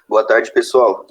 Boa tarde, pessoal.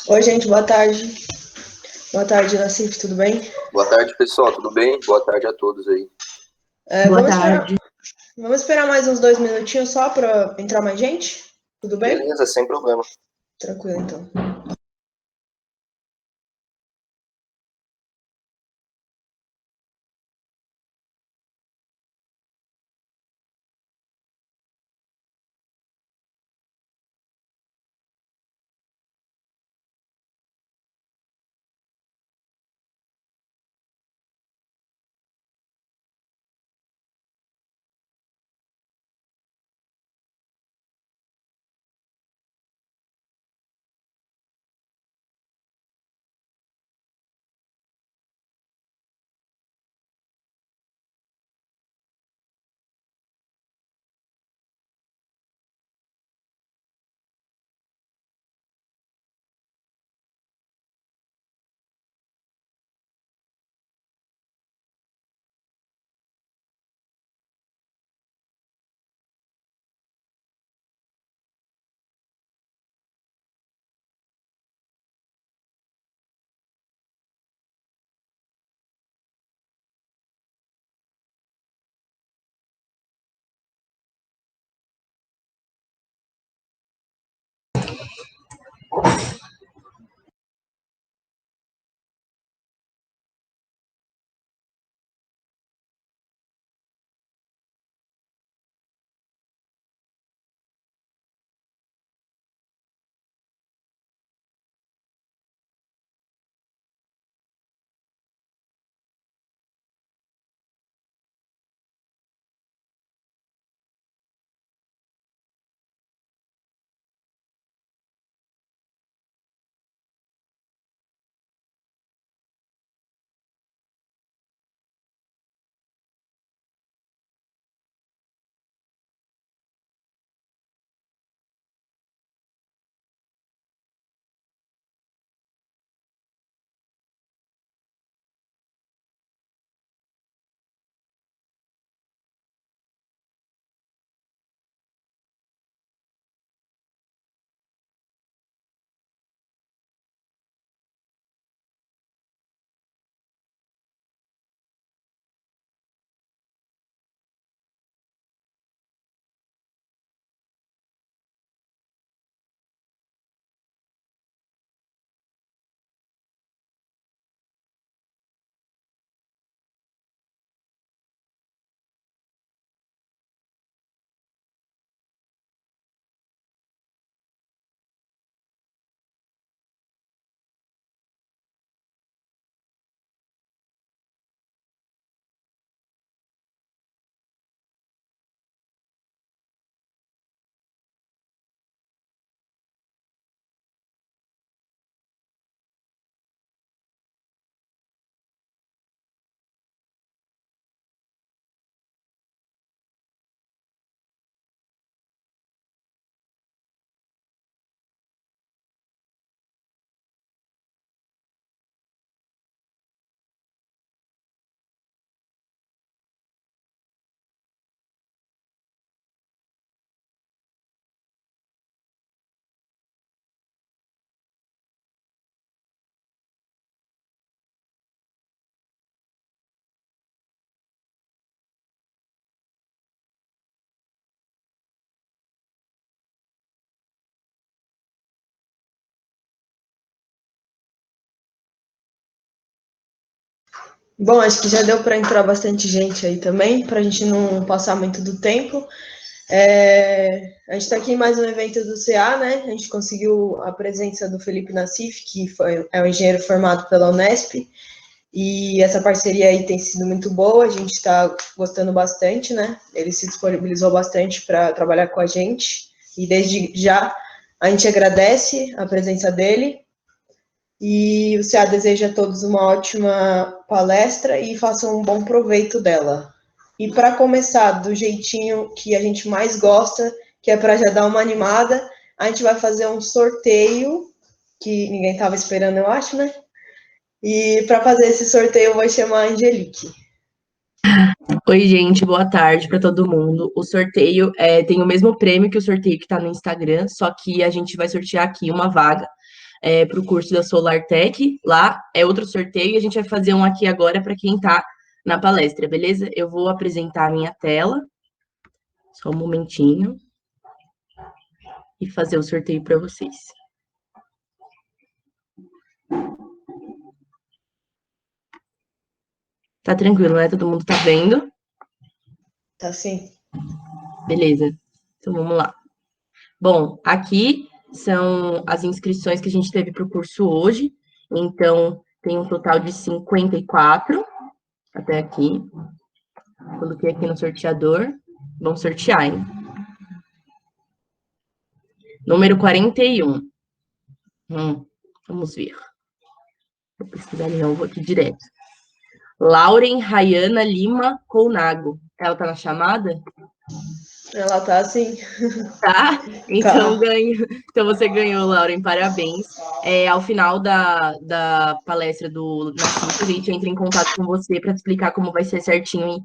Oi, gente, boa tarde. Boa tarde, Nassif, tudo bem? Boa tarde, pessoal. Tudo bem? Boa tarde a todos aí. Boa Vamos esperar, tarde. vamos esperar mais uns 2 minutinhos só para entrar mais gente? Tudo bem? Beleza, sem problema. Tranquilo, então. Bom, acho que já deu para entrar bastante gente aí também, para a gente não passar muito do tempo. A gente está aqui em mais um evento do CA, né? A gente conseguiu a presença do Felipe Nassif, que é um engenheiro formado pela Unesp, e essa parceria aí tem sido muito boa, a gente está gostando bastante, né? Ele se disponibilizou bastante para trabalhar com a gente, e desde já a gente agradece a presença dele. E o CA deseja a todos uma ótima palestra e façam um bom proveito dela. E para começar do jeitinho que a gente mais gosta, que é para já dar uma animada, a gente vai fazer um sorteio que ninguém estava esperando, eu acho, né? E para fazer esse sorteio eu vou chamar a Angelique. Oi, gente, boa tarde para todo mundo. O sorteio tem o mesmo prêmio que o sorteio que está no Instagram, só que a gente vai sortear aqui uma vaga para o curso da SolarTech. Lá é outro sorteio e a gente vai fazer um aqui agora para quem está na palestra, beleza? Eu vou apresentar a minha tela, só um momentinho, e fazer o sorteio para vocês. Tá tranquilo, né? Todo mundo tá vendo? Tá sim. Beleza. Então vamos lá. Bom, aqui são as inscrições que a gente teve para o curso hoje. Então, tem um total de 54 até aqui. Coloquei aqui no sorteador. Vamos sortear, hein? Número 41. Vamos ver. Vou pesquisar de novo aqui direto. Lauren Rayana Lima Colnago. Ela tá na chamada? Ela tá assim. Tá? Então, Tá. então você ganhou, Lauren, parabéns. Ao final da palestra do Nassif, a gente entra em contato com você para explicar como vai ser certinho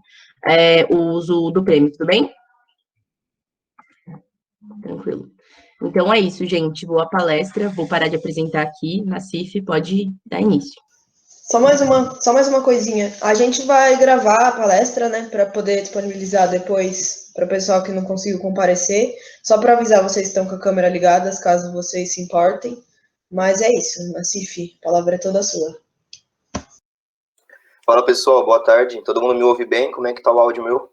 o uso do prêmio, tudo bem? Tranquilo. Então é isso, gente. Boa palestra. Vou parar de apresentar aqui. Nassif, pode dar início. Só mais uma coisinha. A gente vai gravar a palestra, né, para poder disponibilizar depois para o pessoal que não conseguiu comparecer. Só para avisar vocês que estão com a câmera ligada, caso vocês se importem. Mas é isso, Nassif, a palavra é toda sua. Fala pessoal, boa tarde. Todo mundo me ouve bem? Como é que tá o áudio meu?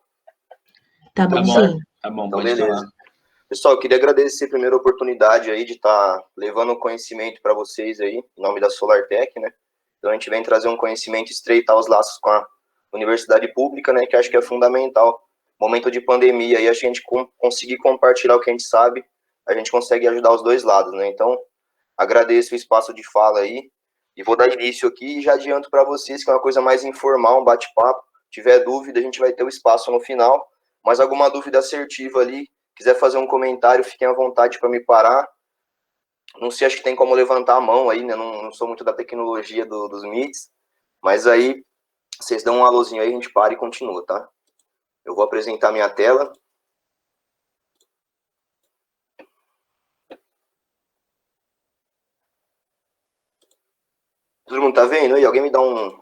Tá bom, sim. Tá bom, então, pode beleza. falar. Pessoal, eu queria agradecer a primeira oportunidade aí de estar levando conhecimento para vocês aí, em nome da SolarTech, né? Então a gente vem trazer um conhecimento, estreitar os laços com a universidade pública, né? Que acho que é fundamental. Momento de pandemia, aí a gente conseguir compartilhar o que a gente sabe, a gente consegue ajudar os dois lados, né? Então, agradeço o espaço de fala aí e vou dar início aqui e já adianto para vocês que é uma coisa mais informal, um bate-papo. Tiver dúvida, a gente vai ter o espaço no final, mas alguma dúvida assertiva ali, quiser fazer um comentário, fiquem à vontade para me parar. Não sei, acho que tem como levantar a mão aí, né? Não sou muito da tecnologia dos Meets, mas aí vocês dão um alôzinho aí, a gente para e continua, tá? Eu vou apresentar minha tela. Todo mundo tá vendo aí? Alguém me dá um...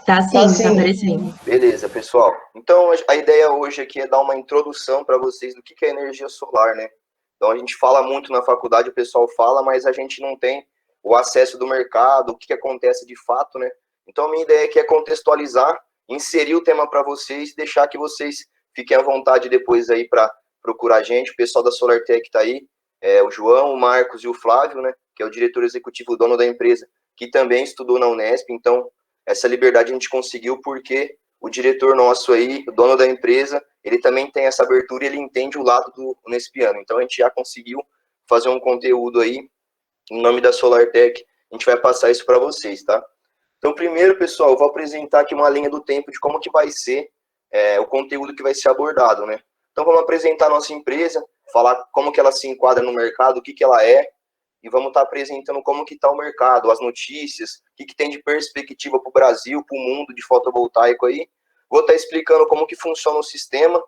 Tá sim, tá aparecendo. Beleza, pessoal. Então, a ideia hoje aqui é dar uma introdução para vocês do que é energia solar, né? Então, a gente fala muito na faculdade, o pessoal fala, mas a gente não tem o acesso do mercado, o que acontece de fato, né? Então, a minha ideia aqui é contextualizar, inserir o tema para vocês, deixar que vocês fiquem à vontade depois aí para procurar a gente. O pessoal da SolarTech tá aí, o João, o Marcos e o Flávio, né? Que é o diretor executivo, dono da empresa, que também estudou na Unesp. Então, essa liberdade a gente conseguiu porque o diretor nosso aí, o dono da empresa, ele também tem essa abertura e ele entende o lado do unespiano. Então a gente já conseguiu fazer um conteúdo aí, em nome da SolarTech, a gente vai passar isso para vocês, tá? Então primeiro, pessoal, eu vou apresentar aqui uma linha do tempo de como que vai ser o conteúdo que vai ser abordado, né? Então vamos apresentar a nossa empresa, falar como que ela se enquadra no mercado, o que que ela é, e vamos estar apresentando como que está o mercado, as notícias, o que tem de perspectiva para o Brasil, para o mundo de fotovoltaico aí. Vou estar explicando como que funciona o sistema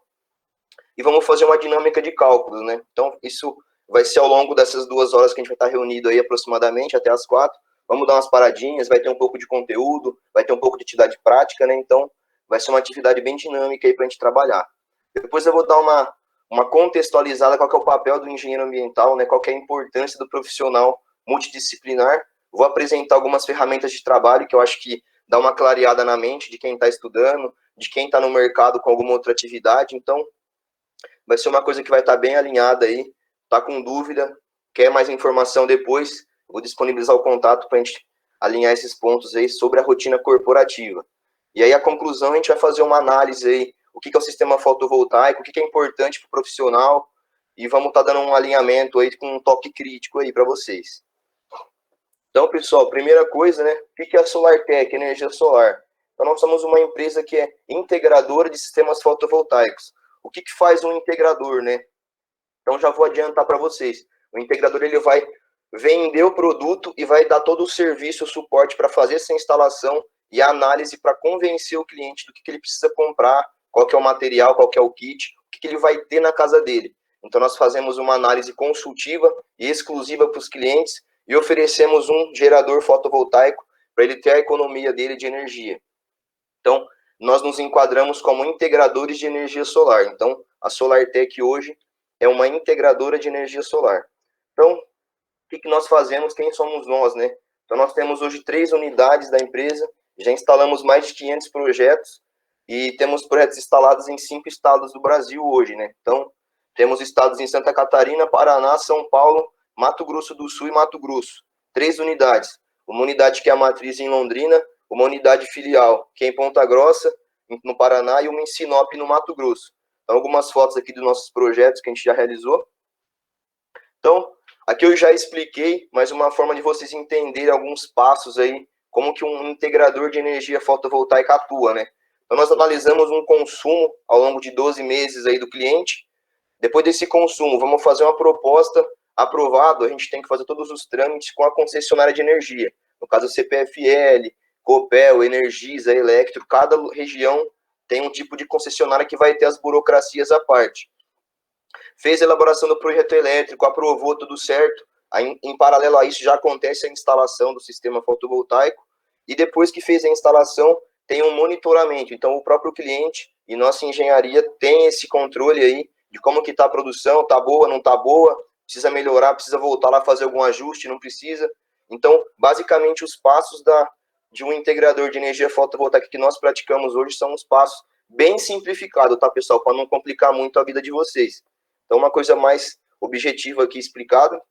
e vamos fazer uma dinâmica de cálculos, né? Então, isso vai ser ao longo dessas 2 horas que a gente vai estar reunido aí aproximadamente, até as 4. Vamos dar umas paradinhas, vai ter um pouco de conteúdo, vai ter um pouco de atividade prática, né? Então, vai ser uma atividade bem dinâmica aí para a gente trabalhar. Depois eu vou dar uma contextualizada qual que é o papel do engenheiro ambiental, né, qual que é a importância do profissional multidisciplinar. Vou apresentar algumas ferramentas de trabalho que eu acho que dar uma clareada na mente de quem está estudando, de quem está no mercado com alguma outra atividade. Então, vai ser uma coisa que vai estar bem alinhada aí. Tá com dúvida, quer mais informação depois, vou disponibilizar o contato para a gente alinhar esses pontos aí sobre a rotina corporativa. E aí a conclusão, a gente vai fazer uma análise aí, o que é o sistema fotovoltaico, o que é importante para o profissional, e vamos estar dando um alinhamento aí com um toque crítico aí para vocês. Então, pessoal, primeira coisa, né, o que é a SolarTech, energia solar? Então, nós somos uma empresa que é integradora de sistemas fotovoltaicos. O que faz um integrador, né? Então, já vou adiantar para vocês. O integrador, ele vai vender o produto e vai dar todo o serviço, o suporte para fazer essa instalação e a análise para convencer o cliente do que ele precisa comprar, qual que é o material, qual que é o kit, o que ele vai ter na casa dele. Então, nós fazemos uma análise consultiva e exclusiva para os clientes e oferecemos um gerador fotovoltaico para ele ter a economia dele de energia. Então, nós nos enquadramos como integradores de energia solar. Então, a SolarTech hoje é uma integradora de energia solar. Então, o que nós fazemos? Quem somos nós, né? Então, nós temos hoje 3 unidades da empresa, já instalamos mais de 500 projetos e temos projetos instalados em 5 estados do Brasil hoje, né? Então, temos estados em Santa Catarina, Paraná, São Paulo, Mato Grosso do Sul e Mato Grosso. 3 unidades. Uma unidade que é a matriz em Londrina, uma unidade filial que é em Ponta Grossa, no Paraná, e uma em Sinop, no Mato Grosso. Então, algumas fotos aqui dos nossos projetos que a gente já realizou. Então, aqui eu já expliquei, mas uma forma de vocês entenderem alguns passos aí, como que um integrador de energia fotovoltaica atua, né? Então, nós analisamos um consumo ao longo de 12 meses aí do cliente. Depois desse consumo, vamos fazer uma proposta aprovada, a gente tem que fazer todos os trâmites com a concessionária de energia. No caso, CPFL, Copel, Energisa, Electro, cada região tem um tipo de concessionária que vai ter as burocracias à parte. Fez a elaboração do projeto elétrico, aprovou tudo certo, aí, em paralelo a isso já acontece a instalação do sistema fotovoltaico, e depois que fez a instalação, tem um monitoramento. Então, o próprio cliente e nossa engenharia tem esse controle aí de como que está a produção, está boa, não está boa, precisa melhorar, precisa voltar lá fazer algum ajuste, não precisa. Então, basicamente, os passos de um integrador de energia fotovoltaica que nós praticamos hoje são uns passos bem simplificados, tá, pessoal? Para não complicar muito a vida de vocês. Então, uma coisa mais objetiva aqui explicada,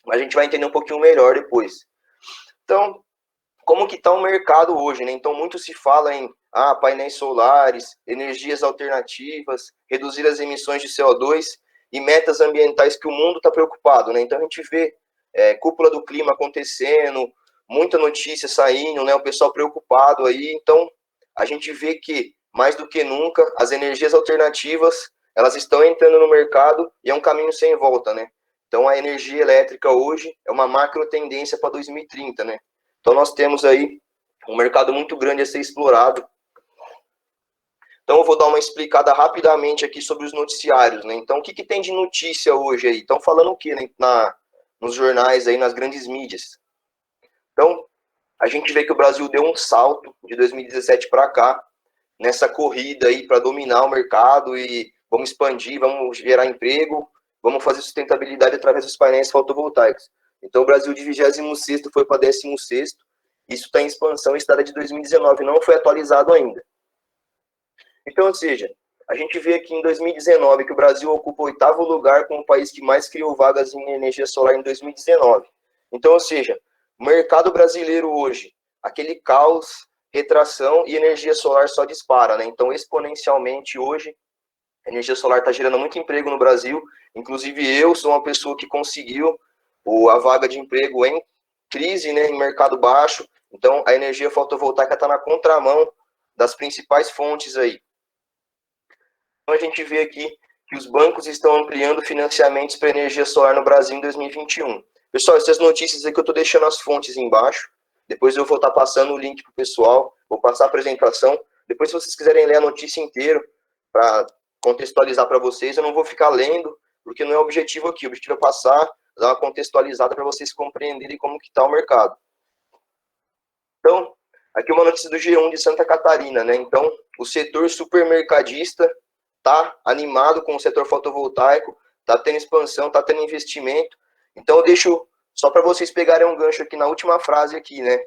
mas a gente vai entender um pouquinho melhor depois. Então, como que está o mercado hoje, né? Então, muito se fala em painéis solares, energias alternativas, reduzir as emissões de CO2 e metas ambientais que o mundo está preocupado, né? Então, a gente vê cúpula do clima acontecendo, muita notícia saindo, né? O pessoal preocupado aí. Então, a gente vê que, mais do que nunca, as energias alternativas, elas estão entrando no mercado e é um caminho sem volta, né? Então, a energia elétrica hoje é uma macro tendência para 2030, né? Então, nós temos aí um mercado muito grande a ser explorado. Então, eu vou dar uma explicada rapidamente aqui sobre os noticiários, né? Então, o que tem de notícia hoje aí? Estão falando o quê, né? Nos jornais aí, nas grandes mídias. Então, a gente vê que o Brasil deu um salto de 2017 para cá, nessa corrida aí para dominar o mercado e vamos expandir, vamos gerar emprego, vamos fazer sustentabilidade através dos painéis fotovoltaicos. Então, o Brasil de 26º foi para 16º, isso está em expansão, isso data de 2019, não foi atualizado ainda. Então, ou seja, a gente vê aqui em 2019 que o Brasil ocupa o 8º lugar como o país que mais criou vagas em energia solar em 2019. Então, ou seja, o mercado brasileiro hoje, aquele caos, retração e energia solar só dispara, né? Então, exponencialmente hoje, a energia solar está gerando muito emprego no Brasil. Inclusive, eu sou uma pessoa que conseguiu a vaga de emprego em crise, né, em mercado baixo. Então, a energia fotovoltaica está na contramão das principais fontes aí. Então, a gente vê aqui que os bancos estão ampliando financiamentos para energia solar no Brasil em 2021. Pessoal, essas notícias aqui eu estou deixando as fontes embaixo. Depois eu vou estar passando o link para o pessoal, vou passar a apresentação. Depois, se vocês quiserem ler a notícia inteira, para contextualizar para vocês, eu não vou ficar lendo, porque não é o objetivo aqui. O objetivo é passar, dar uma contextualizada para vocês compreenderem como que está o mercado. Então, aqui uma notícia do G1 de Santa Catarina, né? Então, o setor supermercadista está animado com o setor fotovoltaico, está tendo expansão, está tendo investimento. Então, eu deixo só para vocês pegarem um gancho aqui na última frase aqui, né?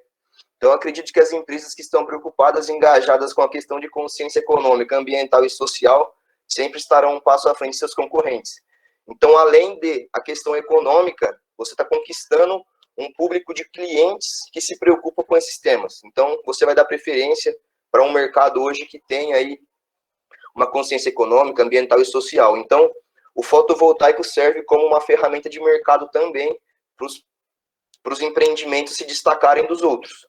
Então, acredito que as empresas que estão preocupadas e engajadas com a questão de consciência econômica, ambiental e social sempre estarão um passo à frente de seus concorrentes. Então, além de a questão econômica, você está conquistando um público de clientes que se preocupa com esses temas. Então, você vai dar preferência para um mercado hoje que tem aí uma consciência econômica, ambiental e social. Então, o fotovoltaico serve como uma ferramenta de mercado também para os empreendimentos se destacarem dos outros.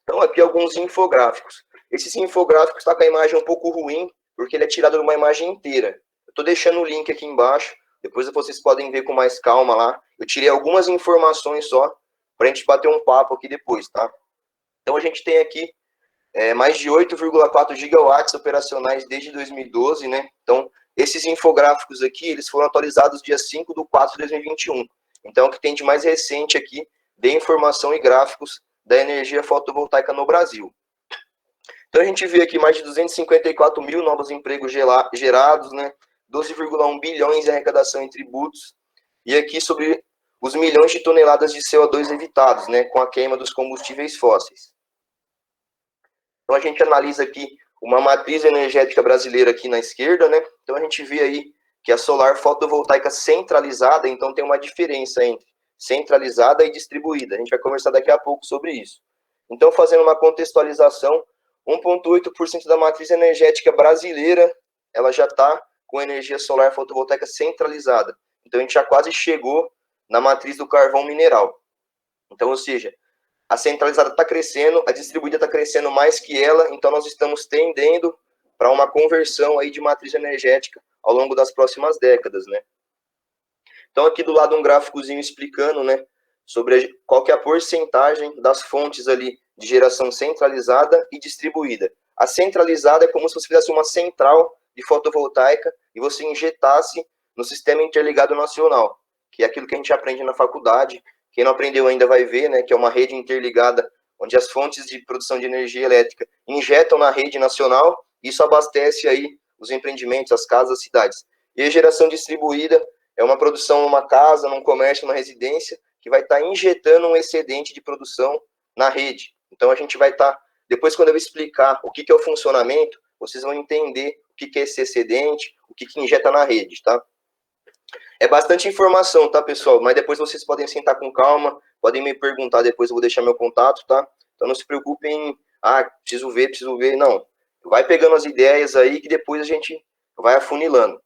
Então, aqui alguns infográficos. Esses infográficos estão com a imagem um pouco ruim, porque ele é tirado de uma imagem inteira. Eu estou deixando o link aqui embaixo, depois vocês podem ver com mais calma lá. Eu tirei algumas informações só, para a gente bater um papo aqui depois, tá? Então, a gente tem aqui mais de 8,4 gigawatts operacionais desde 2012, né? Então, esses infográficos aqui, eles foram atualizados dia 5/4/2021. Então, o que tem de mais recente aqui, de informação e gráficos da energia fotovoltaica no Brasil. Então, a gente vê aqui mais de 254 mil novos empregos gerados, né? 12,1 bilhões em arrecadação em tributos, e aqui sobre os milhões de toneladas de CO2 evitados, né? Com a queima dos combustíveis fósseis. Então, a gente analisa aqui uma matriz energética brasileira aqui na esquerda, né? Então, a gente vê aí que a solar fotovoltaica centralizada, então tem uma diferença entre centralizada e distribuída. A gente vai conversar daqui a pouco sobre isso. Então, fazendo uma contextualização, 1,8% da matriz energética brasileira, ela já está com energia solar fotovoltaica centralizada. Então, a gente já quase chegou na matriz do carvão mineral. Então, ou seja, a centralizada está crescendo, a distribuída está crescendo mais que ela, então nós estamos tendendo para uma conversão aí de matriz energética ao longo das próximas décadas, né? Então, aqui do lado um gráficozinho explicando, né, sobre qual que é a porcentagem das fontes ali de geração centralizada e distribuída. A centralizada é como se você fizesse uma central de fotovoltaica e você injetasse no Sistema Interligado Nacional, que é aquilo que a gente aprende na faculdade. Quem não aprendeu ainda vai ver, né, que é uma rede interligada, onde as fontes de produção de energia elétrica injetam na rede nacional, e isso abastece aí os empreendimentos, as casas, as cidades. E a geração distribuída é uma produção numa casa, num comércio, numa residência, que vai estar injetando um excedente de produção na rede. Então, a gente vai estar, depois quando eu explicar o que é o funcionamento, vocês vão entender o que é esse excedente, o que injeta na rede, tá? É bastante informação, tá, pessoal? Mas depois vocês podem sentar com calma, podem me perguntar depois, eu vou deixar meu contato, tá? Então não se preocupem em, preciso ver, não. Vai pegando as ideias aí que depois a gente vai afunilando.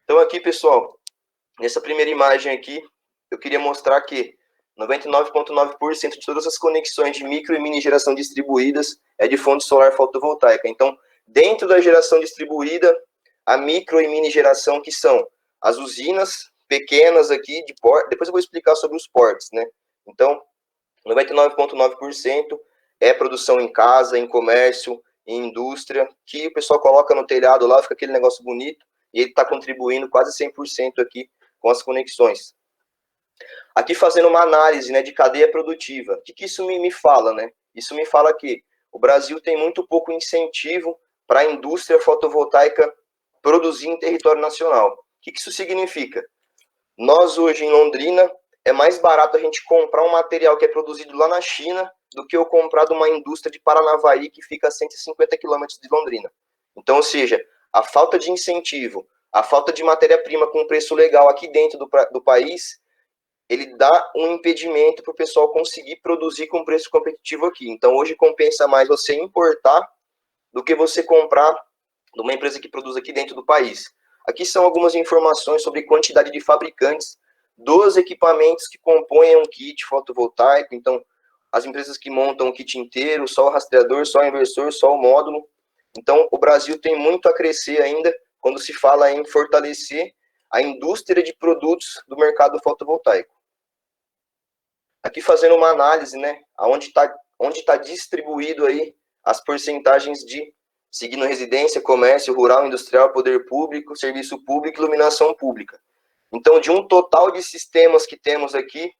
Então aqui, pessoal, nessa primeira imagem aqui, eu queria mostrar que 99,9% de todas as conexões de micro e mini geração distribuídas é de fonte solar fotovoltaica. Então, dentro da geração distribuída, a micro e mini geração, que são as usinas pequenas aqui, de porte, depois eu vou explicar sobre os portes, né? Então, 99,9% é produção em casa, em comércio, em indústria, que o pessoal coloca no telhado lá, fica aquele negócio bonito, e ele está contribuindo quase 100% aqui com as conexões. Aqui fazendo uma análise, né, de cadeia produtiva. O que isso me fala, né? Isso me fala que o Brasil tem muito pouco incentivo para a indústria fotovoltaica produzir em território nacional. O que isso significa? Nós hoje em Londrina, é mais barato a gente comprar um material que é produzido lá na China do que eu comprar de uma indústria de Paranavaí que fica a 150 quilômetros de Londrina. Então, ou seja, a falta de incentivo, a falta de matéria-prima com preço legal aqui dentro do país, ele dá um impedimento para o pessoal conseguir produzir com preço competitivo aqui. Então, hoje compensa mais você importar do que você comprar de uma empresa que produz aqui dentro do país. Aqui são algumas informações sobre quantidade de fabricantes dos equipamentos que compõem um kit fotovoltaico. Então, as empresas que montam o kit inteiro, só o rastreador, só o inversor, só o módulo. Então, o Brasil tem muito a crescer ainda quando se fala em fortalecer a indústria de produtos do mercado fotovoltaico. Aqui fazendo uma análise, né, onde tá distribuído aí as porcentagens de seguindo residência, comércio, rural, industrial, poder público, serviço público e iluminação pública. Então, de um total de sistemas que temos aqui,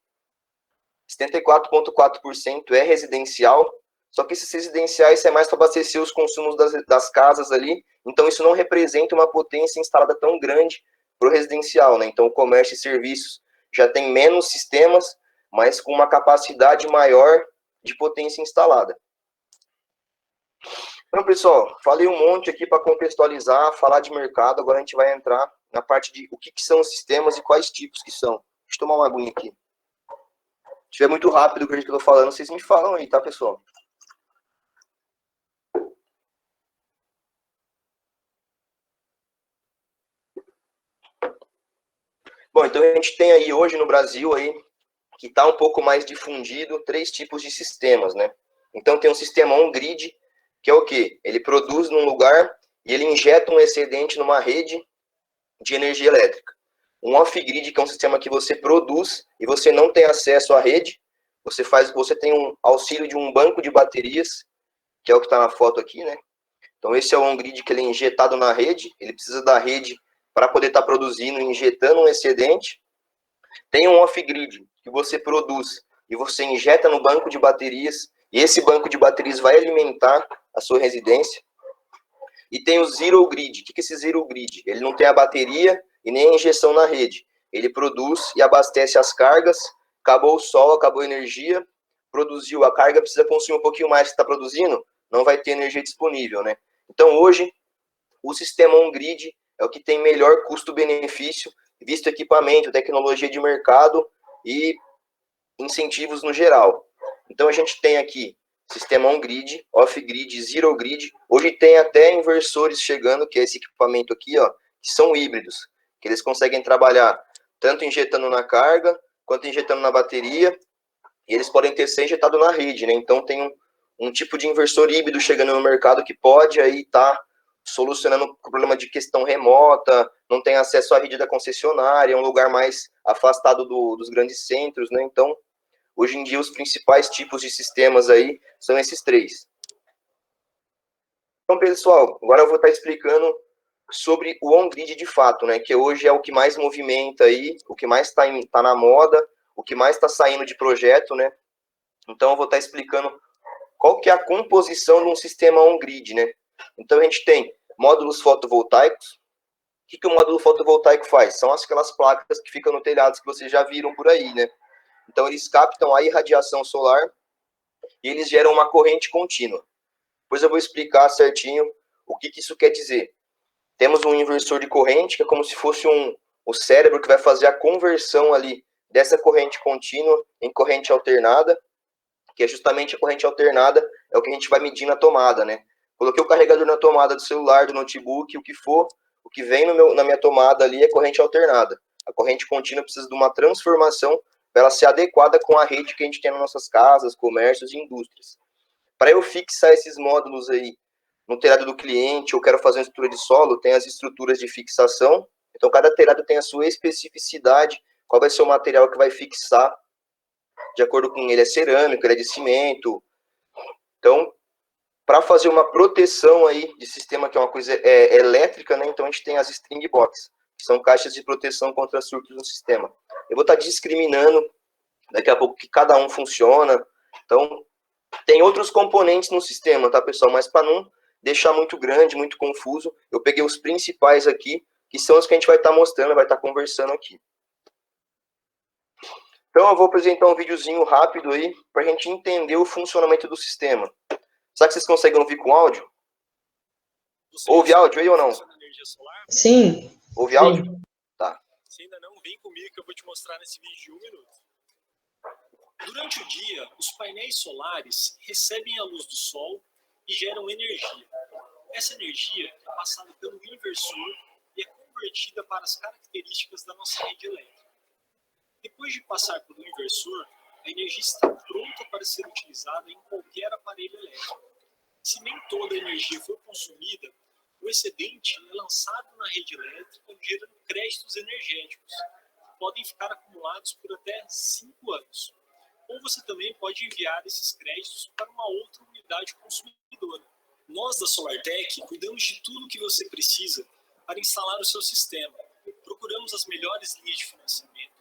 74,4% é residencial, só que esses residenciais é mais para abastecer os consumos das casas ali, então isso não representa uma potência instalada tão grande para o residencial, né? Então, o comércio e serviços já tem menos sistemas, mas com uma capacidade maior de potência instalada. Então, pessoal, falei um monte aqui para contextualizar, falar de mercado, agora a gente vai entrar na parte de o que são os sistemas e quais tipos que são. Deixa eu tomar uma aguinha aqui. Se estiver muito rápido o que eu estou falando, vocês me falam aí, tá, pessoal? Bom, então a gente tem aí hoje no Brasil aí, que está um pouco mais difundido, 3 tipos de sistemas, né? Então tem um sistema on-grid, que é o quê? Ele produz num lugar e ele injeta um excedente numa rede de energia elétrica. Um off-grid, que é um sistema que você produz e você não tem acesso à rede, você tem um auxílio de um banco de baterias, que é o que está na foto aqui, né? Então esse é o on-grid que ele é injetado na rede, ele precisa da rede para poder estar produzindo, injetando um excedente. Tem um off-grid que você produz e você injeta no banco de baterias, e esse banco de baterias vai alimentar a sua residência. E tem o zero grid. O que é esse zero grid? Ele não tem a bateria e nem a injeção na rede. Ele produz e abastece as cargas. Acabou o sol, acabou a energia, produziu. A carga precisa consumir um pouquinho mais que está produzindo, não vai ter energia disponível, né? Então hoje, o sistema on-grid é o que tem melhor custo-benefício, visto equipamento, tecnologia de mercado e incentivos no geral. Então a gente tem aqui sistema on-grid, off-grid, zero-grid. Hoje tem até inversores chegando, que é esse equipamento aqui, ó, que são híbridos, que eles conseguem trabalhar tanto injetando na carga, quanto injetando na bateria, e eles podem ser injetado na rede, né? Então tem um tipo de inversor híbrido chegando no mercado que pode aí estar solucionando o problema de questão remota, não tem acesso à rede da concessionária, é um lugar mais afastado dos grandes centros, né? Então, hoje em dia, os principais tipos de sistemas aí são esses 3. Então, pessoal, agora eu vou estar explicando sobre o on-grid de fato, né? Que hoje é o que mais movimenta aí, o que mais está na moda, o que mais está saindo de projeto, né? Então, eu vou estar explicando qual que é a composição de um sistema on-grid, né? Então, a gente tem módulos fotovoltaicos. O que o módulo fotovoltaico faz? São aquelas placas que ficam no telhado que vocês já viram por aí, né? Então, eles captam a irradiação solar e eles geram uma corrente contínua. Depois eu vou explicar certinho o que isso quer dizer. Temos um inversor de corrente, que é como se fosse o cérebro que vai fazer a conversão ali dessa corrente contínua em corrente alternada, que é justamente a corrente alternada, é o que a gente vai medir na tomada, né? Coloquei o carregador na tomada do celular, do notebook, o que for, o que vem na minha tomada ali é corrente alternada. A corrente contínua precisa de uma transformação para ela ser adequada com a rede que a gente tem nas nossas casas, comércios e indústrias. Para eu fixar esses módulos aí no telhado do cliente, eu quero fazer uma estrutura de solo, tem as estruturas de fixação. Então, cada telhado tem a sua especificidade, qual vai ser o material que vai fixar, de acordo com ele é cerâmico, ele é de cimento. Então, para fazer uma proteção aí de sistema, que é uma coisa elétrica, né? Então, a gente tem as string box, que são caixas de proteção contra surtos no sistema. Eu vou estar discriminando daqui a pouco que cada um funciona. Então, tem outros componentes no sistema, tá, pessoal? Mas para não deixar muito grande, muito confuso, eu peguei os principais aqui, que são os que a gente vai estar mostrando, vai estar conversando aqui. Então, eu vou apresentar um videozinho rápido aí, para a gente entender o funcionamento do sistema. Será que vocês conseguem ouvir com áudio? Ouve áudio aí ou não? Sim. Ouve áudio? Tá. Se ainda não, vem comigo que eu vou te mostrar nesse vídeo de 1 minuto. Durante o dia, os painéis solares recebem a luz do sol e geram energia. Essa energia é passada pelo inversor e é convertida para as características da nossa rede elétrica. Depois de passar pelo inversor, a energia está pronta para ser utilizada em qualquer aparelho elétrico. Se nem toda a energia for consumida, o excedente é lançado na rede elétrica, gerando créditos energéticos, que podem ficar acumulados por até 5 anos. Ou você também pode enviar esses créditos para uma outra unidade consumidora. Nós da SolarTech cuidamos de tudo o que você precisa para instalar o seu sistema. Procuramos as melhores linhas de financiamento,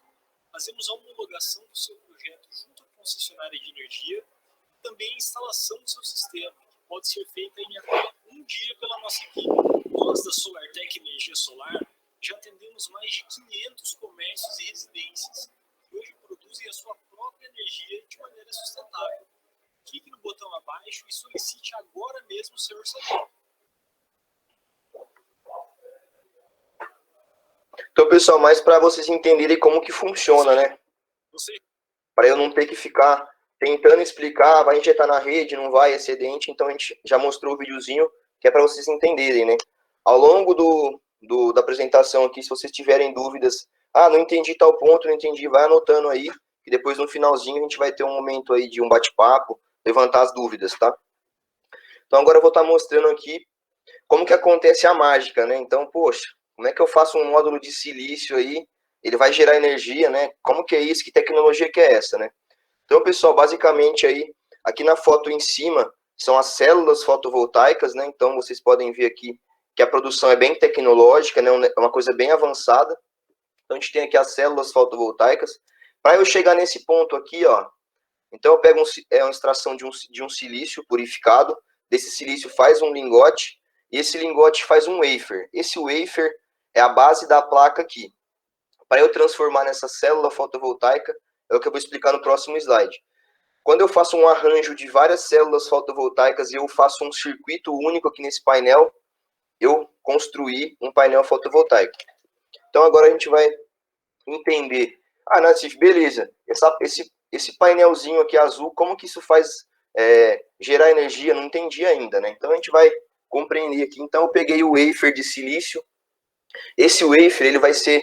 fazemos a homologação do seu projeto junto à concessionária de energia e também a instalação do seu sistema, que pode ser feita em até 1 dia pela nossa equipe. Nós da SolarTech Energia Solar já atendemos mais de 500 comércios e residências que hoje produzem a sua própria energia de maneira sustentável. Clique no botão abaixo e solicite agora mesmo o seu orçamento. Então, pessoal, mais para vocês entenderem como que funciona, né? Para eu não ter que ficar tentando explicar, vai injetar na rede, não vai, excedente. Então, a gente já mostrou o videozinho, que é para vocês entenderem, né? Ao longo da apresentação aqui, se vocês tiverem dúvidas, não entendi tal ponto, não entendi, vai anotando aí, que depois no finalzinho a gente vai ter um momento aí de um bate-papo, levantar as dúvidas, tá? Então, agora eu vou estar mostrando aqui como que acontece a mágica, né? Então, poxa, como é que eu faço um módulo de silício aí? Ele vai gerar energia, né? Como que é isso? Que tecnologia que é essa, né? Então, pessoal, basicamente aí, aqui na foto em cima, são as células fotovoltaicas, né? Então, vocês podem ver aqui que a produção é bem tecnológica, né? É uma coisa bem avançada. Então, a gente tem aqui as células fotovoltaicas. Para eu chegar nesse ponto aqui, ó, então eu pego uma extração de um silício purificado, desse silício faz um lingote, e esse lingote faz um wafer. Esse wafer é a base da placa aqui. Para eu transformar nessa célula fotovoltaica, é o que eu vou explicar no próximo slide. Quando eu faço um arranjo de várias células fotovoltaicas e eu faço um circuito único aqui nesse painel, eu construí um painel fotovoltaico. Então agora a gente vai entender. Nassif, beleza. Esse painelzinho aqui azul, como que isso faz gerar energia? Não entendi ainda, né? Então a gente vai compreender aqui. Então eu peguei o wafer de silício. Esse wafer, ele vai ser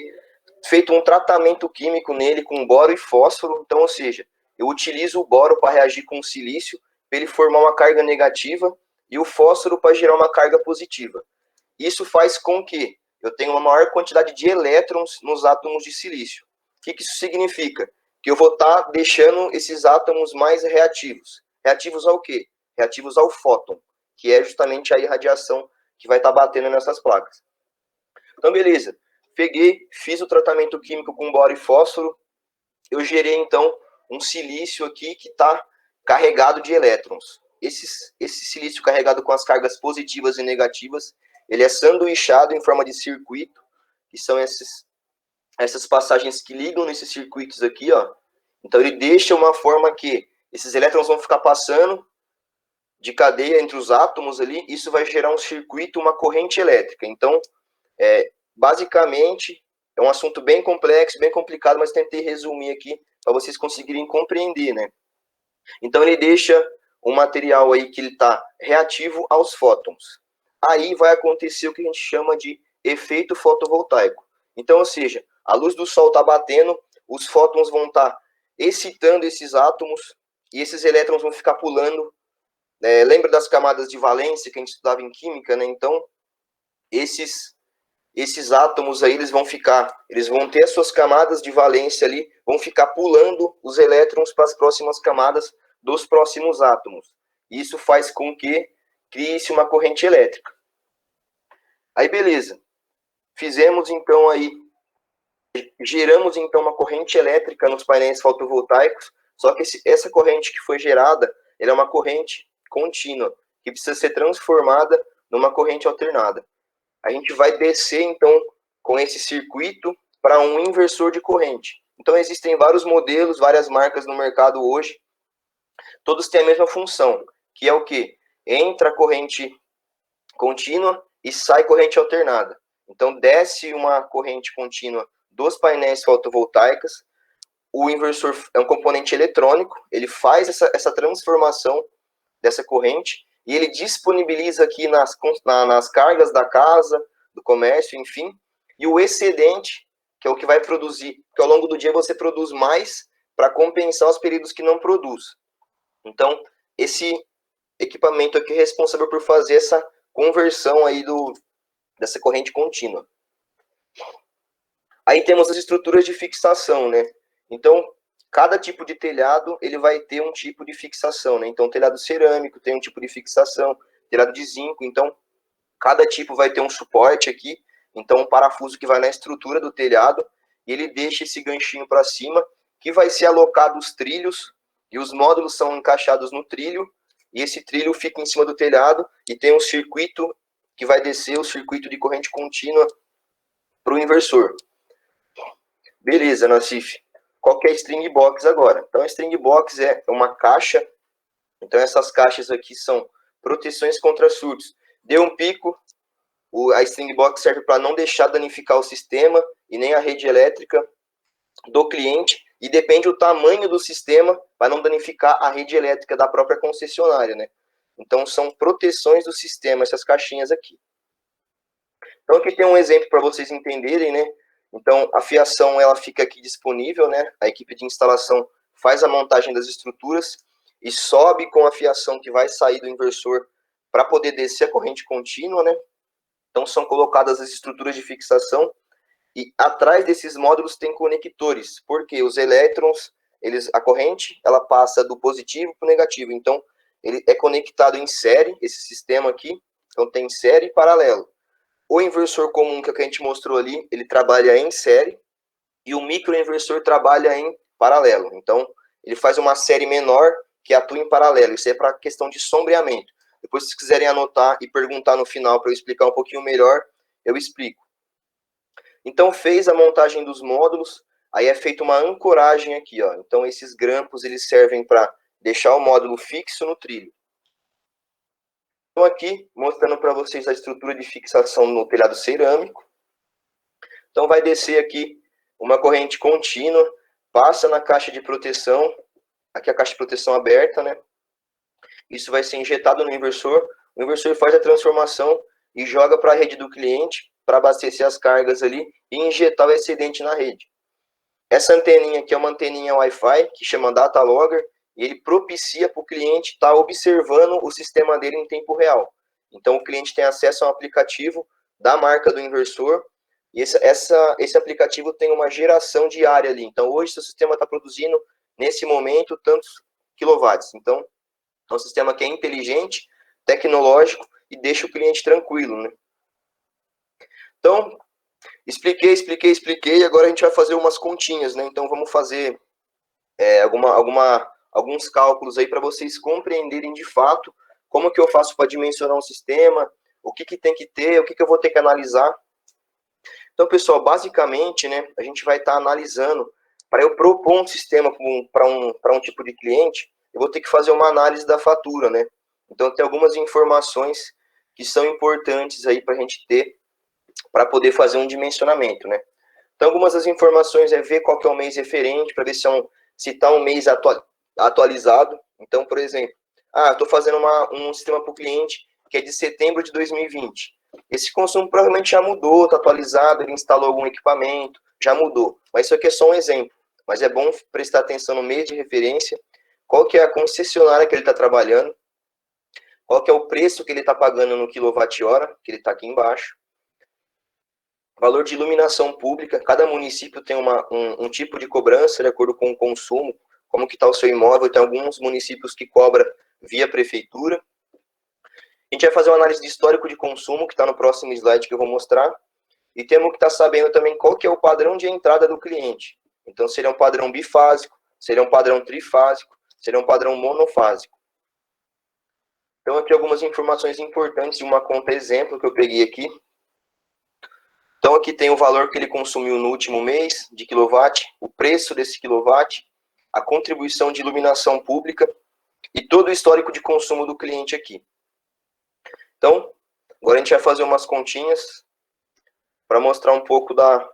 feito um tratamento químico nele com boro e fósforo. Então, ou seja, eu utilizo o boro para reagir com o silício, para ele formar uma carga negativa, e o fósforo para gerar uma carga positiva. Isso faz com que eu tenha uma maior quantidade de elétrons nos átomos de silício. O que isso significa? Que eu vou estar deixando esses átomos mais reativos. Reativos ao quê? Reativos ao fóton, que é justamente a irradiação que vai estar batendo nessas placas. Então, beleza. Peguei, fiz o tratamento químico com boro e fósforo. Eu gerei, então, um silício aqui que está carregado de elétrons. Esse silício carregado com as cargas positivas e negativas, ele é sanduichado em forma de circuito, que são essas passagens que ligam nesses circuitos aqui, ó. Então, ele deixa uma forma que esses elétrons vão ficar passando de cadeia entre os átomos ali, isso vai gerar um circuito, uma corrente elétrica. Então, basicamente, é um assunto bem complexo, bem complicado, mas tentei resumir aqui para vocês conseguirem compreender, né? Então, ele deixa um material aí que ele está reativo aos fótons. Aí vai acontecer o que a gente chama de efeito fotovoltaico. Então, ou seja, a luz do sol está batendo, os fótons vão estar excitando esses átomos e esses elétrons vão ficar pulando. Lembra das camadas de valência que a gente estudava em química, né? Então, esses átomos aí, eles vão ter as suas camadas de valência ali, vão ficar pulando os elétrons para as próximas camadas dos próximos átomos. Isso faz com que crie-se uma corrente elétrica. Aí, beleza. Geramos então uma corrente elétrica nos painéis fotovoltaicos, só que essa corrente que foi gerada, ela é uma corrente contínua, que precisa ser transformada numa corrente alternada. A gente vai descer, então, com esse circuito para um inversor de corrente. Então, existem vários modelos, várias marcas no mercado hoje. Todos têm a mesma função, que é o quê? Entra corrente contínua e sai corrente alternada. Então, desce uma corrente contínua dos painéis fotovoltaicos. O inversor é um componente eletrônico, ele faz essa transformação dessa corrente, e ele disponibiliza aqui nas cargas da casa, do comércio, enfim, e o excedente, que é o que vai produzir, porque ao longo do dia você produz mais para compensar os períodos que não produz. Então, esse equipamento aqui é responsável por fazer essa conversão aí dessa corrente contínua. Aí temos as estruturas de fixação, né? Então, cada tipo de telhado, ele vai ter um tipo de fixação, né? Então, telhado cerâmico tem um tipo de fixação, telhado de zinco, então, cada tipo vai ter um suporte aqui, então, um parafuso que vai na estrutura do telhado, e ele deixa esse ganchinho para cima, que vai ser alocado os trilhos, e os módulos são encaixados no trilho, e esse trilho fica em cima do telhado, e tem um circuito que vai descer, o circuito de corrente contínua para o inversor. Beleza, Nassif. qual que é a string box agora. Então, a string box é uma caixa. Então, essas caixas aqui são proteções contra surtos. Deu um pico, a string box serve para não deixar danificar o sistema e nem a rede elétrica do cliente, e depende do tamanho do sistema para não danificar a rede elétrica da própria concessionária, né? Então, são proteções do sistema, essas caixinhas aqui. Então, aqui tem um exemplo para vocês entenderem, né? Então, a fiação, ela fica aqui disponível, né? A equipe de instalação faz a montagem das estruturas e sobe com a fiação que vai sair do inversor para poder descer a corrente contínua, né? Então, são colocadas as estruturas de fixação e atrás desses módulos tem conectores, porque os elétrons, a corrente, ela passa do positivo para o negativo. Então, ele é conectado em série, esse sistema aqui. Então, tem série e paralelo. O inversor comum que a gente mostrou ali, ele trabalha em série e o microinversor trabalha em paralelo. Então, ele faz uma série menor que atua em paralelo. Isso é para questão de sombreamento. Depois, se vocês quiserem anotar e perguntar no final para eu explicar um pouquinho melhor, eu explico. Então, fez a montagem dos módulos, aí é feita uma ancoragem aqui, ó. Então, esses grampos, eles servem para deixar o módulo fixo no trilho. Então, aqui, mostrando para vocês a estrutura de fixação no telhado cerâmico. Então, vai descer aqui uma corrente contínua, passa na caixa de proteção, aqui a caixa de proteção aberta, né? Isso vai ser injetado no inversor, o inversor faz a transformação e joga para a rede do cliente, para abastecer as cargas ali e injetar o excedente na rede. Essa anteninha aqui é uma anteninha Wi-Fi, que chama Data Logger, e ele propicia para o cliente estar observando o sistema dele em tempo real. Então, o cliente tem acesso a um aplicativo da marca do inversor, e esse aplicativo tem uma geração diária ali. Então, hoje, seu sistema está produzindo, nesse momento, tantos quilowatts. Então, é um sistema que é inteligente, tecnológico, e deixa o cliente tranquilo, né? Então, expliquei, agora a gente vai fazer umas continhas, né? Então, vamos fazer alguns cálculos aí para vocês compreenderem de fato como que eu faço para dimensionar um sistema, o que tem que ter, o que eu vou ter que analisar. Então, pessoal, basicamente, né, a gente vai estar analisando, para eu propor um sistema para um tipo de cliente, eu vou ter que fazer uma análise da fatura, né? Então, tem algumas informações que são importantes aí para a gente ter, para poder fazer um dimensionamento, né? Então, algumas das informações é ver qual que é o mês referente, para ver se está um mês atualizado. Então, por exemplo, estou fazendo um sistema para o cliente que é de setembro de 2020. Esse consumo provavelmente já mudou, está atualizado, ele instalou algum equipamento, já mudou. Mas isso aqui é só um exemplo. Mas é bom prestar atenção no mês de referência, qual que é a concessionária que ele está trabalhando, qual que é o preço que ele está pagando no quilowatt-hora, que ele está aqui embaixo. Valor de iluminação pública, cada município tem um tipo de cobrança de acordo com o consumo, como que está o seu imóvel, tem alguns municípios que cobra via prefeitura. A gente vai fazer uma análise de histórico de consumo, que está no próximo slide que eu vou mostrar, e temos que estar sabendo também qual que é o padrão de entrada do cliente. Então, seria um padrão bifásico, seria um padrão trifásico, seria um padrão monofásico. Então, aqui algumas informações importantes de uma conta exemplo que eu peguei aqui. Então, aqui tem o valor que ele consumiu no último mês de quilowatt, o preço desse quilowatt, a contribuição de iluminação pública e todo o histórico de consumo do cliente aqui. Então, agora a gente vai fazer umas continhas para mostrar um pouco da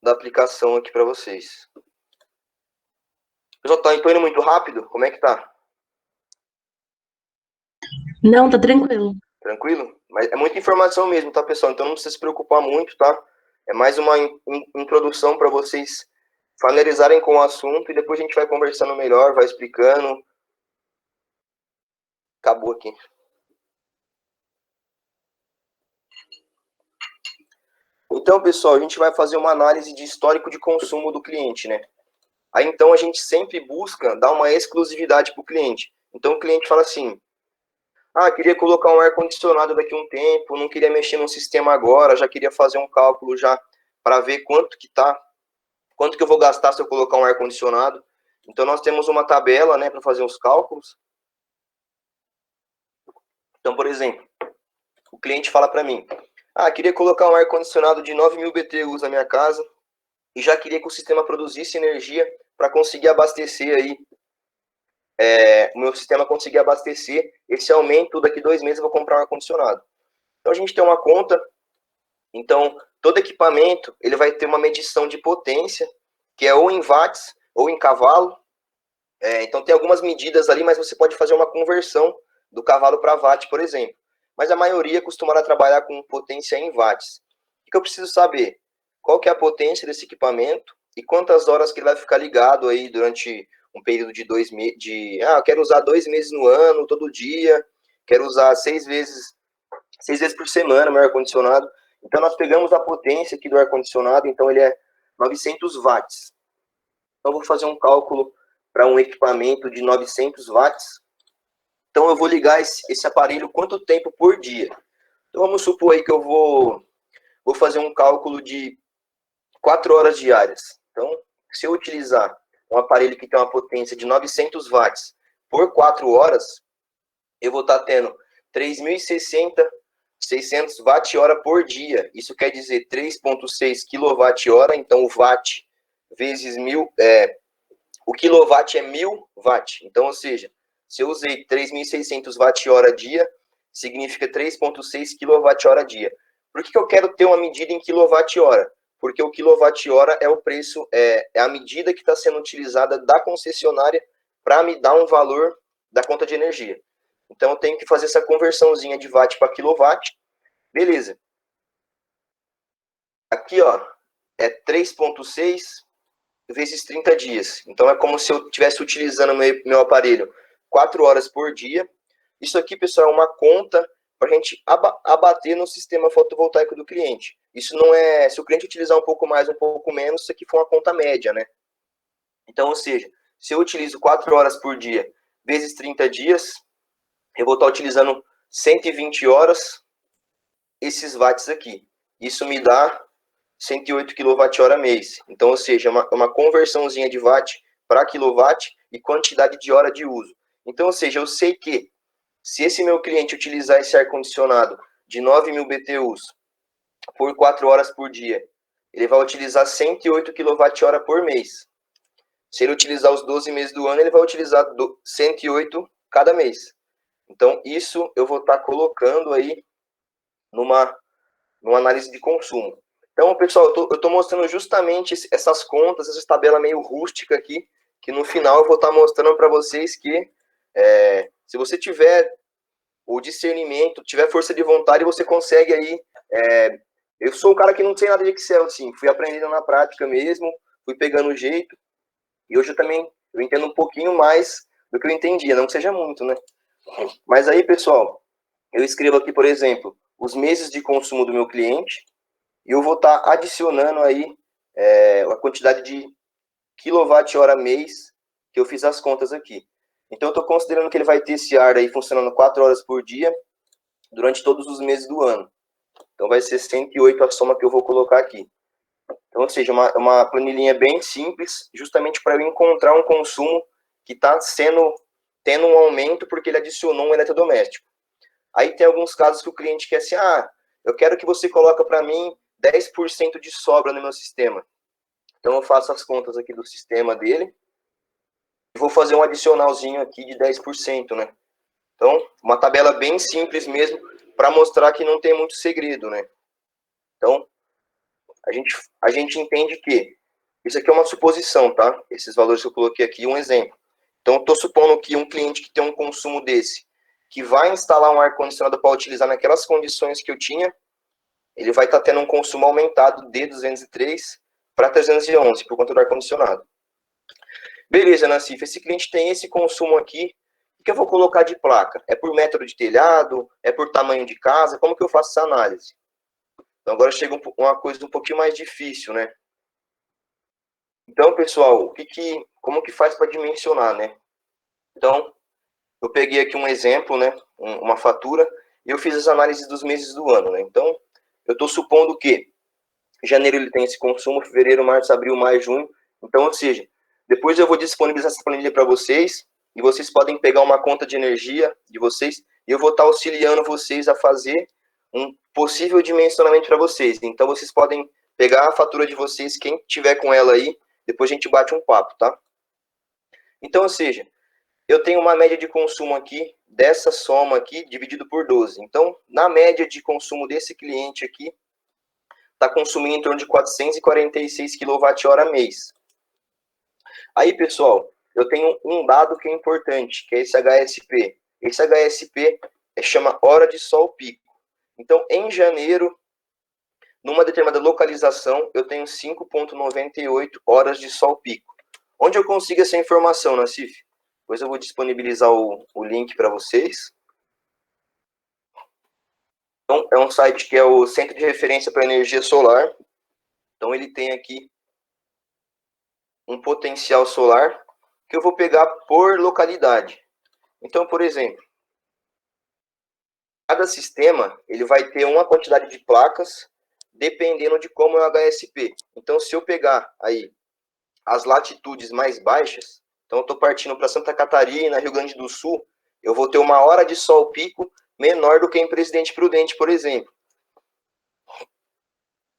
aplicação aqui para vocês. Pessoal, tô indo muito rápido? Como é que tá? Não, tá tranquilo. Tranquilo? Mas é muita informação mesmo, tá, pessoal? Então não precisa se preocupar muito, tá? É mais uma introdução para vocês familiarizarem com o assunto e depois a gente vai conversando melhor, vai explicando. Acabou aqui. Então, pessoal, a gente vai fazer uma análise de histórico de consumo do cliente, né? Aí, então, a gente sempre busca dar uma exclusividade para o cliente. Então, o cliente fala assim, queria colocar um ar-condicionado daqui a um tempo, não queria mexer no sistema agora, já queria fazer um cálculo já para ver quanto que eu vou gastar se eu colocar um ar-condicionado. Então, nós temos uma tabela, né, para fazer os cálculos. Então, por exemplo, o cliente fala para mim, queria colocar um ar-condicionado de 9.000 BTUs na minha casa, e já queria que o sistema produzisse energia para conseguir abastecer aí, o meu sistema conseguir abastecer esse aumento. Daqui 2 meses eu vou comprar um ar-condicionado. Então a gente tem uma conta, então todo equipamento ele vai ter uma medição de potência, que é ou em watts ou em cavalo. Então tem algumas medidas ali, mas você pode fazer uma conversão do cavalo para watt, por exemplo. Mas a maioria costumará trabalhar com potência em watts. O que eu preciso saber? Qual que é a potência desse equipamento e quantas horas que ele vai ficar ligado aí durante um período de 2 meses. Eu quero usar 2 meses no ano, todo dia, quero usar 6 vezes por semana meu ar-condicionado. Então nós pegamos a potência aqui do ar-condicionado, então ele é 900 watts. Então eu vou fazer um cálculo para um equipamento de 900 watts. Então eu vou ligar esse aparelho quanto tempo por dia. Então vamos supor aí que eu vou fazer um cálculo de 4 horas diárias. Então, se eu utilizar um aparelho que tem uma potência de 900 watts por 4 horas, eu vou estar tendo 3.600 watt-hora por dia. Isso quer dizer 3,6 kWh. Então, o watt vezes 1.000, o quilowatt é 1.000 watt. Então, ou seja, se eu usei 3.600 watt-hora dia, significa 3,6 kWh dia. Por que eu quero ter uma medida em quilowatt-hora? Porque o quilowatt-hora é o preço, é a medida que está sendo utilizada da concessionária para me dar um valor da conta de energia. Então, eu tenho que fazer essa conversãozinha de watt para quilowatt. Beleza. Aqui, ó, é 3,6 vezes 30 dias. Então, é como se eu estivesse utilizando meu aparelho 4 horas por dia. Isso aqui, pessoal, é uma conta para a gente abater no sistema fotovoltaico do cliente. Isso não é, se o cliente utilizar um pouco mais, um pouco menos, isso aqui foi uma conta média, né? Então, ou seja, se eu utilizo 4 horas por dia vezes 30 dias, eu vou estar utilizando 120 horas esses watts aqui. Isso me dá 108 kWh mês. Então, ou seja, uma conversãozinha de watt para quilowatt e quantidade de hora de uso. Então, ou seja, eu sei que se esse meu cliente utilizar esse ar-condicionado de 9.000 BTUs por 4 horas por dia, ele vai utilizar 108 kWh por mês. Se ele utilizar os 12 meses do ano, ele vai utilizar 108 cada mês. Então, isso eu vou estar colocando aí numa análise de consumo. Então, pessoal, eu estou mostrando justamente essas contas, essa tabela meio rústica aqui, que no final eu vou estar mostrando para vocês que se você tiver o discernimento, tiver força de vontade, você consegue aí. Eu sou um cara que não sei nada de Excel, assim, fui aprendendo na prática mesmo, fui pegando o jeito, e hoje eu entendo um pouquinho mais do que eu entendia, não que seja muito, né? Mas aí, pessoal, eu escrevo aqui, por exemplo, os meses de consumo do meu cliente, e eu vou estar adicionando aí a quantidade de quilowatt-hora mês que eu fiz as contas aqui. Então, eu estou considerando que ele vai ter esse ar aí funcionando 4 horas por dia durante todos os meses do ano. Então, vai ser 108 a soma que eu vou colocar aqui. Então, ou seja, uma planilhinha bem simples, justamente para eu encontrar um consumo que está tendo um aumento porque ele adicionou um eletrodoméstico. Aí tem alguns casos que o cliente quer assim, eu quero que você coloque para mim 10% de sobra no meu sistema. Então, eu faço as contas aqui do sistema dele, e vou fazer um adicionalzinho aqui de 10%, né? Então, uma tabela bem simples mesmo, para mostrar que não tem muito segredo, né? Então, a gente entende que isso aqui é uma suposição, tá? Esses valores que eu coloquei aqui, um exemplo. Então, eu estou supondo que um cliente que tem um consumo desse, que vai instalar um ar-condicionado para utilizar naquelas condições que eu tinha, ele vai estar tendo um consumo aumentado de 203 para 311, por conta do ar-condicionado. Beleza, Nassif, esse cliente tem esse consumo aqui, o que eu vou colocar de placa? É por metro de telhado? É por tamanho de casa? Como que eu faço essa análise? Então, agora chega uma coisa um pouquinho mais difícil, né? Então, pessoal, como que faz para dimensionar, né? Então, eu peguei aqui um exemplo, né? Uma fatura, e eu fiz as análises dos meses do ano, né? Então, eu estou supondo que janeiro ele tem esse consumo, fevereiro, março, abril, maio, junho. Então, ou seja, depois eu vou disponibilizar essa planilha para vocês, e vocês podem pegar uma conta de energia de vocês, e eu vou estar auxiliando vocês a fazer um possível dimensionamento para vocês. Então, vocês podem pegar a fatura de vocês, quem tiver com ela aí, depois a gente bate um papo, tá? Então, ou seja, eu tenho uma média de consumo aqui, dessa soma aqui, dividido por 12. Então, na média de consumo desse cliente aqui, está consumindo em torno de 446 kWh mês. Aí, pessoal, eu tenho um dado que é importante, que é esse HSP. Esse HSP chama hora de sol pico. Então, em janeiro, numa determinada localização, eu tenho 5,98 horas de sol pico. Onde eu consigo essa informação, Nassif? Depois eu vou disponibilizar o link para vocês. Então, é um site que é o Centro de Referência para Energia Solar. Então, ele tem aqui um potencial solar que eu vou pegar por localidade. Então, por exemplo, cada sistema ele vai ter uma quantidade de placas dependendo de como é o HSP. Então, se eu pegar aí as latitudes mais baixas, então eu estou partindo para Santa Catarina, Rio Grande do Sul, eu vou ter uma hora de sol pico menor do que em Presidente Prudente, por exemplo.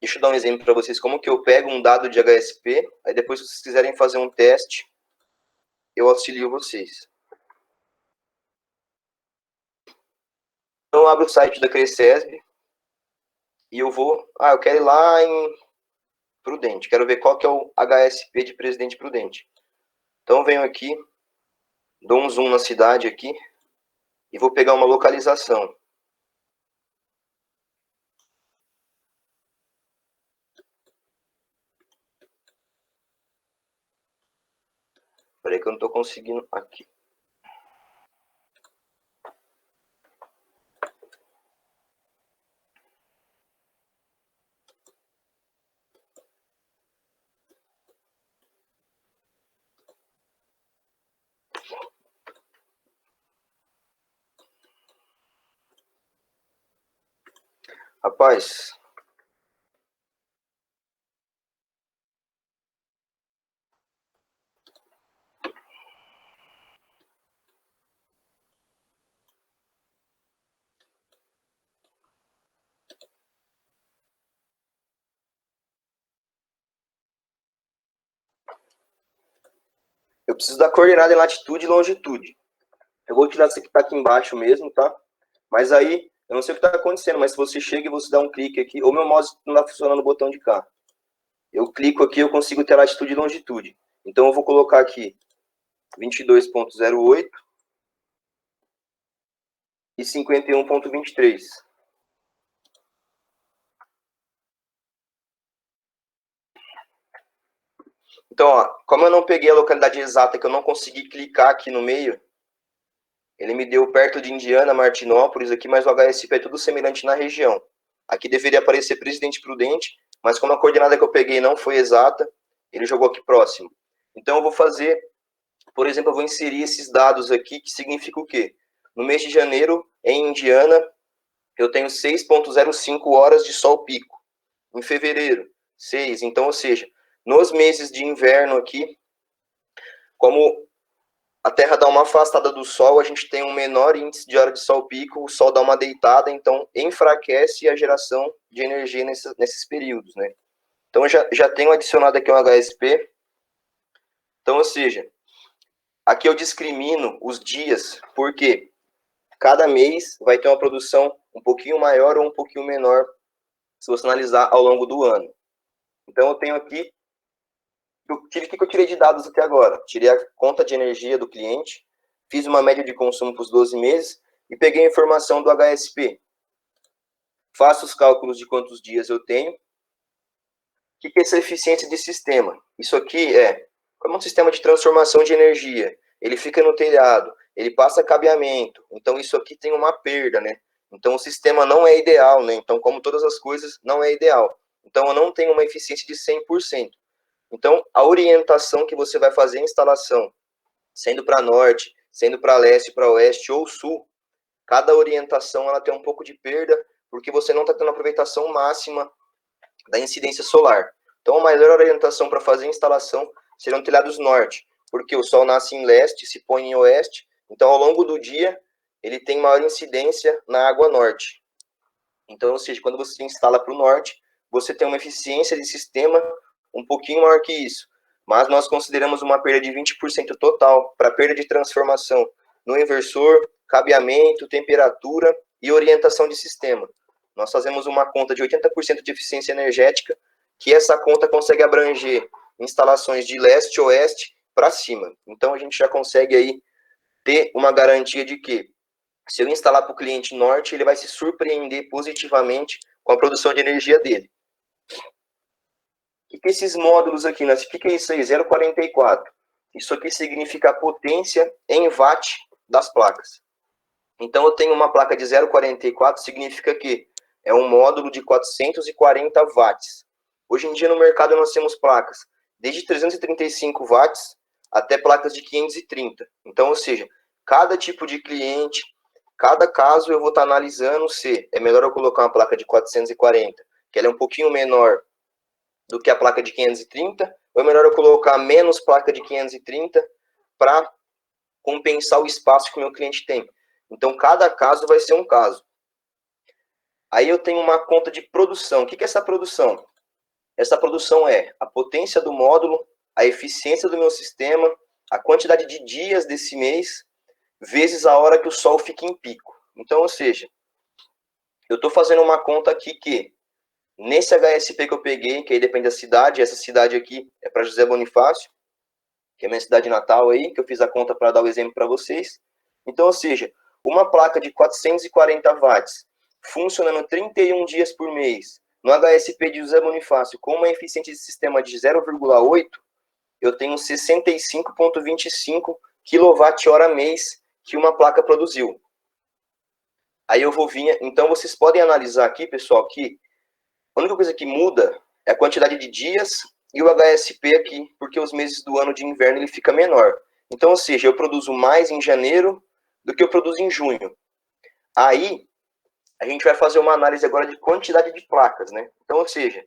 Deixa eu dar um exemplo para vocês como que eu pego um dado de HSP, aí depois se vocês quiserem fazer um teste, eu auxilio vocês. Então eu abro o site da Cresesb e eu vou, eu quero ir lá em Prudente, quero ver qual que é o HSP de Presidente Prudente. Então eu venho aqui, dou um zoom na cidade aqui e vou pegar uma localização. Peraí que eu não estou conseguindo aqui. Rapaz, eu preciso da coordenada em latitude e longitude. Eu vou tirar isso aqui que está aqui embaixo mesmo, tá? Mas aí, eu não sei o que está acontecendo, mas se você chega e você dá um clique aqui, ou meu mouse não está funcionando o botão de cá. Eu clico aqui, eu consigo ter latitude e longitude. Então eu vou colocar aqui 22,08 e 51,23. Então, ó, como eu não peguei a localidade exata, que eu não consegui clicar aqui no meio, ele me deu perto de Indiana, Martinópolis aqui, mas o HSP é tudo semelhante na região. Aqui deveria aparecer Presidente Prudente, mas como a coordenada que eu peguei não foi exata, ele jogou aqui próximo. Então eu vou fazer, por exemplo, eu vou inserir esses dados aqui, que significa o quê? No mês de janeiro, em Indiana, eu tenho 6,05 horas de sol pico. Em fevereiro, 6. Então, ou seja, nos meses de inverno aqui, como a Terra dá uma afastada do Sol, a gente tem um menor índice de hora de sol pico, o Sol dá uma deitada, então enfraquece a geração de energia nesses períodos, né? Então, eu já tenho adicionado aqui um HSP. Então, ou seja, aqui eu discrimino os dias, porque cada mês vai ter uma produção um pouquinho maior ou um pouquinho menor, se você analisar ao longo do ano. Então, eu tenho aqui, o que eu tirei de dados até agora? Tirei a conta de energia do cliente, fiz uma média de consumo para os 12 meses e peguei a informação do HSP. Faço os cálculos de quantos dias eu tenho. O que é essa eficiência de sistema? Isso aqui como um sistema de transformação de energia. Ele fica no telhado, ele passa cabeamento. Então, isso aqui tem uma perda, né? Então, o sistema não é ideal, né? Então, como todas as coisas, não é ideal. Então, eu não tenho uma eficiência de 100%. Então, a orientação que você vai fazer a instalação, sendo para norte, sendo para leste, para oeste ou sul, cada orientação ela tem um pouco de perda, porque você não está tendo a aproveitação máxima da incidência solar. Então, a melhor orientação para fazer a instalação serão telhados norte, porque o sol nasce em leste, se põe em oeste, então ao longo do dia ele tem maior incidência na água norte. Então, ou seja, quando você instala para o norte, você tem uma eficiência de sistema um pouquinho maior que isso. Mas nós consideramos uma perda de 20% total para perda de transformação no inversor, cabeamento, temperatura e orientação de sistema. Nós fazemos uma conta de 80% de eficiência energética, que essa conta consegue abranger instalações de leste, oeste para cima. Então a gente já consegue aí ter uma garantia de que, se eu instalar para o cliente norte, ele vai se surpreender positivamente com a produção de energia dele. O que esses módulos aqui, né? O que é isso aí? 0,44. Isso aqui significa a potência em watt das placas. Então, eu tenho uma placa de 0,44, significa que é um módulo de 440 watts. Hoje em dia, no mercado, nós temos placas desde 335 watts até placas de 530. Então, ou seja, cada tipo de cliente, cada caso eu vou estar analisando se é melhor eu colocar uma placa de 440, que ela é um pouquinho menor do que a placa de 530, ou é melhor eu colocar menos placa de 530 para compensar o espaço que o meu cliente tem. Então, cada caso vai ser um caso. Aí eu tenho uma conta de produção. O que é essa produção? Essa produção é a potência do módulo, a eficiência do meu sistema, a quantidade de dias desse mês, vezes a hora que o sol fica em pico. Então, ou seja, eu estou fazendo uma conta aqui que, nesse HSP que eu peguei, que aí depende da cidade, essa cidade aqui é para José Bonifácio, que é minha cidade natal aí, que eu fiz a conta para dar o exemplo para vocês. Então, ou seja, uma placa de 440 watts, funcionando 31 dias por mês, no HSP de José Bonifácio, com uma eficiência de sistema de 0,8, eu tenho 65,25 kWh mês que uma placa produziu. Aí eu vou vir, então vocês podem analisar aqui, pessoal, que a única coisa que muda é a quantidade de dias e o HSP aqui, porque os meses do ano de inverno ele fica menor. Então, ou seja, eu produzo mais em janeiro do que eu produzo em junho. Aí, a gente vai fazer uma análise agora de quantidade de placas, né? Então, ou seja,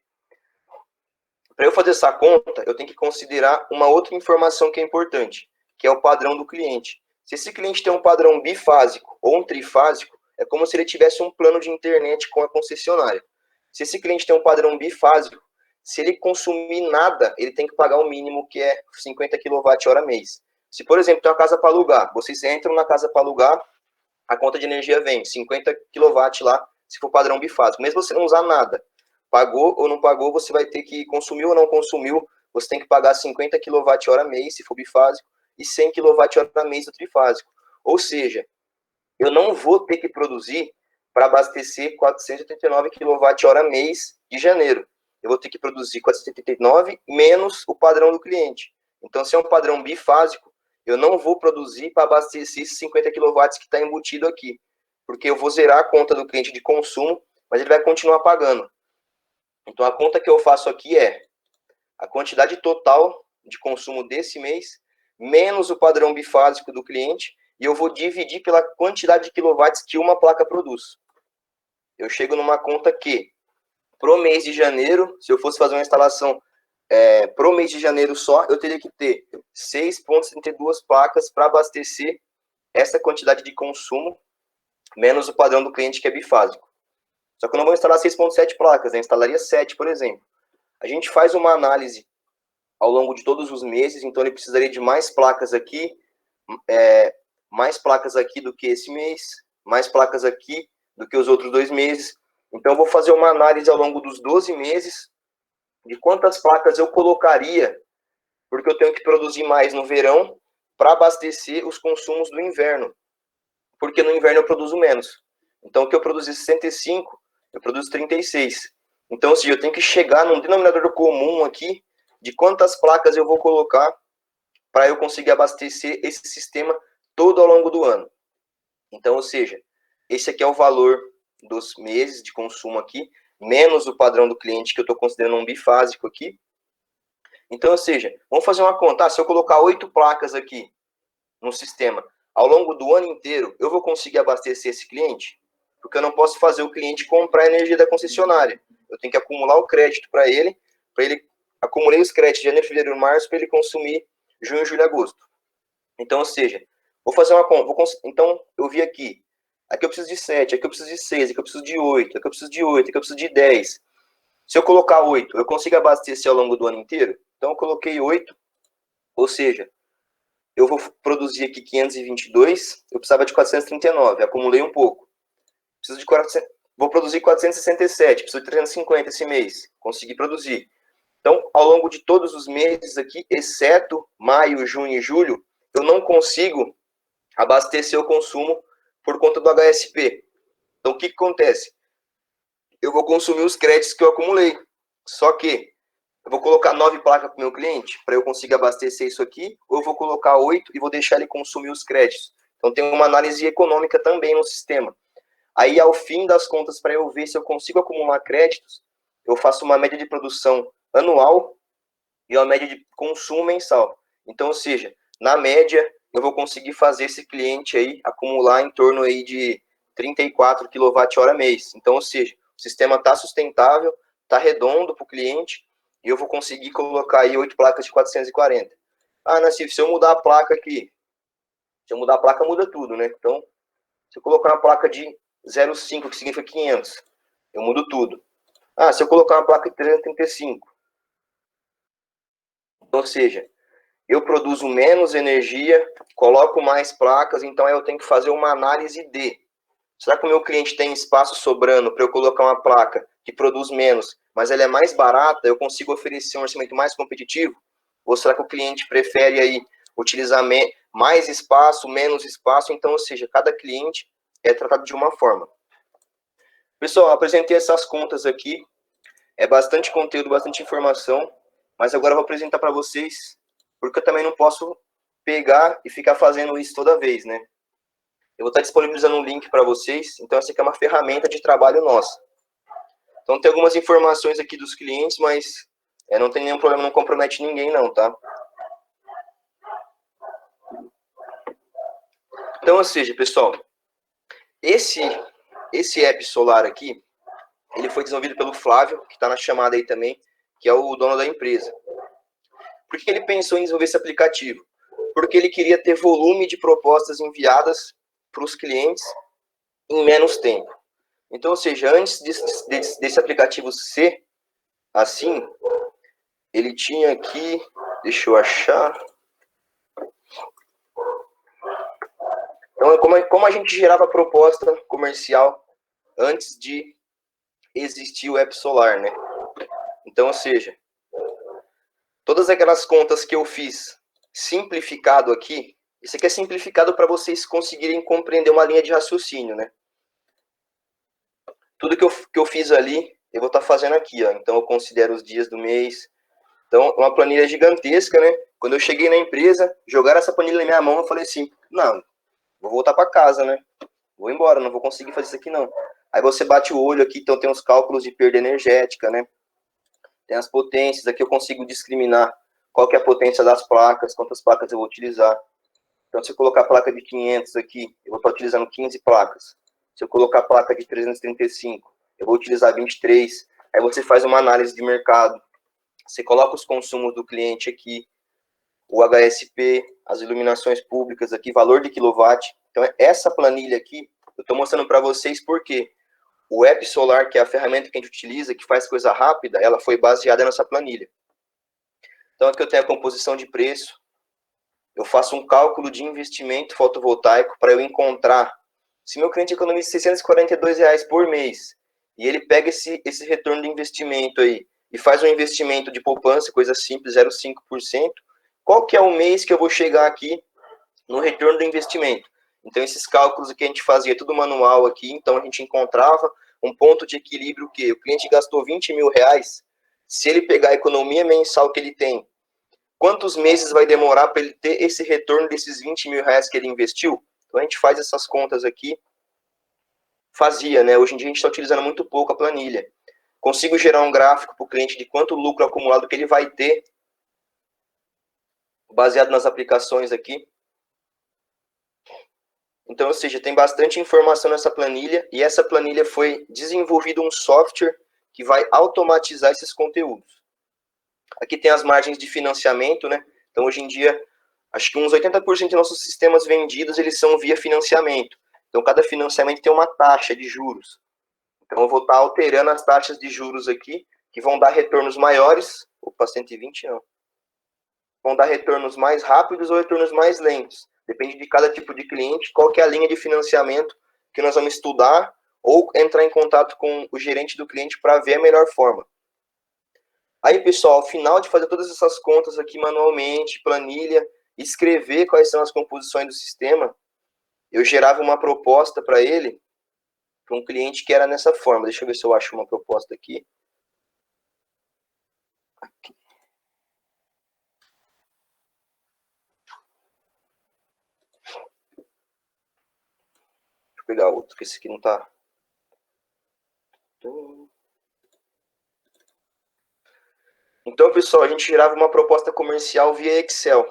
para eu fazer essa conta, eu tenho que considerar uma outra informação que é importante, que é o padrão do cliente. Se esse cliente tem um padrão bifásico ou um trifásico, é como se ele tivesse um plano de internet com a concessionária. Se esse cliente tem um padrão bifásico, se ele consumir nada, ele tem que pagar o mínimo, que é 50 kWh mês. Se, por exemplo, tem uma casa para alugar, vocês entram na casa para alugar, a conta de energia vem 50 kW lá, se for padrão bifásico. Mesmo você não usar nada, pagou ou não pagou, você vai ter que, consumiu ou não consumiu, você tem que pagar 50 kWh mês, se for bifásico, e 100 kWh mês do trifásico. Ou seja, eu não vou ter que produzir para abastecer 489 kWh mês de janeiro. Eu vou ter que produzir 479 menos o padrão do cliente. Então, se é um padrão bifásico, eu não vou produzir para abastecer esses 50 kW que está embutido aqui. Porque eu vou zerar a conta do cliente de consumo, mas ele vai continuar pagando. Então, a conta que eu faço aqui é a quantidade total de consumo desse mês, menos o padrão bifásico do cliente, e eu vou dividir pela quantidade de quilowatts que uma placa produz. Eu chego numa conta que, pro mês de janeiro, se eu fosse fazer uma instalação pro mês de janeiro só, eu teria que ter 6,32 placas para abastecer essa quantidade de consumo, menos o padrão do cliente, que é bifásico. Só que eu não vou instalar 6,7 placas, eu instalaria 7, por exemplo. A gente faz uma análise ao longo de todos os meses, então ele precisaria de mais placas aqui do que esse mês, mais placas aqui do que os outros 2 meses. Então, eu vou fazer uma análise ao longo dos 12 meses de quantas placas eu colocaria, porque eu tenho que produzir mais no verão para abastecer os consumos do inverno, porque no inverno eu produzo menos. Então, o que eu produzi 65, eu produzo 36. Então, se eu tenho que chegar num denominador comum aqui de quantas placas eu vou colocar para eu conseguir abastecer esse sistema todo ao longo do ano. Então, ou seja, esse aqui é o valor dos meses de consumo aqui, menos o padrão do cliente, que eu estou considerando um bifásico aqui. Então, ou seja, vamos fazer uma conta. Se eu colocar 8 placas aqui no sistema, ao longo do ano inteiro, eu vou conseguir abastecer esse cliente? Porque eu não posso fazer o cliente comprar a energia da concessionária. Eu tenho que acumular o crédito para ele acumulei os créditos de janeiro, fevereiro, março, para ele consumir junho, julho e agosto. Então, ou seja, vou fazer uma conta. Então, eu vi aqui eu preciso de 7, aqui eu preciso de 6, aqui eu preciso de 8, aqui eu preciso de 8, aqui eu preciso de 10. Se eu colocar 8, eu consigo abastecer ao longo do ano inteiro? Então eu coloquei 8, ou seja, eu vou produzir aqui 522, eu precisava de 439, acumulei um pouco. Preciso de 400, vou produzir 467, preciso de 350 esse mês, consegui produzir. Então, ao longo de todos os meses aqui, exceto maio, junho e julho, eu não consigo abastecer o consumo por conta do HSP. Então, o que acontece? Eu vou consumir os créditos que eu acumulei. Só que eu vou colocar 9 placas para o meu cliente, para eu conseguir abastecer isso aqui, ou eu vou colocar 8 e vou deixar ele consumir os créditos. Então, tem uma análise econômica também no sistema. Aí, ao fim das contas, para eu ver se eu consigo acumular créditos, eu faço uma média de produção anual e uma média de consumo mensal. Então, ou seja, na média, eu vou conseguir fazer esse cliente aí acumular em torno aí de 34 kWh mês. Então, ou seja, o sistema está sustentável, está redondo para o cliente e eu vou conseguir colocar aí 8 placas de 440. Ah, Nassif, se eu mudar a placa aqui, se eu mudar a placa, muda tudo, né? Então, se eu colocar uma placa de 0,5, que significa 500, eu mudo tudo. Ah, se eu colocar uma placa de 335, ou seja, eu produzo menos energia, coloco mais placas, então aí eu tenho que fazer uma análise de, será que o meu cliente tem espaço sobrando para eu colocar uma placa que produz menos, mas ela é mais barata, eu consigo oferecer um orçamento mais competitivo? Ou será que o cliente prefere aí utilizar mais espaço, menos espaço? Então, ou seja, cada cliente é tratado de uma forma. Pessoal, apresentei essas contas aqui, é bastante conteúdo, bastante informação, mas agora eu vou apresentar para vocês, porque eu também não posso pegar e ficar fazendo isso toda vez, né? Eu vou estar disponibilizando um link para vocês, então essa aqui é uma ferramenta de trabalho nossa. Então tem algumas informações aqui dos clientes, mas não tem nenhum problema, não compromete ninguém não, tá? Então, ou seja, pessoal, esse app solar aqui, ele foi desenvolvido pelo Flávio, que está na chamada aí também, que é o dono da empresa. Por que ele pensou em desenvolver esse aplicativo? Porque ele queria ter volume de propostas enviadas para os clientes em menos tempo. Então, ou seja, antes desse aplicativo ser assim, ele tinha aqui, deixa eu achar. Então, como a gente gerava proposta comercial antes de existir o app solar, né? Então, ou seja, todas aquelas contas que eu fiz simplificado aqui, isso aqui é simplificado para vocês conseguirem compreender uma linha de raciocínio, né? Tudo que eu fiz ali, eu vou estar fazendo aqui, ó. Então, eu considero os dias do mês. Então, uma planilha gigantesca, né? Quando eu cheguei na empresa, jogaram essa planilha na minha mão, eu falei assim, não, vou voltar para casa, né? Vou embora, não vou conseguir fazer isso aqui, não. Aí você bate o olho aqui, então tem os cálculos de perda energética, né? Tem as potências, aqui eu consigo discriminar qual que é a potência das placas, quantas placas eu vou utilizar. Então, se eu colocar a placa de 500 aqui, eu vou estar utilizando 15 placas. Se eu colocar a placa de 335, eu vou utilizar 23. Aí você faz uma análise de mercado. Você coloca os consumos do cliente aqui, o HSP, as iluminações públicas aqui, valor de quilowatt. Então, essa planilha aqui, eu estou mostrando para vocês porque o app solar, que é a ferramenta que a gente utiliza, que faz coisa rápida, ela foi baseada nessa planilha. Então, aqui eu tenho a composição de preço. Eu faço um cálculo de investimento fotovoltaico para eu encontrar se meu cliente economiza R$642 por mês e ele pega esse retorno de investimento aí e faz um investimento de poupança, coisa simples, 0,5%, qual que é o mês que eu vou chegar aqui no retorno do investimento? Então, esses cálculos que a gente fazia tudo manual aqui, então a gente encontrava um ponto de equilíbrio que o cliente gastou R$20.000, se ele pegar a economia mensal que ele tem, quantos meses vai demorar para ele ter esse retorno desses R$20.000 que ele investiu? Então, a gente faz essas contas aqui. Fazia, né? Hoje em dia, a gente está utilizando muito pouco a planilha. Consigo gerar um gráfico para o cliente de quanto lucro acumulado que ele vai ter, baseado nas aplicações aqui. Então, ou seja, tem bastante informação nessa planilha, e essa planilha foi desenvolvido um software que vai automatizar esses conteúdos. Aqui tem as margens de financiamento, né? Então, hoje em dia, acho que uns 80% de nossos sistemas vendidos, eles são via financiamento. Então, cada financiamento tem uma taxa de juros. Então, eu vou estar alterando as taxas de juros aqui que vão dar retornos maiores. Opa, 120 não. Vão dar retornos mais rápidos ou retornos mais lentos. Depende de cada tipo de cliente, qual que é a linha de financiamento que nós vamos estudar ou entrar em contato com o gerente do cliente para ver a melhor forma. Aí, pessoal, ao final de fazer todas essas contas aqui manualmente, planilha, escrever quais são as composições do sistema, eu gerava uma proposta para ele, para um cliente que era nessa forma. Deixa eu ver se eu acho uma proposta aqui. Deixa eu pegar outro, que esse aqui não tá... Então, pessoal, a gente gerava uma proposta comercial via Excel,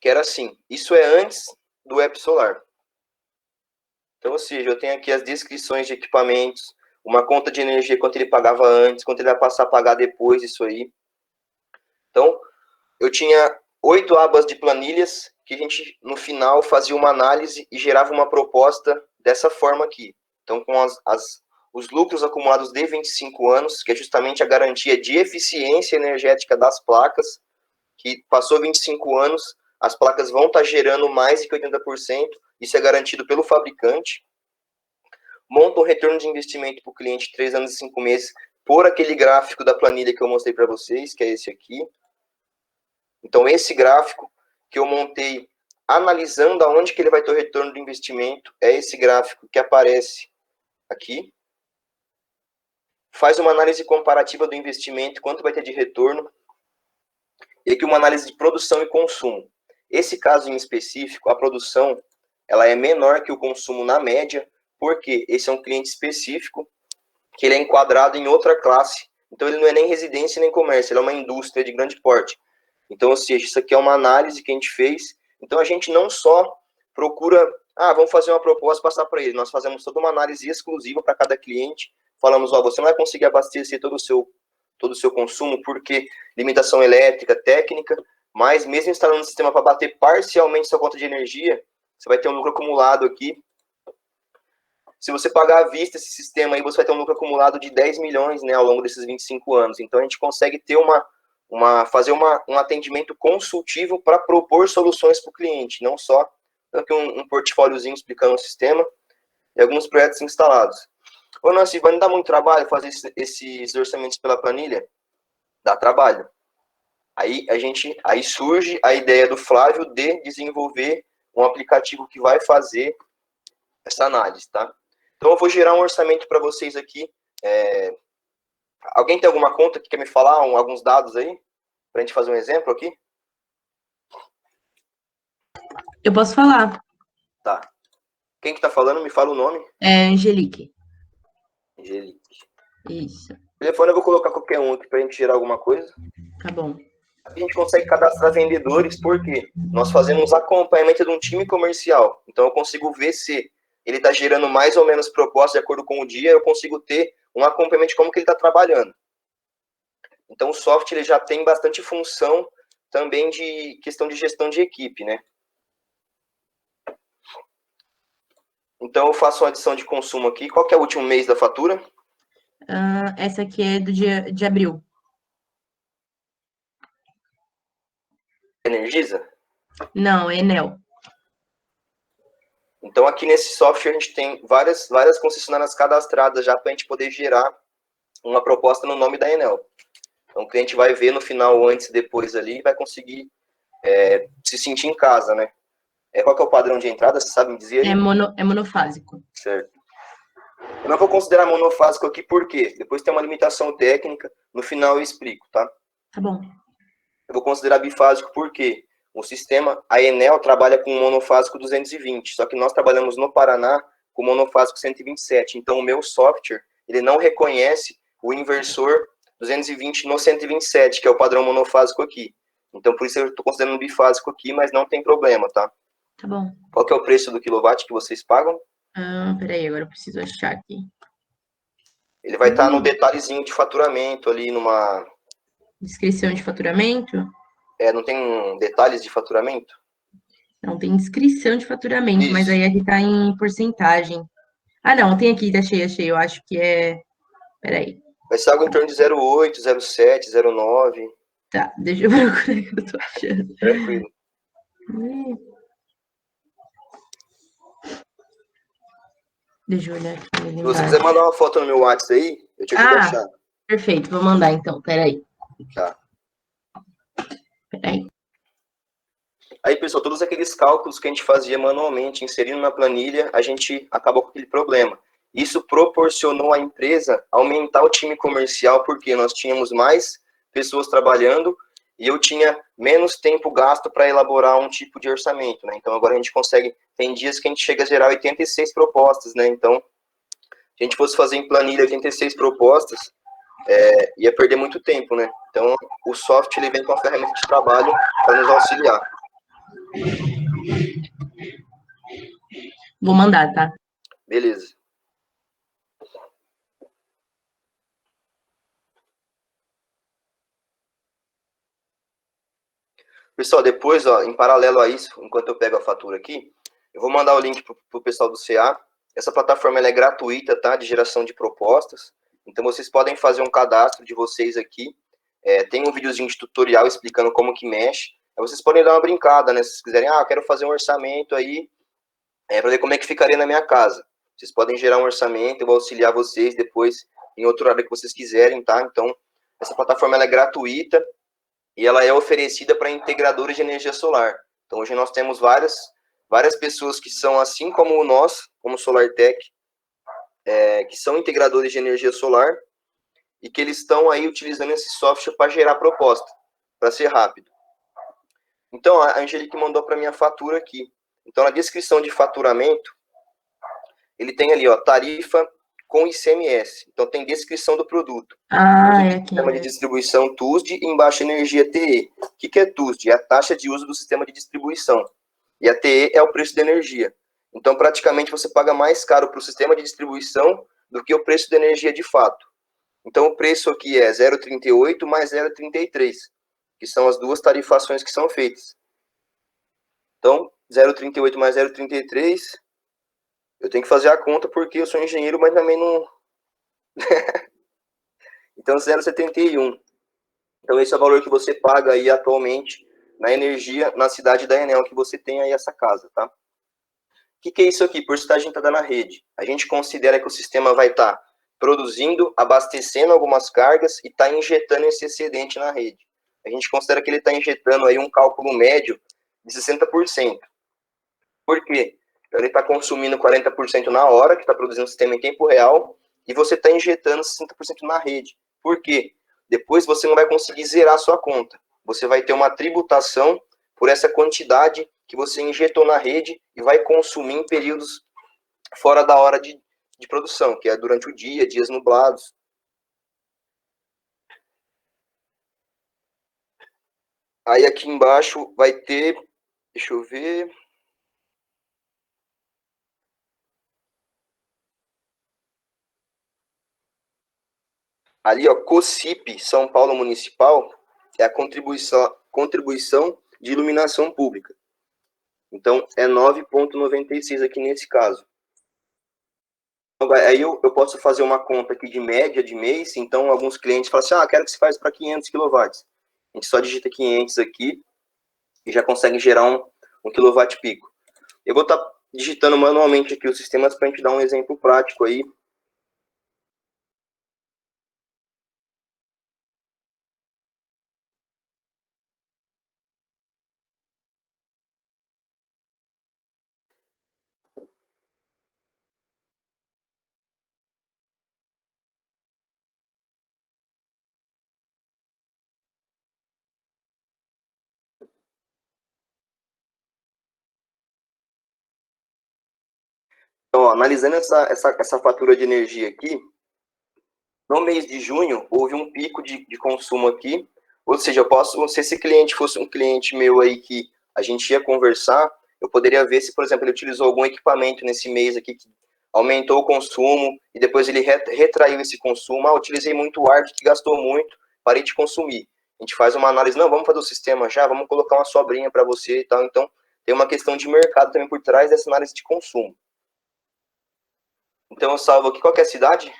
que era assim, isso é antes do app solar. Então, ou seja, eu tenho aqui as descrições de equipamentos, uma conta de energia, quanto ele pagava antes, quanto ele vai passar a pagar depois, isso aí. Então, eu tinha 8 abas de planilhas, que a gente, no final, fazia uma análise e gerava uma proposta dessa forma aqui. Então, com os lucros acumulados de 25 anos, que é justamente a garantia de eficiência energética das placas, que passou 25 anos, as placas vão estar gerando mais de 80%, isso é garantido pelo fabricante. Monta um retorno de investimento para o cliente 3 anos e 5 meses, por aquele gráfico da planilha que eu mostrei para vocês, que é esse aqui. Então, esse gráfico que eu montei, analisando aonde que ele vai ter o retorno do investimento, é esse gráfico que aparece aqui. Faz uma análise comparativa do investimento, quanto vai ter de retorno, e aqui uma análise de produção e consumo. Esse caso em específico, a produção, ela é menor que o consumo na média, porque esse é um cliente específico, que ele é enquadrado em outra classe, então ele não é nem residência nem comércio, ele é uma indústria de grande porte. Então, ou seja, isso aqui é uma análise que a gente fez, então a gente não só procura, vamos fazer uma proposta e passar para ele, nós fazemos toda uma análise exclusiva para cada cliente, falamos, você não vai conseguir abastecer todo o seu consumo, porque limitação elétrica, técnica, mas mesmo instalando um sistema para bater parcialmente sua conta de energia, você vai ter um lucro acumulado aqui. Se você pagar à vista esse sistema aí, você vai ter um lucro acumulado de 10 milhões, né, ao longo desses 25 anos. Então, a gente consegue ter fazer um atendimento consultivo para propor soluções para o cliente, não só aqui um portfóliozinho explicando o sistema e alguns projetos instalados. Ô, Nancy, vai não dar muito trabalho fazer esses orçamentos pela planilha? Dá trabalho. Aí surge a ideia do Flávio de desenvolver um aplicativo que vai fazer essa análise, tá? Então, eu vou gerar um orçamento para vocês aqui. Alguém tem alguma conta que quer me falar alguns dados aí? Para a gente fazer um exemplo aqui? Eu posso falar. Tá. Quem que tá falando? Me fala o nome. É Angelique. Angelique. Isso. Telefone eu vou colocar qualquer um aqui para a gente gerar alguma coisa. Tá bom. A gente consegue cadastrar vendedores porque nós fazemos acompanhamento de um time comercial. Então, eu consigo ver se ele está gerando mais ou menos propostas de acordo com o dia, eu consigo ter um acompanhamento de como que ele está trabalhando. Então, o software ele já tem bastante função também de questão de gestão de equipe, né? Então, eu faço uma adição de consumo aqui. Qual que é o último mês da fatura? Essa aqui é do dia de abril. Energisa? Não, é Enel. Então, aqui nesse software, a gente tem várias concessionárias cadastradas já para a gente poder gerar uma proposta no nome da Enel. Então, o cliente vai ver no final, antes e depois ali, e vai conseguir se sentir em casa, né? Qual que é o padrão de entrada? Você sabe me dizer aí? É monofásico. Certo. Eu não vou considerar monofásico aqui, por quê? Depois tem uma limitação técnica, no final eu explico, tá? Tá bom. Eu vou considerar bifásico porque o sistema, a Enel trabalha com monofásico 220, só que nós trabalhamos no Paraná com monofásico 127. Então, o meu software, ele não reconhece o inversor 220 no 127, que é o padrão monofásico aqui. Então, por isso eu estou considerando bifásico aqui, mas não tem problema, tá? Tá bom. Qual que é o preço do quilowatt que vocês pagam? Peraí, agora eu preciso achar aqui. Ele vai estar no detalhezinho de faturamento ali, numa... Descrição de faturamento? Não tem detalhes de faturamento? Não, tem descrição de faturamento, Isso. mas aí aqui tá em porcentagem. Não, tem aqui, achei, eu acho que é... Peraí. Vai ser algo em torno de 0,8, 0,7, 0,9. Tá, deixa eu ver o que eu tô achando. Tranquilo. Deixa eu olhar aqui. Se você quiser mandar uma foto no meu WhatsApp aí, eu te ajudo a achar. Perfeito, vou mandar então, peraí. Tá. Peraí. Aí, pessoal, todos aqueles cálculos que a gente fazia manualmente, inserindo na planilha, a gente acabou com aquele problema. Isso proporcionou à empresa aumentar o time comercial, porque nós tínhamos mais pessoas trabalhando e eu tinha menos tempo gasto para elaborar um tipo de orçamento, né? Então, agora a gente consegue... Tem dias que a gente chega a gerar 86 propostas, né? Então, se a gente fosse fazer em planilha 86 propostas, ia perder muito tempo, né? Então, o software ele vem com a ferramenta de trabalho para nos auxiliar. Vou mandar, tá? Beleza. Pessoal, depois, ó, em paralelo a isso, enquanto eu pego a fatura aqui, eu vou mandar o link para o pessoal do CA. Essa plataforma ela é gratuita, tá? De geração de propostas. Então, vocês podem fazer um cadastro de vocês aqui. Tem um videozinho de tutorial explicando como que mexe. Aí vocês podem dar uma brincada, né? Se vocês quiserem, eu quero fazer um orçamento aí, para ver como é que ficaria na minha casa. Vocês podem gerar um orçamento, eu vou auxiliar vocês depois em outro horário que vocês quiserem, tá? Então, essa plataforma ela é gratuita e ela é oferecida para integradores de energia solar. Então, hoje nós temos várias pessoas que são assim como nós, como SolarTech, que são integradores de energia solar e que eles estão aí utilizando esse software para gerar proposta, para ser rápido. Então, a Angelique mandou para minha fatura aqui. Então, na descrição de faturamento, ele tem ali, ó, tarifa com ICMS. Então, tem descrição do produto. É aqui. Sistema de distribuição TUSD e embaixo energia TE. O que é TUSD? É a taxa de uso do sistema de distribuição. E a TE é o preço da energia. Então, praticamente, você paga mais caro para o sistema de distribuição do que o preço da energia de fato. Então, o preço aqui é 0,38 mais 0,33, que são as duas tarifações que são feitas. Então, 0,38 mais 0,33, eu tenho que fazer a conta porque eu sou engenheiro, mas também não... Então, 0,71. Então, esse é o valor que você paga aí atualmente na energia, na cidade da Enel, que você tem aí essa casa, tá? O que é isso aqui? Porcentagem entrada na rede. A gente considera que o sistema vai estar produzindo, abastecendo algumas cargas e está injetando esse excedente na rede. A gente considera que ele está injetando aí um cálculo médio de 60%. Por quê? Ele está consumindo 40% na hora, que está produzindo o sistema em tempo real, e você está injetando 60% na rede. Por quê? Depois você não vai conseguir zerar a sua conta. Você vai ter uma tributação por essa quantidade que você injetou na rede e vai consumir em períodos fora da hora de produção, que é durante o dia, dias nublados. Aí aqui embaixo vai ter, deixa eu ver... Ali, ó, COSIP, São Paulo Municipal, é a contribuição de iluminação pública. Então, é 9,96 aqui nesse caso. Aí eu posso fazer uma conta aqui de média de mês, então alguns clientes falam assim, quero que você faça para 500 kW. A gente só digita 500 aqui e já consegue gerar um quilowatt pico. Eu vou estar digitando manualmente aqui os sistemas para a gente dar um exemplo prático aí. Então, ó, analisando essa fatura de energia aqui, no mês de junho, houve um pico de consumo aqui, ou seja, se esse cliente fosse um cliente meu aí que a gente ia conversar, eu poderia ver se, por exemplo, ele utilizou algum equipamento nesse mês aqui que aumentou o consumo e depois ele retraiu esse consumo. Utilizei muito ar, que gastou muito, parei de consumir. A gente faz uma análise, não, vamos fazer o sistema já, vamos colocar uma sobrinha para você e tal. Então, tem uma questão de mercado também por trás dessa análise de consumo. Então, eu salvo aqui, qual que é a cidade?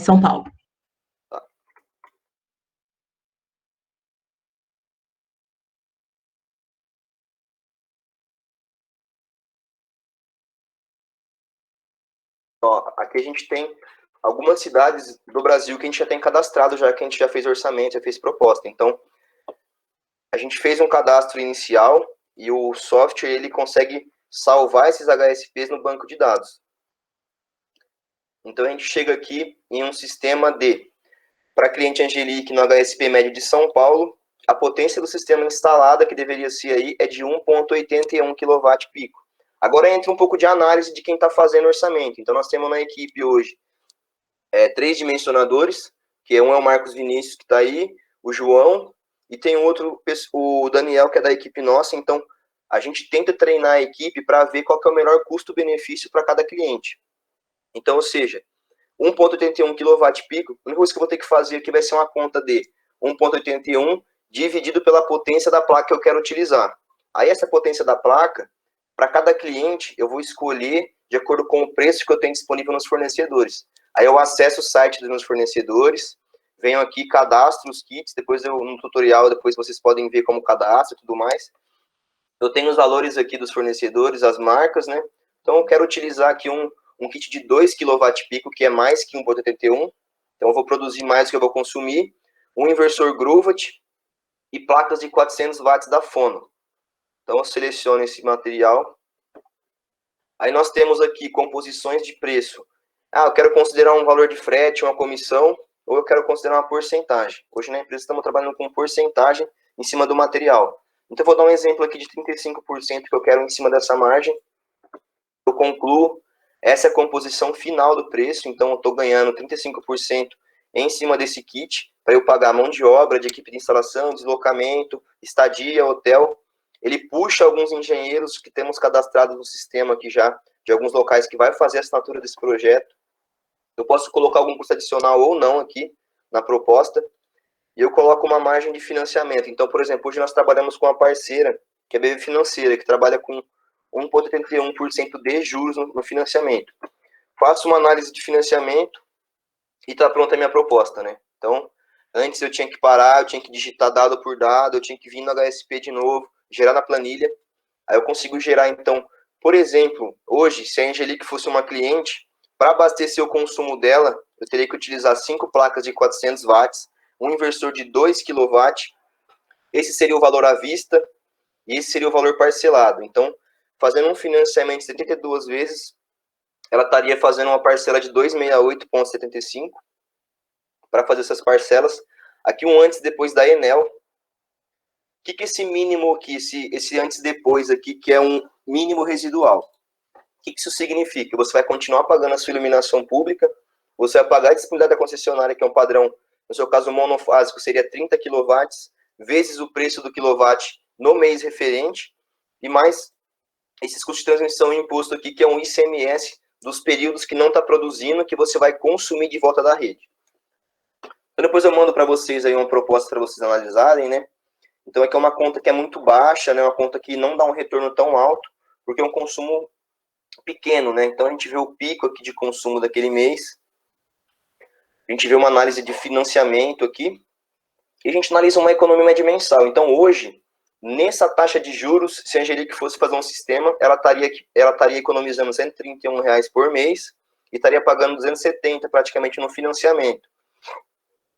São Paulo. Ó, aqui a gente tem algumas cidades do Brasil que a gente já tem cadastrado, já que a gente já fez orçamento, já fez proposta. Então, a gente fez um cadastro inicial e o software ele consegue salvar esses HSPs no banco de dados. Então, a gente chega aqui em um sistema para cliente Angelique no HSP médio de São Paulo, a potência do sistema instalada, que deveria ser aí, é de 1,81 kW pico. Agora entra um pouco de análise de quem está fazendo orçamento. Então, nós temos na equipe hoje 3 dimensionadores, que um é o Marcos Vinícius, que está aí, o João, e tem outro, o Daniel, que é da equipe nossa. Então, a gente tenta treinar a equipe para ver qual que é o melhor custo-benefício para cada cliente. Então, ou seja, 1,81 kW pico, a única coisa que eu vou ter que fazer aqui vai ser uma conta de 1,81 dividido pela potência da placa que eu quero utilizar. Aí, essa potência da placa, para cada cliente, eu vou escolher de acordo com o preço que eu tenho disponível nos fornecedores. Aí eu acesso o site dos meus fornecedores, venho aqui, cadastro os kits, depois no tutorial, depois vocês podem ver como cadastro e tudo mais. Eu tenho os valores aqui dos fornecedores, as marcas, né? Então eu quero utilizar aqui um kit de 2 kW pico, que é mais que 1,81. Então eu vou produzir mais do que eu vou consumir. Um inversor Gruvat e placas de 400 watts da Fono. Então eu seleciono esse material. Aí nós temos aqui composições de preço. Eu quero considerar um valor de frete, uma comissão, ou eu quero considerar uma porcentagem. Hoje na empresa estamos trabalhando com porcentagem em cima do material. Então eu vou dar um exemplo aqui de 35% que eu quero em cima dessa margem. Eu concluo, essa é a composição final do preço, então eu estou ganhando 35% em cima desse kit, para eu pagar mão de obra, de equipe de instalação, deslocamento, estadia, hotel. Ele puxa alguns engenheiros que temos cadastrados no sistema aqui já, de alguns locais que vai fazer a assinatura desse projeto. Eu posso colocar algum custo adicional ou não aqui na proposta, e eu coloco uma margem de financiamento. Então, por exemplo, hoje nós trabalhamos com uma parceira, que é a BV Financeira, que trabalha com 1,81% de juros no financiamento. Faço uma análise de financiamento e está pronta a minha proposta, né? Então, antes eu tinha que parar, eu tinha que digitar dado por dado, eu tinha que vir no HSP de novo, gerar na planilha. Aí eu consigo gerar, então, por exemplo, hoje, se a Angelique fosse uma cliente, para abastecer o consumo dela, eu teria que utilizar 5 placas de 400 watts, um inversor de 2 kW, esse seria o valor à vista, e esse seria o valor parcelado. Então, fazendo um financiamento de 72 vezes, ela estaria fazendo uma parcela de 268,75 para fazer essas parcelas. Aqui um antes e depois da Enel. O que é esse mínimo aqui, esse antes e depois aqui, que é um mínimo residual? O que isso significa? Você vai continuar pagando a sua iluminação pública, você vai pagar a disponibilidade da concessionária, que é um padrão, no seu caso monofásico, seria 30 kW, vezes o preço do quilowatt no mês referente, e mais esses custos de transmissão e imposto aqui, que é um ICMS dos períodos que não está produzindo, que você vai consumir de volta da rede. Então, depois eu mando para vocês aí uma proposta para vocês analisarem, né? Então, aqui é uma conta que é muito baixa, né? Uma conta que não dá um retorno tão alto, porque é um consumo pequeno, né? Então, a gente vê o pico aqui de consumo daquele mês, a gente vê uma análise de financiamento aqui, e a gente analisa uma economia média mensal. Então, hoje, nessa taxa de juros, se a Angelique fosse fazer um sistema, ela estaria economizando R$ 131 por mês e estaria pagando 270 praticamente no financiamento.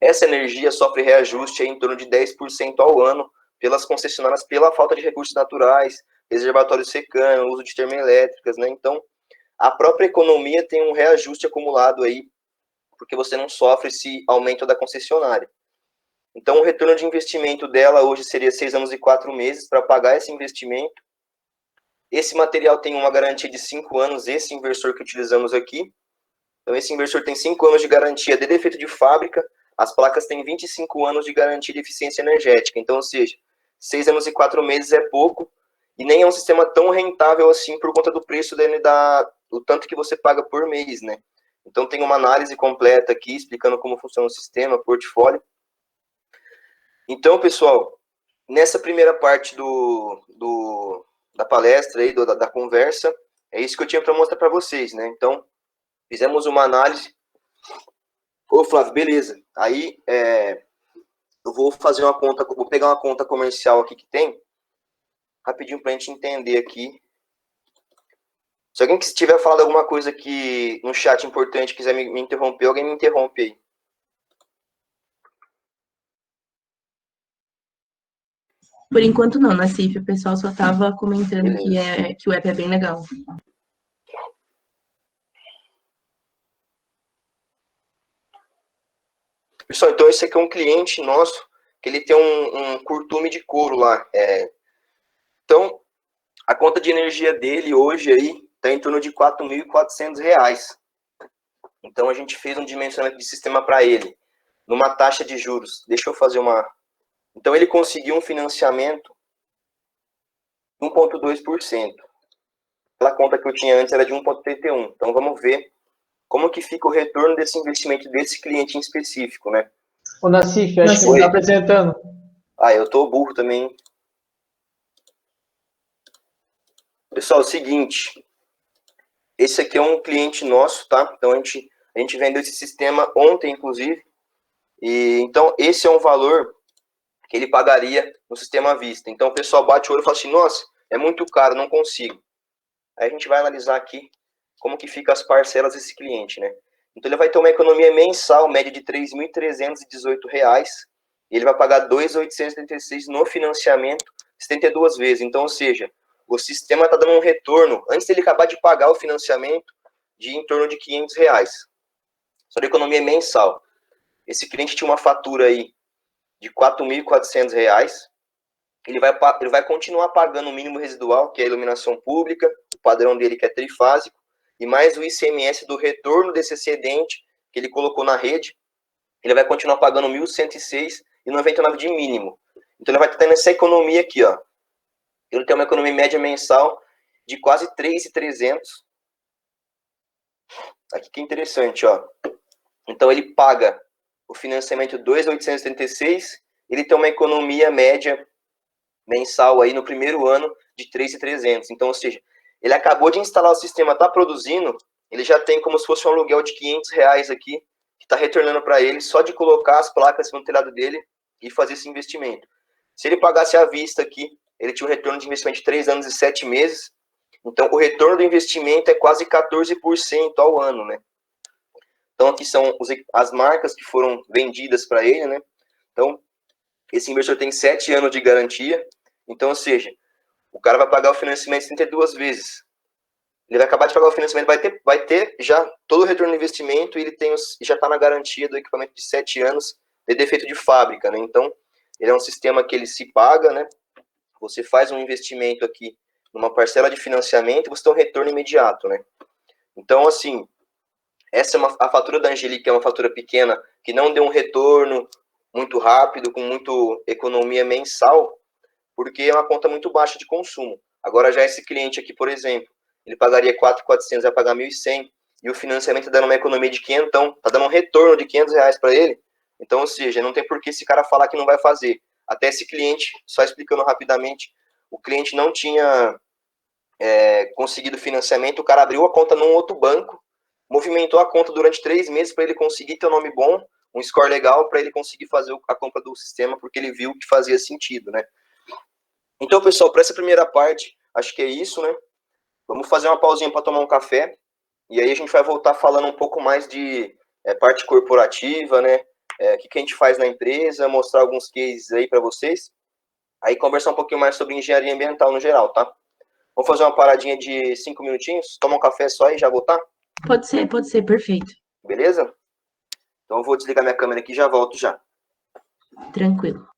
Essa energia sofre reajuste em torno de 10% ao ano pelas concessionárias, pela falta de recursos naturais, reservatórios secando, uso de termoelétricas, né? Então, a própria economia tem um reajuste acumulado aí, porque você não sofre esse aumento da concessionária. Então, o retorno de investimento dela hoje seria 6 anos e 4 meses para pagar esse investimento. Esse material tem uma garantia de 5 anos, esse inversor que utilizamos aqui. Então, esse inversor tem 5 anos de garantia de defeito de fábrica, as placas têm 25 anos de garantia de eficiência energética. Então, ou seja, 6 anos e 4 meses é pouco, e nem é um sistema tão rentável assim por conta do preço do tanto que você paga por mês, né? Então, tem uma análise completa aqui, explicando como funciona o sistema, portfólio. Então, pessoal, nessa primeira parte da palestra, aí, da conversa, é isso que eu tinha para mostrar para vocês, né? Então, fizemos uma análise Ô, Flávio, beleza. Aí, eu vou fazer uma conta, vou pegar uma conta comercial aqui que tem, rapidinho pra gente entender aqui. Se alguém que tiver falado alguma coisa aqui no chat importante, quiser me interromper, alguém me interrompe aí. Por enquanto não, Nassif, o pessoal só estava comentando Beleza. que o app é bem legal. Pessoal, então esse aqui é um cliente nosso, que ele tem um curtume de couro lá. Então, a conta de energia dele hoje aí está em torno de R$ 4.400. Então, a gente fez um dimensionamento de sistema para ele, numa taxa de juros. Deixa eu fazer uma... Então, ele conseguiu um financiamento de 1,2%. Aquela conta que eu tinha antes era de 1,31%. Então, vamos ver como que fica o retorno desse investimento desse cliente em específico, né? Ô, Nassif, acho que não está apresentando. Ah, eu tô burro também. Pessoal, é o seguinte, esse aqui é um cliente nosso, tá? Então, a gente vendeu esse sistema ontem, inclusive, e então esse é um valor que ele pagaria no sistema à vista. Então, o pessoal bate o olho e fala assim, nossa, é muito caro, não consigo. Aí a gente vai analisar aqui como que fica as parcelas desse cliente, né? Então, ele vai ter uma economia mensal, média de R$ 3.318, e ele vai pagar R$ 2.836 no financiamento, 72 vezes. Então, ou seja, o sistema está dando um retorno, antes dele acabar de pagar o financiamento, de em torno de R$ 500. Só de economia mensal. Esse cliente tinha uma fatura aí de R$ 4.400. Ele vai continuar pagando o mínimo residual, que é a iluminação pública, o padrão dele que é trifásico, e mais o ICMS do retorno desse excedente que ele colocou na rede, ele vai continuar pagando R$ 1.106,99 de mínimo. Então ele vai estar tendo essa economia aqui, ó. Ele tem uma economia média mensal de quase R$ 3.300. Aqui que é interessante, ó. Então ele paga o financiamento R$ 2.836, ele tem uma economia média mensal aí no primeiro ano de 3.300. Então, ou seja, ele acabou de instalar o sistema, está produzindo, ele já tem como se fosse um aluguel de R$ 500 aqui, que está retornando para ele só de colocar as placas no telhado dele e fazer esse investimento. Se ele pagasse à vista aqui, ele tinha um retorno de investimento de 3 anos e 7 meses. Então, o retorno do investimento é quase 14% ao ano, né? Então, aqui são as marcas que foram vendidas para ele, né? Então, esse investidor tem 7 anos de garantia. Então, ou seja, o cara vai pagar o financiamento 32 vezes. Ele vai acabar de pagar o financiamento, vai ter já todo o retorno do investimento e ele já está na garantia do equipamento de 7 anos de defeito de fábrica, né? Então, ele é um sistema que ele se paga, né? Você faz um investimento aqui numa parcela de financiamento e você tem um retorno imediato, né? Então, assim, essa é a fatura da Angelique é uma fatura pequena, que não deu um retorno muito rápido, com muita economia mensal, porque é uma conta muito baixa de consumo. Agora, já esse cliente aqui, por exemplo, ele pagaria 4.400, vai pagar 1.100, e o financiamento está dando uma economia de 500, está dando um retorno de R$ 500 para ele. Então, ou seja, não tem por que esse cara falar que não vai fazer. Até esse cliente, só explicando rapidamente, o cliente não tinha conseguido financiamento, o cara abriu a conta num outro banco, movimentou a conta durante 3 meses para ele conseguir ter um nome bom, um score legal, para ele conseguir fazer a compra do sistema, porque ele viu que fazia sentido, né? Então, pessoal, para essa primeira parte, acho que é isso, né? Vamos fazer uma pausinha para tomar um café, e aí a gente vai voltar falando um pouco mais de parte corporativa, né? O que a gente faz na empresa, mostrar alguns cases aí para vocês, aí conversar um pouquinho mais sobre engenharia ambiental no geral, tá? Vamos fazer uma paradinha de 5 minutinhos, tomar um café só e já voltar? Pode ser, perfeito. Beleza? Então eu vou desligar minha câmera aqui e já volto já. Tranquilo.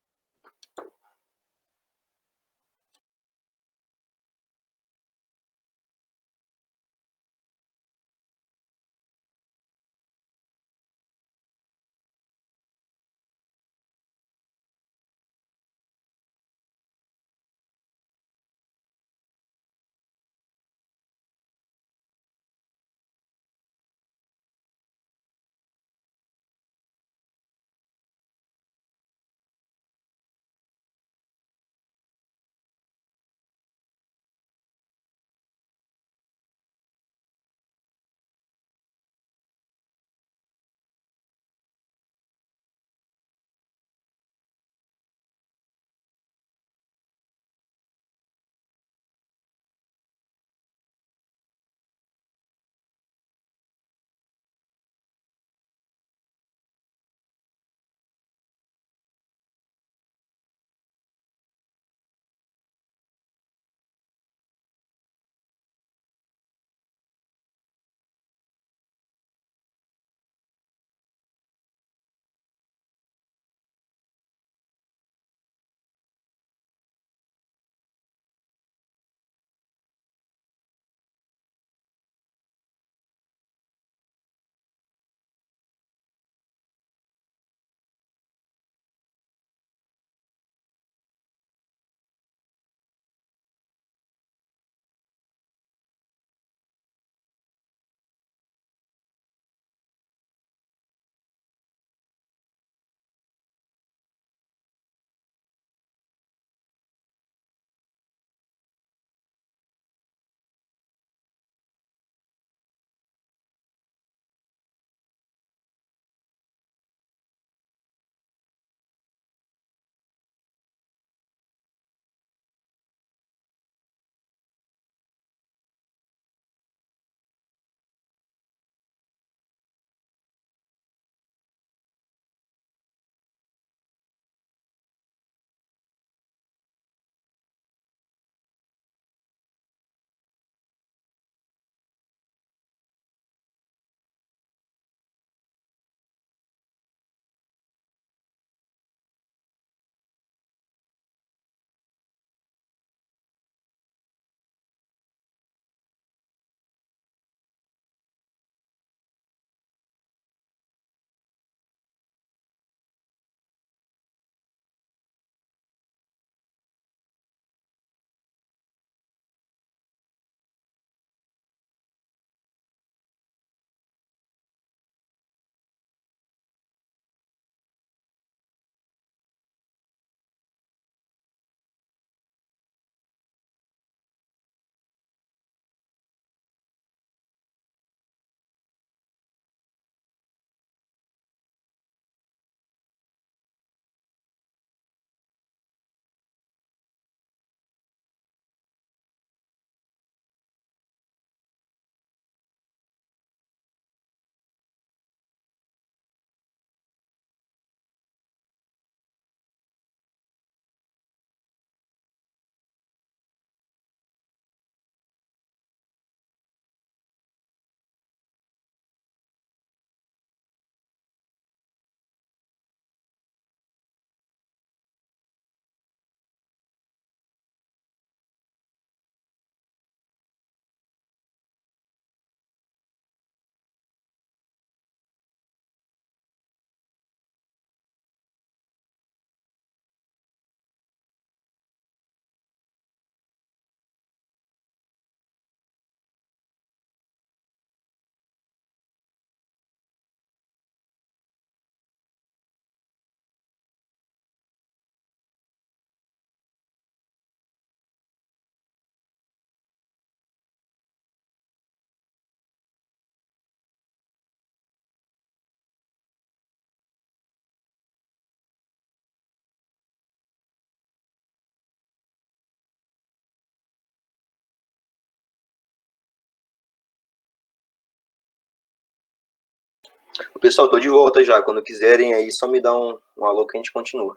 Pessoal, tô de volta já. Quando quiserem aí, só me dá um alô que a gente continua.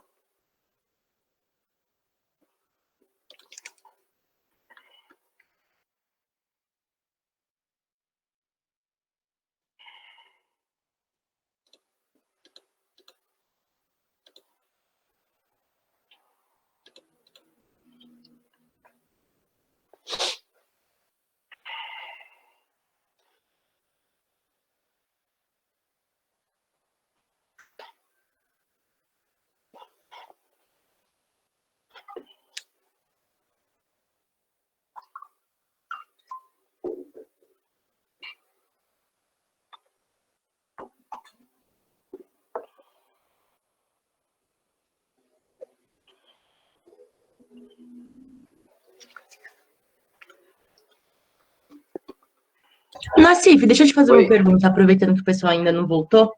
Nassif, deixa eu te fazer Oi. uma pergunta, aproveitando que o pessoal ainda não voltou.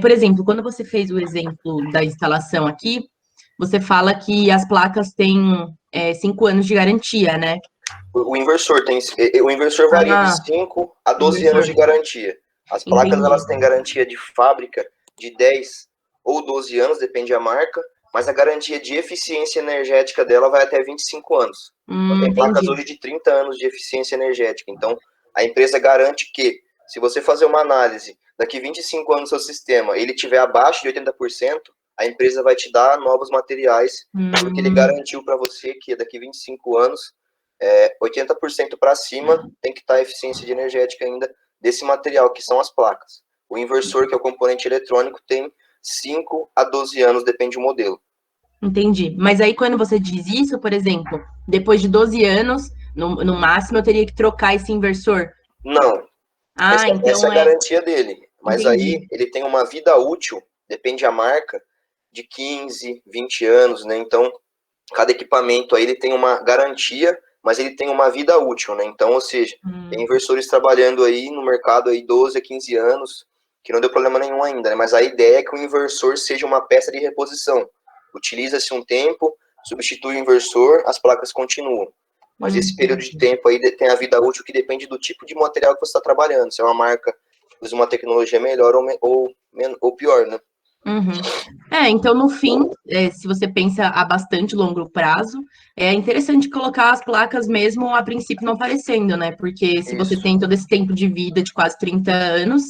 Por exemplo, quando você fez o exemplo da instalação aqui, você fala que as placas têm 5 anos de garantia, né? O inversor varia de Ah, 5 a 12 anos inversor, de garantia. As placas entendi. elas têm garantia de fábrica de 10 ou 12 anos, depende da marca, mas a garantia de eficiência energética dela vai até 25 anos. Então, tem placas Entendi. hoje de 30 anos de eficiência energética. Então, a empresa garante que, se você fazer uma análise, daqui 25 anos no seu sistema, ele tiver abaixo de 80%, a empresa vai te dar novos materiais, porque ele garantiu para você que daqui 25 anos 80% para cima tem que estar a eficiência energética ainda desse material, que são as placas. O inversor, que é o componente eletrônico, tem 5 a 12 anos, depende do modelo. Entendi. Mas aí, quando você diz isso, por exemplo, depois de 12 anos, no máximo, eu teria que trocar esse inversor? Não, Ah, essa é então a garantia dele. Mas entendi. aí ele tem uma vida útil, depende da marca, de 15, 20 anos, né? Então, cada equipamento aí ele tem uma garantia, mas ele tem uma vida útil, né? Então, ou seja, tem inversores trabalhando aí no mercado aí 12 a 15 anos, que não deu problema nenhum ainda, né? Mas a ideia é que o inversor seja uma peça de reposição. Utiliza-se um tempo, substitui o inversor, as placas continuam. Mas esse período de tempo aí tem a vida útil que depende do tipo de material que você está trabalhando. Se é uma marca que usa uma tecnologia melhor ou pior, né? Uhum. Então, no fim, se você pensa a bastante longo prazo, é interessante colocar as placas mesmo a princípio não aparecendo, né? Porque se você Isso. tem todo esse tempo de vida de quase 30 anos,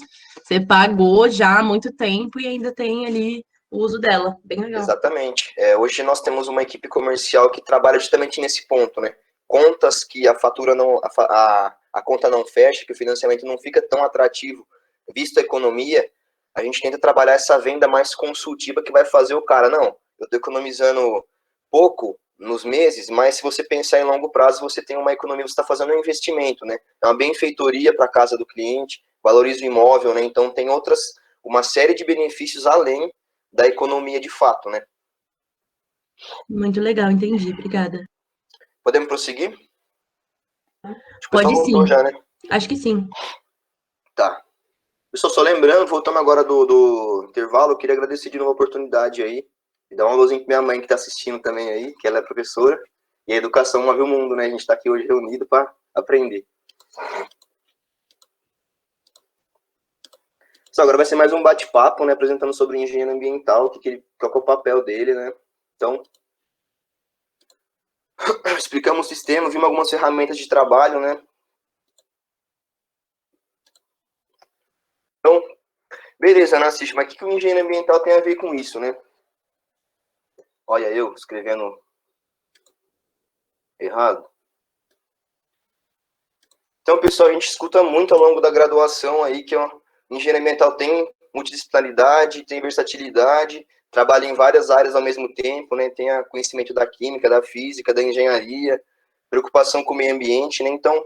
você pagou já há muito tempo e ainda tem ali o uso dela. Bem legal. Exatamente. Hoje nós temos uma equipe comercial que trabalha justamente nesse ponto, né? Contas que a fatura não, a conta não fecha, que o financiamento não fica tão atrativo, visto a economia, a gente tenta trabalhar essa venda mais consultiva que vai fazer o cara, não, eu estou economizando pouco nos meses, mas se você pensar em longo prazo, você tem uma economia, você está fazendo um investimento, né? É uma benfeitoria para a casa do cliente, valoriza o imóvel, né? Então tem uma série de benefícios além da economia de fato, né? Muito legal, entendi. Obrigada. Podemos prosseguir? Acho que o pessoal Pode voltou sim. já, né? Acho que sim. Tá. Pessoal, só lembrando, voltando agora do intervalo, eu queria agradecer de novo a oportunidade aí e dar um alôzinho pra minha mãe que tá assistindo também aí, que ela é professora, e a educação move o mundo, né? A gente tá aqui hoje reunido para aprender. Só agora vai ser mais um bate-papo, né? Apresentando sobre engenharia ambiental, qual que é o papel dele, né? Então, explicamos o sistema, vimos algumas ferramentas de trabalho, né? Então, beleza, Nassif, mas o que o engenheiro ambiental tem a ver com isso, né? Olha eu escrevendo errado. Então, pessoal, a gente escuta muito ao longo da graduação aí que o engenharia ambiental tem multidisciplinaridade, tem versatilidade, trabalha em várias áreas ao mesmo tempo, né? Tem conhecimento da química, da física, da engenharia, preocupação com o meio ambiente, né? Então,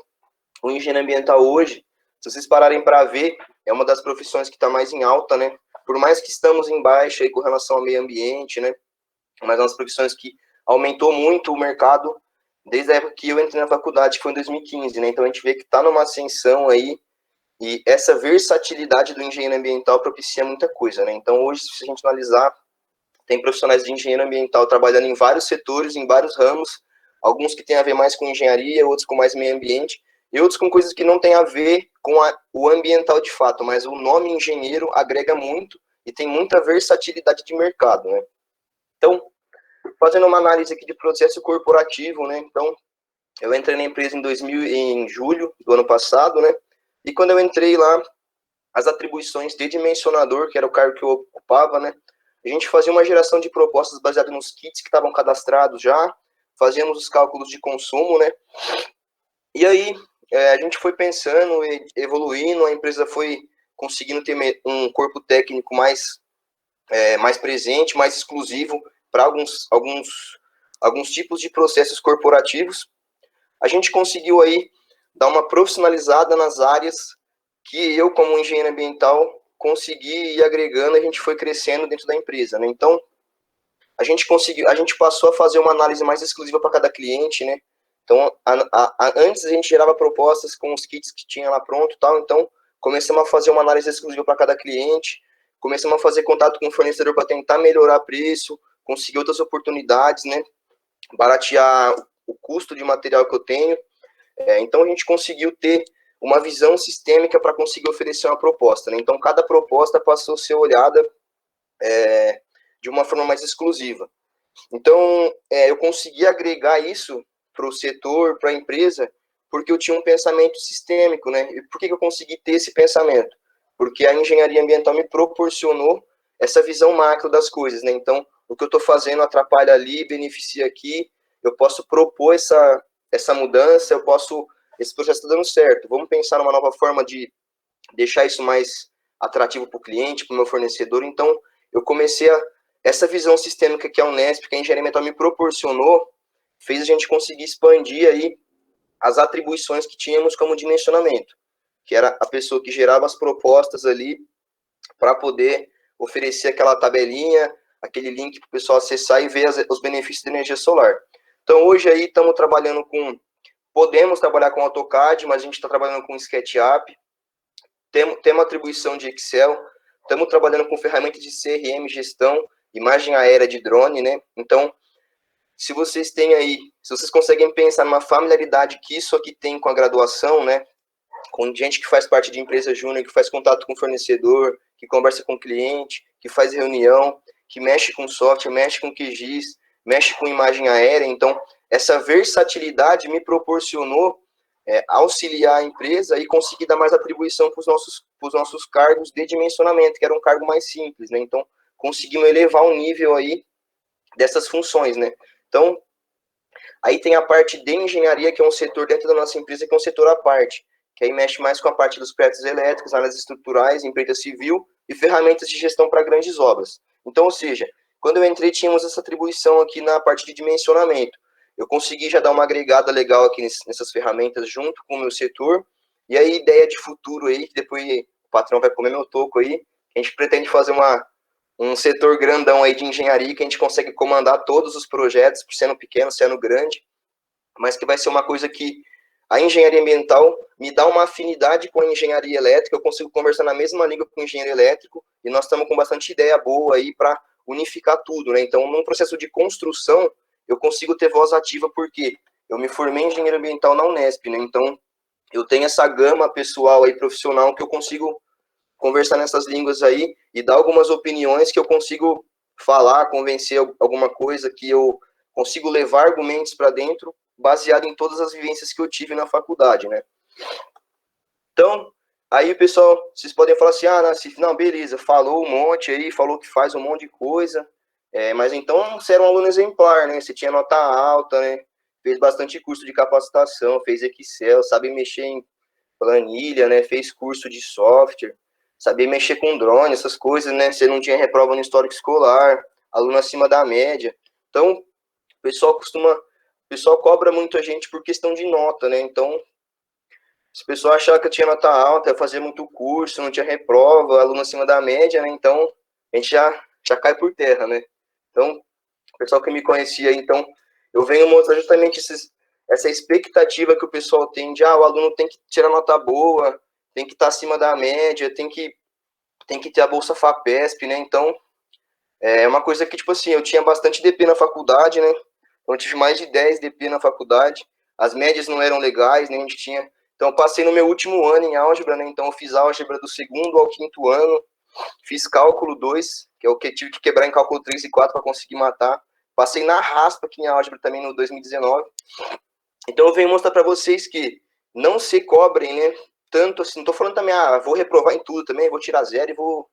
o engenheiro ambiental hoje, se vocês pararem para ver, é uma das profissões que está mais em alta, né? Por mais que estamos em baixa aí com relação ao meio ambiente, né? Mas é uma das profissões que aumentou muito o mercado desde a época que eu entrei na faculdade, que foi em 2015, né? Então a gente vê que está numa ascensão aí, e essa versatilidade do engenheiro ambiental propicia muita coisa, né? Então hoje, se a gente analisar, tem profissionais de engenheiro ambiental trabalhando em vários setores, em vários ramos, alguns que têm a ver mais com engenharia, outros com mais meio ambiente, e outros com coisas que não tem a ver com o ambiental de fato, mas o nome engenheiro agrega muito e tem muita versatilidade de mercado, né? Então, fazendo uma análise aqui de processo corporativo, né? Então, eu entrei na empresa em julho do ano passado, né? E quando eu entrei lá, as atribuições de dimensionador, que era o cargo que eu ocupava, né? A gente fazia uma geração de propostas baseada nos kits que estavam cadastrados já, fazíamos os cálculos de consumo, né? E aí, a gente foi pensando, evoluindo, a empresa foi conseguindo ter um corpo técnico mais presente, mais exclusivo para alguns tipos de processos corporativos. A gente conseguiu aí dar uma profissionalizada nas áreas que eu, como engenheiro ambiental, consegui ir agregando, a gente foi crescendo dentro da empresa, né? Então, a gente passou a fazer uma análise mais exclusiva para cada cliente, né? Então, antes a gente gerava propostas com os kits que tinha lá pronto e tal, então começamos a fazer uma análise exclusiva para cada cliente, começamos a fazer contato com o fornecedor para tentar melhorar preço, conseguir outras oportunidades, né? Baratear o custo de material que eu tenho. Então, a gente conseguiu ter uma visão sistêmica para conseguir oferecer uma proposta, né? Então, cada proposta passou a ser olhada de uma forma mais exclusiva. Então, eu consegui agregar isso para o setor, para a empresa, porque eu tinha um pensamento sistêmico, né? E por que eu consegui ter esse pensamento? Porque a engenharia ambiental me proporcionou essa visão macro das coisas, né? Então, o que eu estou fazendo atrapalha ali, beneficia aqui, eu posso propor essa mudança, esse processo está dando certo, vamos pensar numa nova forma de deixar isso mais atrativo para o cliente, para o meu fornecedor. Então, eu comecei essa visão sistêmica que a Unesp, que a engenharia ambiental me proporcionou, fez a gente conseguir expandir aí as atribuições que tínhamos como dimensionamento, que era a pessoa que gerava as propostas ali para poder oferecer aquela tabelinha, aquele link para o pessoal acessar e ver os benefícios da energia solar. Então, hoje aí estamos trabalhando podemos trabalhar com AutoCAD, mas a gente está trabalhando com SketchUp, temos atribuição de Excel, estamos trabalhando com ferramentas de CRM, gestão, imagem aérea de drone, né? Então, se vocês conseguem pensar numa familiaridade que isso aqui tem com a graduação, né? Com gente que faz parte de empresa júnior, que faz contato com o fornecedor, que conversa com o cliente, que faz reunião, que mexe com software, mexe com QGIS, mexe com imagem aérea. Então, essa versatilidade me proporcionou auxiliar a empresa e conseguir dar mais atribuição para os nossos cargos de dimensionamento, que era um cargo mais simples, né? Então, conseguimos elevar o nível aí dessas funções, né? Então, aí tem a parte de engenharia, que é um setor dentro da nossa empresa, que é um setor à parte, que aí mexe mais com a parte dos prédios elétricos, áreas estruturais, empreita civil e ferramentas de gestão para grandes obras. Então, ou seja, quando eu entrei, tínhamos essa atribuição aqui na parte de dimensionamento. Eu consegui já dar uma agregada legal aqui nessas ferramentas junto com o meu setor, e aí ideia de futuro aí, que depois o patrão vai comer meu toco aí, a gente pretende fazer um setor grandão aí de engenharia, que a gente consegue comandar todos os projetos, sendo pequeno, sendo grande, mas que vai ser uma coisa que a engenharia ambiental me dá uma afinidade com a engenharia elétrica, eu consigo conversar na mesma língua com o engenheiro elétrico, e nós estamos com bastante ideia boa aí para unificar tudo, né? Então, num processo de construção, eu consigo ter voz ativa, porque eu me formei em engenheiro ambiental na Unesp, né? Então, eu tenho essa gama pessoal aí, profissional, que eu consigo conversar nessas línguas aí e dar algumas opiniões que eu consigo falar, convencer alguma coisa, que eu consigo levar argumentos para dentro, baseado em todas as vivências que eu tive na faculdade, né? Então, aí o pessoal, vocês podem falar assim, Nassif, não, beleza, falou um monte aí, falou que faz um monte de coisa, mas então você era um aluno exemplar, né? Você tinha nota alta, né? Fez bastante curso de capacitação, fez Excel, sabe mexer em planilha, né? Fez curso de software, sabia mexer com drone, essas coisas, né? Você não tinha reprova no histórico escolar, aluno acima da média. Então, o pessoal cobra muito a gente por questão de nota, né? Então, se o pessoal achava que eu tinha nota alta, eu fazia muito curso, não tinha reprova, aluno acima da média, né? Então, a gente já cai por terra, né? Então, o pessoal que me conhecia, então, eu venho mostrar justamente essa expectativa que o pessoal tem de, o aluno tem que tirar nota boa, tem que estar acima da média, tem que ter a Bolsa FAPESP, né? Então, é uma coisa que, tipo assim, eu tinha bastante DP na faculdade, né? Então, eu tive mais de 10 DP na faculdade, as médias não eram legais, né? A gente tinha... Então, eu passei no meu último ano em álgebra, né? Então, eu fiz álgebra do 2º ao 5º ano, fiz cálculo 2, que é o que tive que quebrar em cálculo 3 e 4 para conseguir matar. Passei na raspa aqui em álgebra também no 2019. Então, eu venho mostrar para vocês que não se cobrem, né? Tanto assim, não tô falando também, vou reprovar em tudo também, vou tirar 0 e vou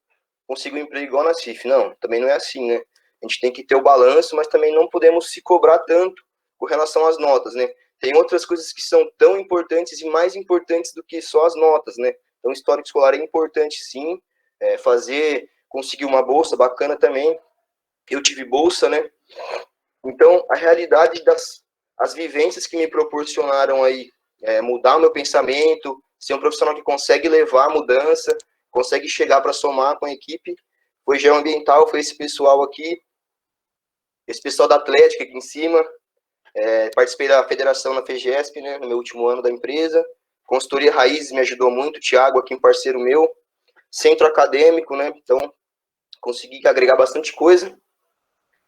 conseguir um emprego igual na CIF. Não, também não é assim, né? A gente tem que ter o balanço, mas também não podemos se cobrar tanto com relação às notas, né? Tem outras coisas que são tão importantes e mais importantes do que só as notas, né? Então, o histórico escolar é importante, sim. Conseguir uma bolsa bacana também. Eu tive bolsa, né? Então, a realidade as vivências que me proporcionaram aí mudar o meu pensamento, ser um profissional que consegue levar a mudança, consegue chegar para somar com a equipe, foi geoambiental, foi esse pessoal aqui, esse pessoal da Atlética aqui em cima, participei da federação na FEGESP, né, no meu último ano da empresa, consultoria Raízes me ajudou muito, o Thiago aqui, um parceiro meu, centro acadêmico, né, então consegui agregar bastante coisa.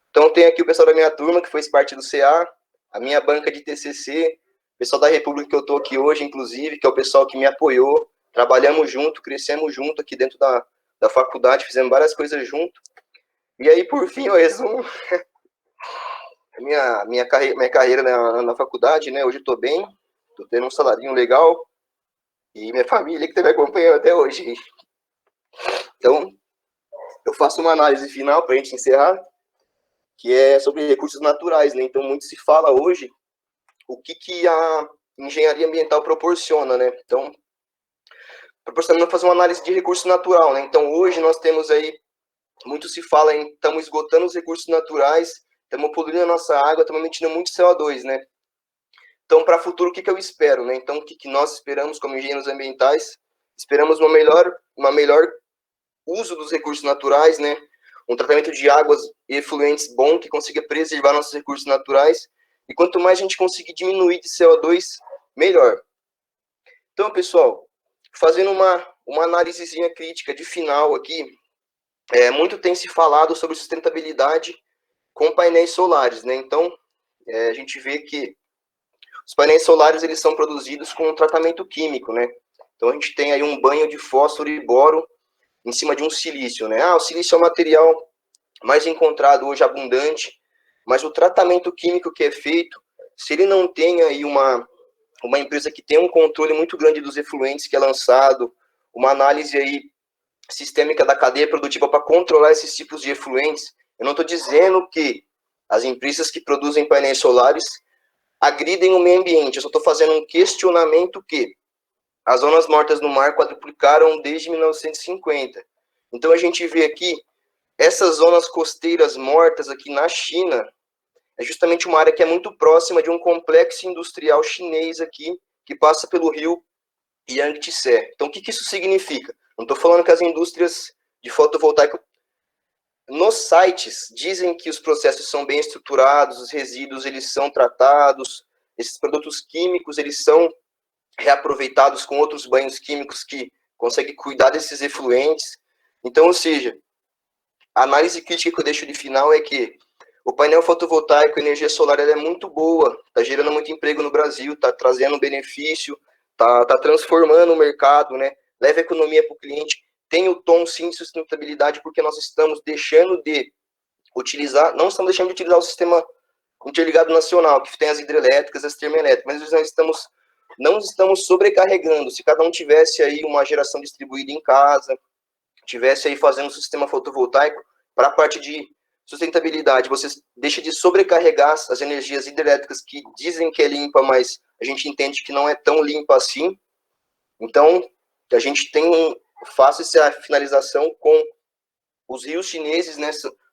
Então tem aqui o pessoal da minha turma, que fez parte do CA, a minha banca de TCC, o pessoal da República que eu estou aqui hoje, inclusive, que é o pessoal que me apoiou, trabalhamos junto, crescemos junto aqui dentro da faculdade, fizemos várias coisas junto. E aí, por fim, eu resumo minha carreira na faculdade, né? Hoje eu estou bem, estou tendo um salarinho legal, e minha família que está me acompanhando até hoje. Então, eu faço uma análise final para a gente encerrar, que é sobre recursos naturais, né? Então, muito se fala hoje o que a engenharia ambiental proporciona, né? Então, proporcionando fazer uma análise de recurso natural, né? Então, hoje nós temos aí, muito se fala em estamos esgotando os recursos naturais, estamos poluindo a nossa água, estamos emitindo muito CO2, né? Então, para o futuro, o que eu espero, né? Então, o que nós esperamos como engenheiros ambientais? Esperamos uma melhor uso dos recursos naturais, né? Um tratamento de águas e efluentes bom, que consiga preservar nossos recursos naturais. E quanto mais a gente conseguir diminuir de CO2, melhor. Então, pessoal, fazendo uma análisezinha crítica de final aqui, muito tem se falado sobre sustentabilidade com painéis solares, né? Então, a gente vê que os painéis solares, eles são produzidos com um tratamento químico, né? Então, a gente tem aí um banho de fósforo e boro em cima de um silício, né? O silício é o material mais encontrado hoje, abundante, mas o tratamento químico que é feito, se ele não tem aí uma empresa que tem um controle muito grande dos efluentes que é lançado, uma análise aí sistêmica da cadeia produtiva para controlar esses tipos de efluentes, eu não estou dizendo que as empresas que produzem painéis solares agridem o meio ambiente, eu só estou fazendo um questionamento que as zonas mortas no mar quadruplicaram desde 1950. Então a gente vê aqui, essas zonas costeiras mortas aqui na China, é justamente uma área que é muito próxima de um complexo industrial chinês aqui, que passa pelo rio Yangtze. Então, o que isso significa? Não estou falando que as indústrias de fotovoltaico, nos sites, dizem que os processos são bem estruturados, os resíduos eles são tratados, esses produtos químicos eles são reaproveitados com outros banhos químicos que conseguem cuidar desses efluentes. Então, ou seja, a análise crítica que eu deixo de final é que o painel fotovoltaico, a energia solar, ela é muito boa, está gerando muito emprego no Brasil, está trazendo benefício, está transformando o mercado, né? Leva a economia para o cliente, tem o tom, sim, de sustentabilidade, porque nós estamos deixando de utilizar, não estamos deixando de utilizar o sistema interligado nacional, que tem as hidrelétricas, as termoelétricas, mas nós não estamos sobrecarregando. Se cada um tivesse aí uma geração distribuída em casa, tivesse aí fazendo um sistema fotovoltaico, para a parte de sustentabilidade, você deixa de sobrecarregar as energias hidrelétricas que dizem que é limpa, mas a gente entende que não é tão limpa assim. Então, a gente faço essa finalização com os rios chineses, né?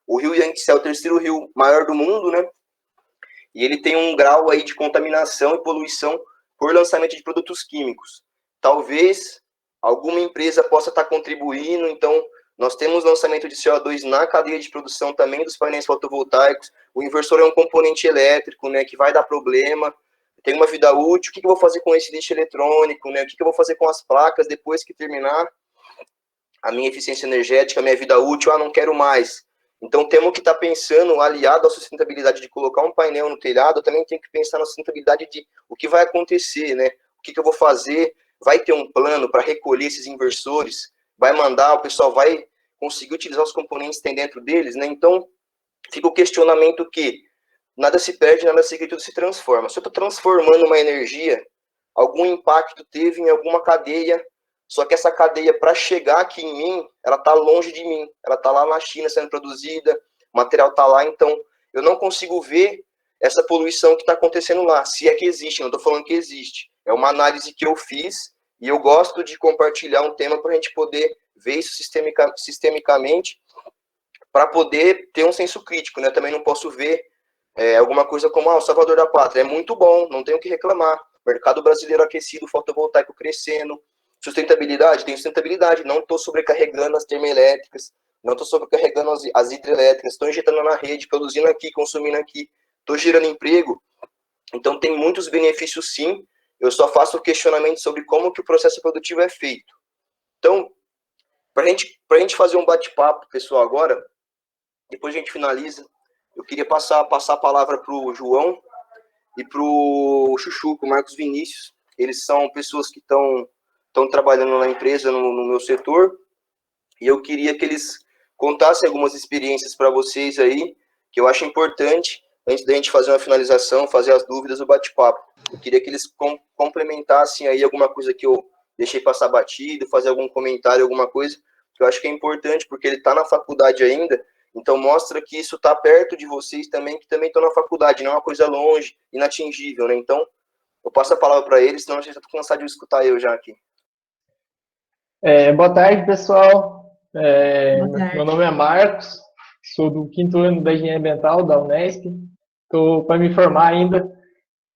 O rio Yangtze é o terceiro rio maior do mundo, né? E ele tem um grau aí de contaminação e poluição por lançamento de produtos químicos. Talvez alguma empresa possa estar contribuindo, então nós temos lançamento de CO2 na cadeia de produção também dos painéis fotovoltaicos. O inversor é um componente elétrico, né, que vai dar problema, tem uma vida útil. O que eu vou fazer com esse lixo eletrônico, né? O que eu vou fazer com as placas depois que terminar a minha eficiência energética, a minha vida útil? Não quero mais. Então, temos que estar pensando, aliado à sustentabilidade de colocar um painel no telhado, também tem que pensar na sustentabilidade de o que vai acontecer, né? o que eu vou fazer, vai ter um plano para recolher esses inversores, vai mandar, o pessoal vai conseguir utilizar os componentes que tem dentro deles, né? Então, fica o questionamento que nada se perde, nada se cria, tudo se transforma. Se eu estou transformando uma energia, algum impacto teve em alguma cadeia, só que essa cadeia, para chegar aqui em mim, ela está longe de mim, ela está lá na China sendo produzida, o material está lá, então eu não consigo ver essa poluição que está acontecendo lá, se é que existe, não estou falando que existe. É uma análise que eu fiz e eu gosto de compartilhar um tema para a gente poder ver isso sistemicamente, para poder ter um senso crítico, né? Também não posso ver alguma coisa como o Salvador da Pátria. É muito bom, não tenho o que reclamar. Mercado brasileiro aquecido, fotovoltaico crescendo. Sustentabilidade? Tem sustentabilidade. Não estou sobrecarregando as termoelétricas, não estou sobrecarregando as hidrelétricas, estou injetando na rede, produzindo aqui, consumindo aqui, estou gerando emprego. Então, tem muitos benefícios, sim. Eu só faço questionamento sobre como que o processo produtivo é feito. Então, para a gente fazer um bate-papo, pessoal, agora, depois a gente finaliza, eu queria passar a palavra para o João e para o Chuchu, o Marcos Vinícius. Eles são pessoas que estão trabalhando na empresa, no meu setor, e eu queria que eles contassem algumas experiências para vocês aí, que eu acho importante, antes da gente fazer uma finalização, fazer as dúvidas, o bate-papo. Eu queria que eles complementassem aí alguma coisa que eu deixei passar batido, fazer algum comentário, alguma coisa, que eu acho que é importante, porque ele está na faculdade ainda, então mostra que isso está perto de vocês também, que também estão na faculdade, não é uma coisa longe, inatingível, né? Então, eu passo a palavra para eles, senão a gente já está cansado de escutar eu já aqui. Boa tarde, pessoal. Boa tarde. Meu nome é Marcos, sou do 5º ano da Engenharia Ambiental da Unesp. Estou para me formar ainda.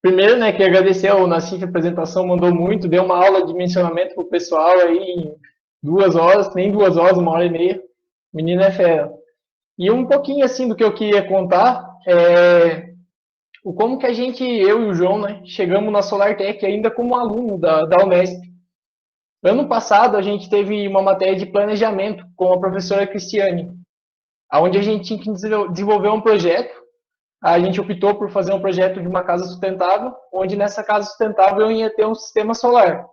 Primeiro, né, queria agradecer ao Nassif, a apresentação mandou muito, deu uma aula de dimensionamento para o pessoal aí em 2 horas, nem 2 horas, 1h30. O menino é fera. E um pouquinho assim do que eu queria contar o como que eu e o João, né, chegamos na SolarTech ainda como aluno da Unesp. Ano passado, a gente teve uma matéria de planejamento com a professora Cristiane, onde a gente tinha que desenvolver um projeto. A gente optou por fazer um projeto de uma casa sustentável, onde nessa casa sustentável ia ter um sistema solar.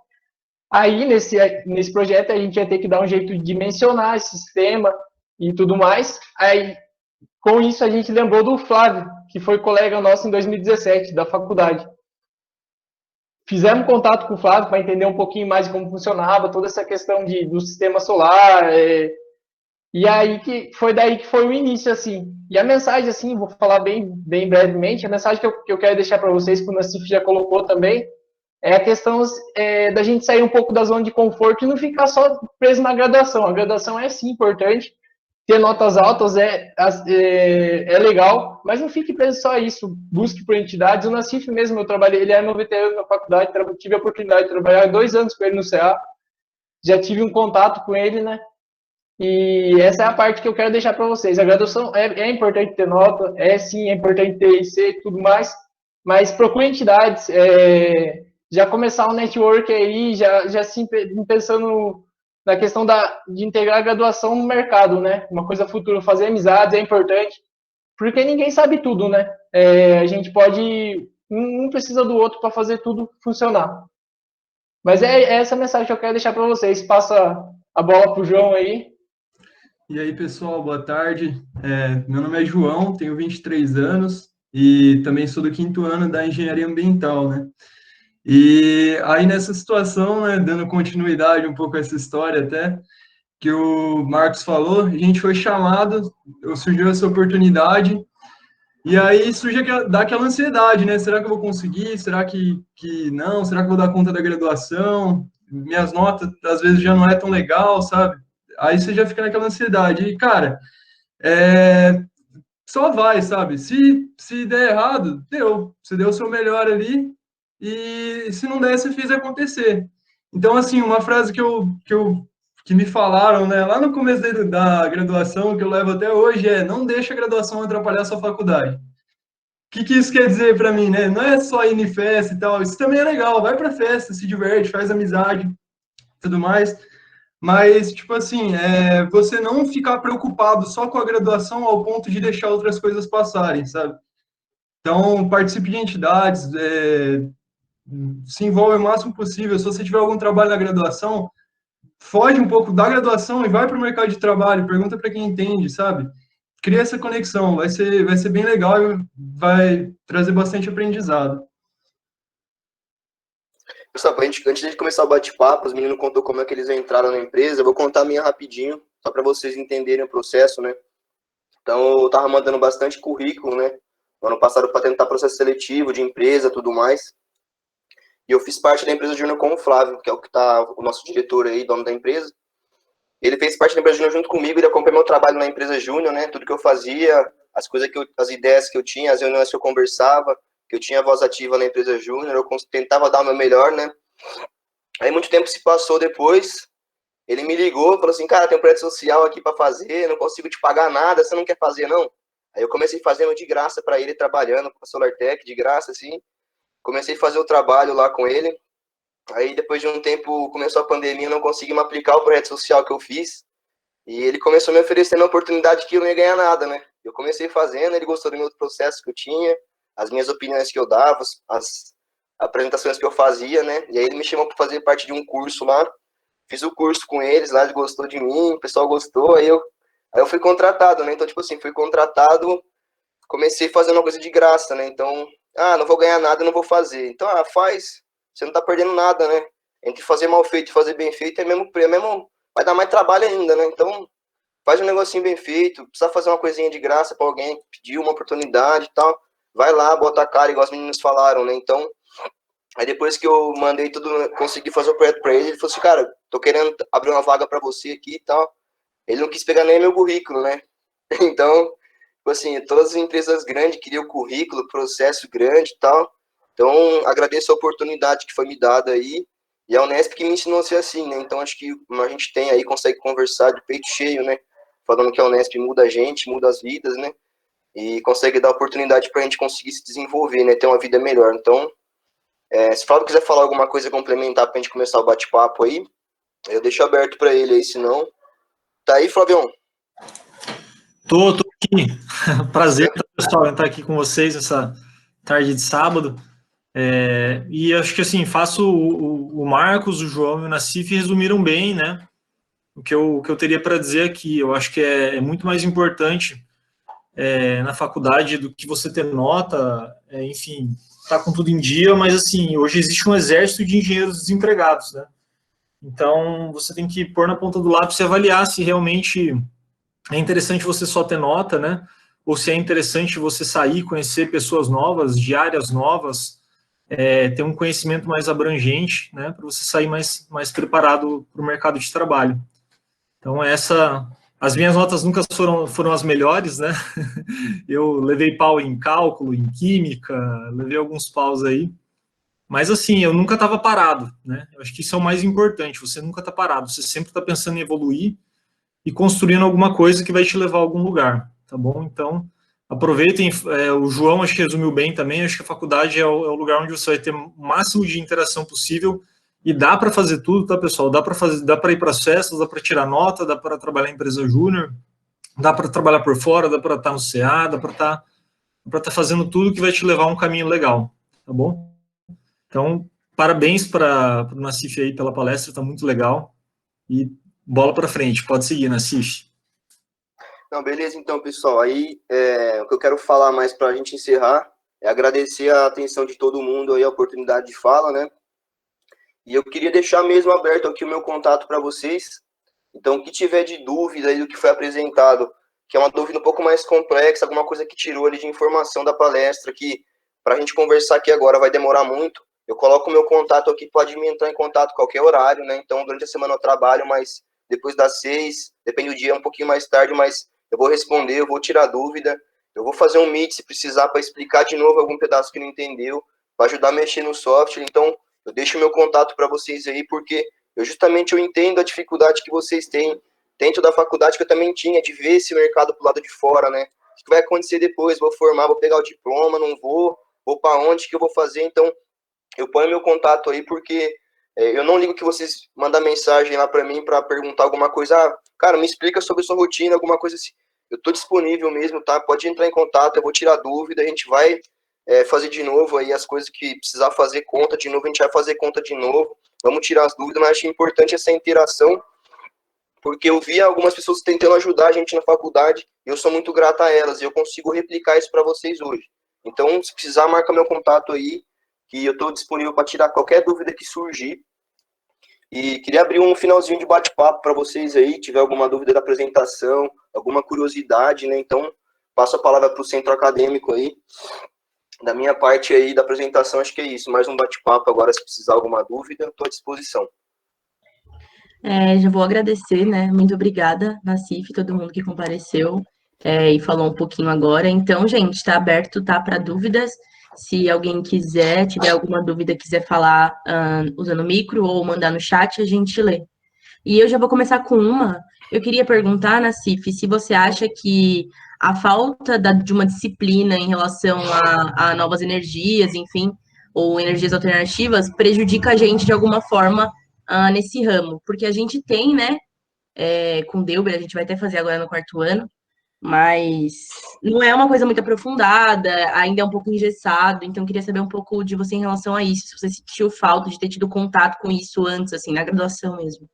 Aí, nesse projeto, a gente ia ter que dar um jeito de dimensionar esse sistema e tudo mais. Aí, com isso, a gente lembrou do Flávio, que foi colega nosso em 2017, da faculdade. Fizemos contato com o Flávio para entender um pouquinho mais de como funcionava toda essa questão do sistema solar. E aí foi daí que foi o início, assim. E a mensagem, assim, vou falar bem brevemente, a mensagem que eu quero deixar para vocês, que o Nassif já colocou também, é a questão da gente sair um pouco da zona de conforto e não ficar só preso na graduação. A graduação é, sim, importante. Ter notas altas é legal, mas não fique preso só a isso. Busque por entidades. O Nassif mesmo, ele é meu veterano na faculdade, tive a oportunidade de trabalhar 2 anos com ele no CA. Já tive um contato com ele, né? E essa é a parte que eu quero deixar para vocês. A graduação é importante ter nota, sim, é importante ter IC e tudo mais, mas procure entidades, já começar um network aí, já sim, pensando na questão de integrar a graduação no mercado, né? Uma coisa futura, fazer amizades é importante, porque ninguém sabe tudo, né? A gente pode, um precisa do outro para fazer tudo funcionar. Mas é essa mensagem que eu quero deixar para vocês. Passa a bola para o João aí. E aí, pessoal, boa tarde. Meu nome é João, tenho 23 anos e também sou do 5º ano da Engenharia Ambiental, né? E aí, nessa situação, né, dando continuidade um pouco a essa história até, que o Marcos falou, a gente foi chamado, surgiu essa oportunidade, e aí dá aquela ansiedade, né? Será que eu vou conseguir? Será que não? Será que eu vou dar conta da graduação? Minhas notas, às vezes, já não é tão legal, sabe? Aí você já fica naquela ansiedade. E, cara, só vai, sabe? Se der errado, deu. Você deu o seu melhor ali, e se não der, você fez acontecer. Então, assim, uma frase que me falaram, né, lá no começo da graduação, que eu levo até hoje, não deixa a graduação atrapalhar a sua faculdade. O que isso quer dizer para mim, né? Não é só ir em festa e tal, isso também é legal, vai pra festa, se diverte, faz amizade, tudo mais, mas, tipo assim, você não ficar preocupado só com a graduação ao ponto de deixar outras coisas passarem, sabe? Então, participe de entidades, se envolve o máximo possível. Se você tiver algum trabalho na graduação, foge um pouco da graduação e vai para o mercado de trabalho, pergunta para quem entende, sabe? Cria essa conexão, vai ser bem legal e vai trazer bastante aprendizado. Pessoal, antes de começar o bate-papo, os meninos contou como é que eles entraram na empresa, eu vou contar a minha rapidinho, só para vocês entenderem o processo, né? Então, eu tava mandando bastante currículo, né? No ano passado para tentar processo seletivo de empresa, tudo mais. E eu fiz parte da empresa Júnior com o Flávio, que é o que tá o nosso diretor aí, dono da empresa. Ele fez parte da empresa Júnior junto comigo, ele acompanhou meu trabalho na empresa Júnior, né? Tudo que eu fazia, as ideias que eu tinha, as reuniões que eu conversava, que eu tinha voz ativa na empresa Júnior, eu tentava dar o meu melhor, né? Aí muito tempo se passou depois, ele me ligou, falou assim, cara, tem um projeto social aqui para fazer, não consigo te pagar nada, você não quer fazer, não? Aí eu comecei fazendo de graça para ele, trabalhando com a SolarTech, de graça, assim. Comecei a fazer o trabalho lá com ele. Aí depois de um tempo começou a pandemia, eu não consegui me aplicar o projeto social que eu fiz. E ele começou a me oferecendo a oportunidade que eu não ia ganhar nada, né? Eu comecei fazendo, ele gostou do meu processo que eu tinha, as minhas opiniões que eu dava, as apresentações que eu fazia, né? E aí ele me chamou para fazer parte de um curso lá. Fiz o curso com eles lá, ele gostou de mim, o pessoal gostou, aí eu fui contratado, né? Então, tipo assim, fui contratado, comecei fazendo uma coisa de graça, né? Então, não vou ganhar nada, não vou fazer. Então, faz, você não tá perdendo nada, né? Entre fazer mal feito e fazer bem feito é mesmo, vai dar mais trabalho ainda, né? Então, faz um negocinho bem feito, precisa fazer uma coisinha de graça para alguém, pedir uma oportunidade e tal, vai lá, bota a cara, igual os meninos falaram, né? Então, aí depois que eu mandei tudo, consegui fazer o projeto para ele falou assim, cara, tô querendo abrir uma vaga para você aqui e tal. Ele não quis pegar nem meu currículo, né? Então, tipo assim, todas as empresas grandes queriam currículo, processo grande e tal. Então, agradeço a oportunidade que foi me dada aí. E a Unesp que me ensinou a ser assim, né? Então, acho que a gente tem aí, consegue conversar de peito cheio, né? Falando que a Unesp muda a gente, muda as vidas, né? E consegue dar oportunidade para a gente conseguir se desenvolver, né? Ter uma vida melhor. Então, se o Flávio quiser falar alguma coisa complementar para a gente começar o bate-papo aí, eu deixo aberto para ele aí, senão. Tá aí, Flavião? Tô aqui. Prazer, pessoal, em estar aqui com vocês essa tarde de sábado. E acho que assim, o Marcos, o João e o Nassif resumiram bem, né? O que eu teria para dizer aqui. Eu acho que é muito mais importante na faculdade do que você ter nota, enfim, tá com tudo em dia, mas assim, hoje existe um exército de engenheiros desempregados, né? Então, você tem que pôr na ponta do lápis e avaliar se realmente é interessante você só ter nota, né? Ou se é interessante você sair, conhecer pessoas novas, de áreas novas, ter um conhecimento mais abrangente, né? Para você sair mais preparado para o mercado de trabalho. Então, as minhas notas nunca foram as melhores, né? Eu levei pau em cálculo, em química, levei alguns paus aí. Mas, assim, eu nunca estava parado, né? Eu acho que isso é o mais importante, você nunca está parado, você sempre está pensando em evoluir e construindo alguma coisa que vai te levar a algum lugar, tá bom? Então, aproveitem, o João acho que resumiu bem também, acho que a faculdade é o lugar onde você vai ter o máximo de interação possível e dá para fazer tudo, tá, pessoal? Dá para ir para as festas, dá para tirar nota, dá para trabalhar em empresa júnior, dá para trabalhar por fora, dá para estar no CA, dá para estar fazendo tudo que vai te levar a um caminho legal, tá bom? Então, parabéns para o Nassif aí pela palestra, tá muito legal. E bola para frente, pode seguir, Nassif. Não, beleza, então, pessoal. Aí, o que eu quero falar mais para a gente encerrar é agradecer a atenção de todo mundo aí, a oportunidade de fala, né? E eu queria deixar mesmo aberto aqui o meu contato para vocês. Então, o que tiver de dúvida aí do que foi apresentado, que é uma dúvida um pouco mais complexa, alguma coisa que tirou ali de informação da palestra, que para a gente conversar aqui agora vai demorar muito, eu coloco o meu contato aqui, pode me entrar em contato a qualquer horário, né? Então, durante a semana eu trabalho, mas depois das 6, depende do dia, um pouquinho mais tarde, mas eu vou responder, eu vou tirar dúvida, eu vou fazer um meet se precisar para explicar de novo algum pedaço que não entendeu, para ajudar a mexer no software. Então, eu deixo o meu contato para vocês aí, porque eu entendo a dificuldade que vocês têm dentro da faculdade, que eu também tinha, de ver esse mercado pro lado de fora, né? O que vai acontecer depois? Vou formar, vou pegar o diploma, não vou para onde que eu vou fazer? Então, eu ponho meu contato aí, porque eu não ligo que vocês mandam mensagem lá para mim para perguntar alguma coisa. Cara, me explica sobre a sua rotina, alguma coisa assim. Eu tô disponível mesmo, tá? Pode entrar em contato, eu vou tirar dúvida, a gente vai fazer de novo aí as coisas que precisar fazer conta de novo, a gente vai fazer conta de novo, vamos tirar as dúvidas, mas acho importante essa interação, porque eu vi algumas pessoas tentando ajudar a gente na faculdade, e eu sou muito grato a elas, e eu consigo replicar isso para vocês hoje. Então, se precisar, marca meu contato aí, que eu estou disponível para tirar qualquer dúvida que surgir. E queria abrir um finalzinho de bate-papo para vocês aí, tiver alguma dúvida da apresentação, alguma curiosidade, né? Então, passo a palavra para o centro acadêmico aí. Da minha parte aí da apresentação, acho que é isso. Mais um bate-papo agora, se precisar alguma dúvida, estou à disposição. Já vou agradecer, né? Muito obrigada, Nassif, todo mundo que compareceu e falou um pouquinho agora. Então, gente, está aberto, tá, para dúvidas. Se alguém quiser, tiver alguma dúvida, quiser falar usando o micro ou mandar no chat, a gente lê. E eu já vou começar com uma. Eu queria perguntar, Nassif, se você acha que a falta de uma disciplina em relação a novas energias, enfim, ou energias alternativas, prejudica a gente de alguma forma nesse ramo. Porque a gente tem, né, com Delber, a gente vai até fazer agora no 4º ano, mas não é uma coisa muito aprofundada, ainda é um pouco engessado, então eu queria saber um pouco de você em relação a isso, se você sentiu falta de ter tido contato com isso antes, assim, na graduação mesmo.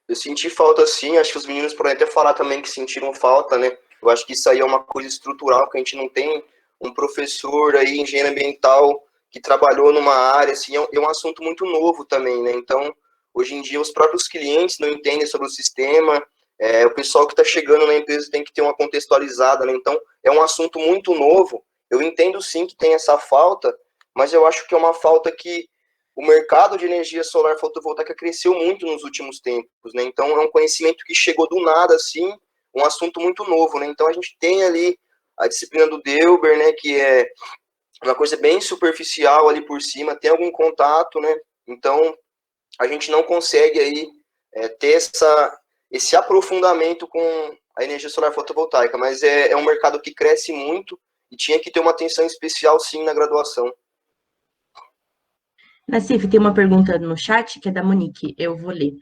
Eu senti falta sim, acho que os meninos podem até falar também que sentiram falta, né? Eu acho que isso aí é uma coisa estrutural, que a gente não tem um professor aí, engenheiro ambiental, que trabalhou numa área, assim, é um assunto muito novo também, né? Então, hoje em dia, os próprios clientes não entendem sobre o sistema, o pessoal que está chegando na empresa tem que ter uma contextualizada, né? Então, é um assunto muito novo. Eu entendo sim que tem essa falta, mas eu acho que é uma falta que o mercado de energia solar fotovoltaica cresceu muito nos últimos tempos, né? Então, é um conhecimento que chegou do nada, assim, um assunto muito novo, né? Então, a gente tem ali a disciplina do Delber, né? Que é uma coisa bem superficial ali por cima, tem algum contato, né? Então, a gente não consegue aí ter esse aprofundamento com a energia solar fotovoltaica, mas é um mercado que cresce muito e tinha que ter uma atenção especial, sim, na graduação. Nassif, tem uma pergunta no chat que é da Monique, eu vou ler.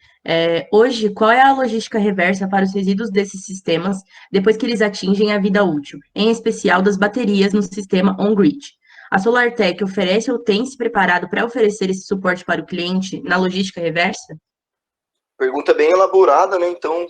Hoje, qual é a logística reversa para os resíduos desses sistemas depois que eles atingem a vida útil, em especial das baterias no sistema on-grid? A SolarTech oferece ou tem se preparado para oferecer esse suporte para o cliente na logística reversa? Pergunta bem elaborada, né? Então,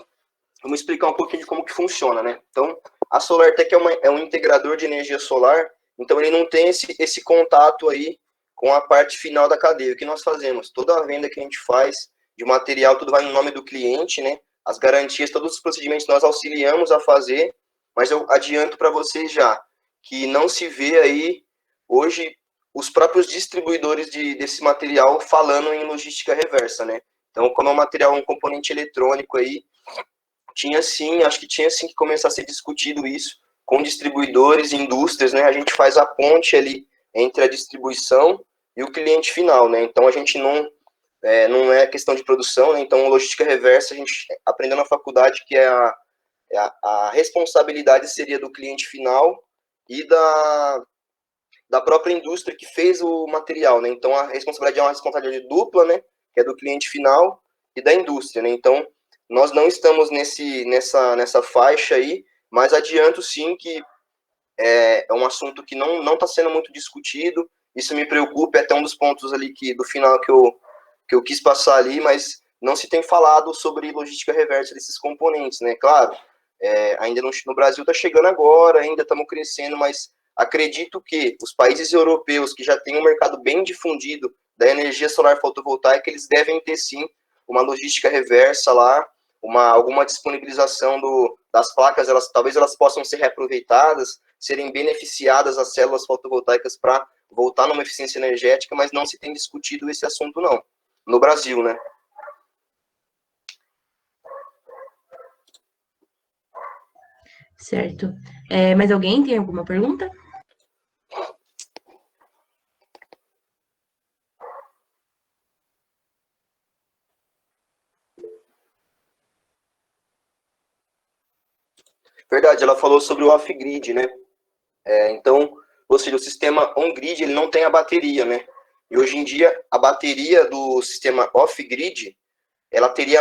vamos explicar um pouquinho de como que funciona, né? Então, a SolarTech é um integrador de energia solar, então ele não tem esse contato aí com a parte final da cadeia. O que nós fazemos? Toda a venda que a gente faz de material, tudo vai no nome do cliente, né? As garantias, todos os procedimentos nós auxiliamos a fazer, mas eu adianto para vocês já que não se vê aí hoje os próprios distribuidores desse material falando em logística reversa, né? Então, como é um material, um componente eletrônico aí, acho que tinha sim que começar a ser discutido isso com distribuidores e indústrias, né? A gente faz a ponte ali entre a distribuição e o cliente final, né? Então, a gente não é questão de produção, né? Então, logística reversa, a gente aprendeu na faculdade que a responsabilidade seria do cliente final e da própria indústria que fez o material, né? Então, a responsabilidade é uma responsabilidade dupla, né? Que é do cliente final e da indústria, né? Então, nós não estamos nessa faixa aí, mas adianto sim que é um assunto que não está sendo muito discutido. Isso me preocupa, é até um dos pontos ali do final que eu quis passar ali, mas não se tem falado sobre logística reversa desses componentes, né? Claro, ainda no Brasil está chegando agora, ainda estamos crescendo, mas acredito que os países europeus que já têm um mercado bem difundido da energia solar fotovoltaica, eles devem ter sim uma logística reversa lá, alguma disponibilização das placas, talvez elas possam ser reaproveitadas, serem beneficiadas as células fotovoltaicas para voltar numa eficiência energética, mas não se tem discutido esse assunto não, no Brasil, né? Certo. Mais alguém tem alguma pergunta? Verdade, ela falou sobre o off-grid, né? Então, ou seja, o sistema on-grid, ele não tem a bateria, né? E hoje em dia, a bateria do sistema off-grid, ela teria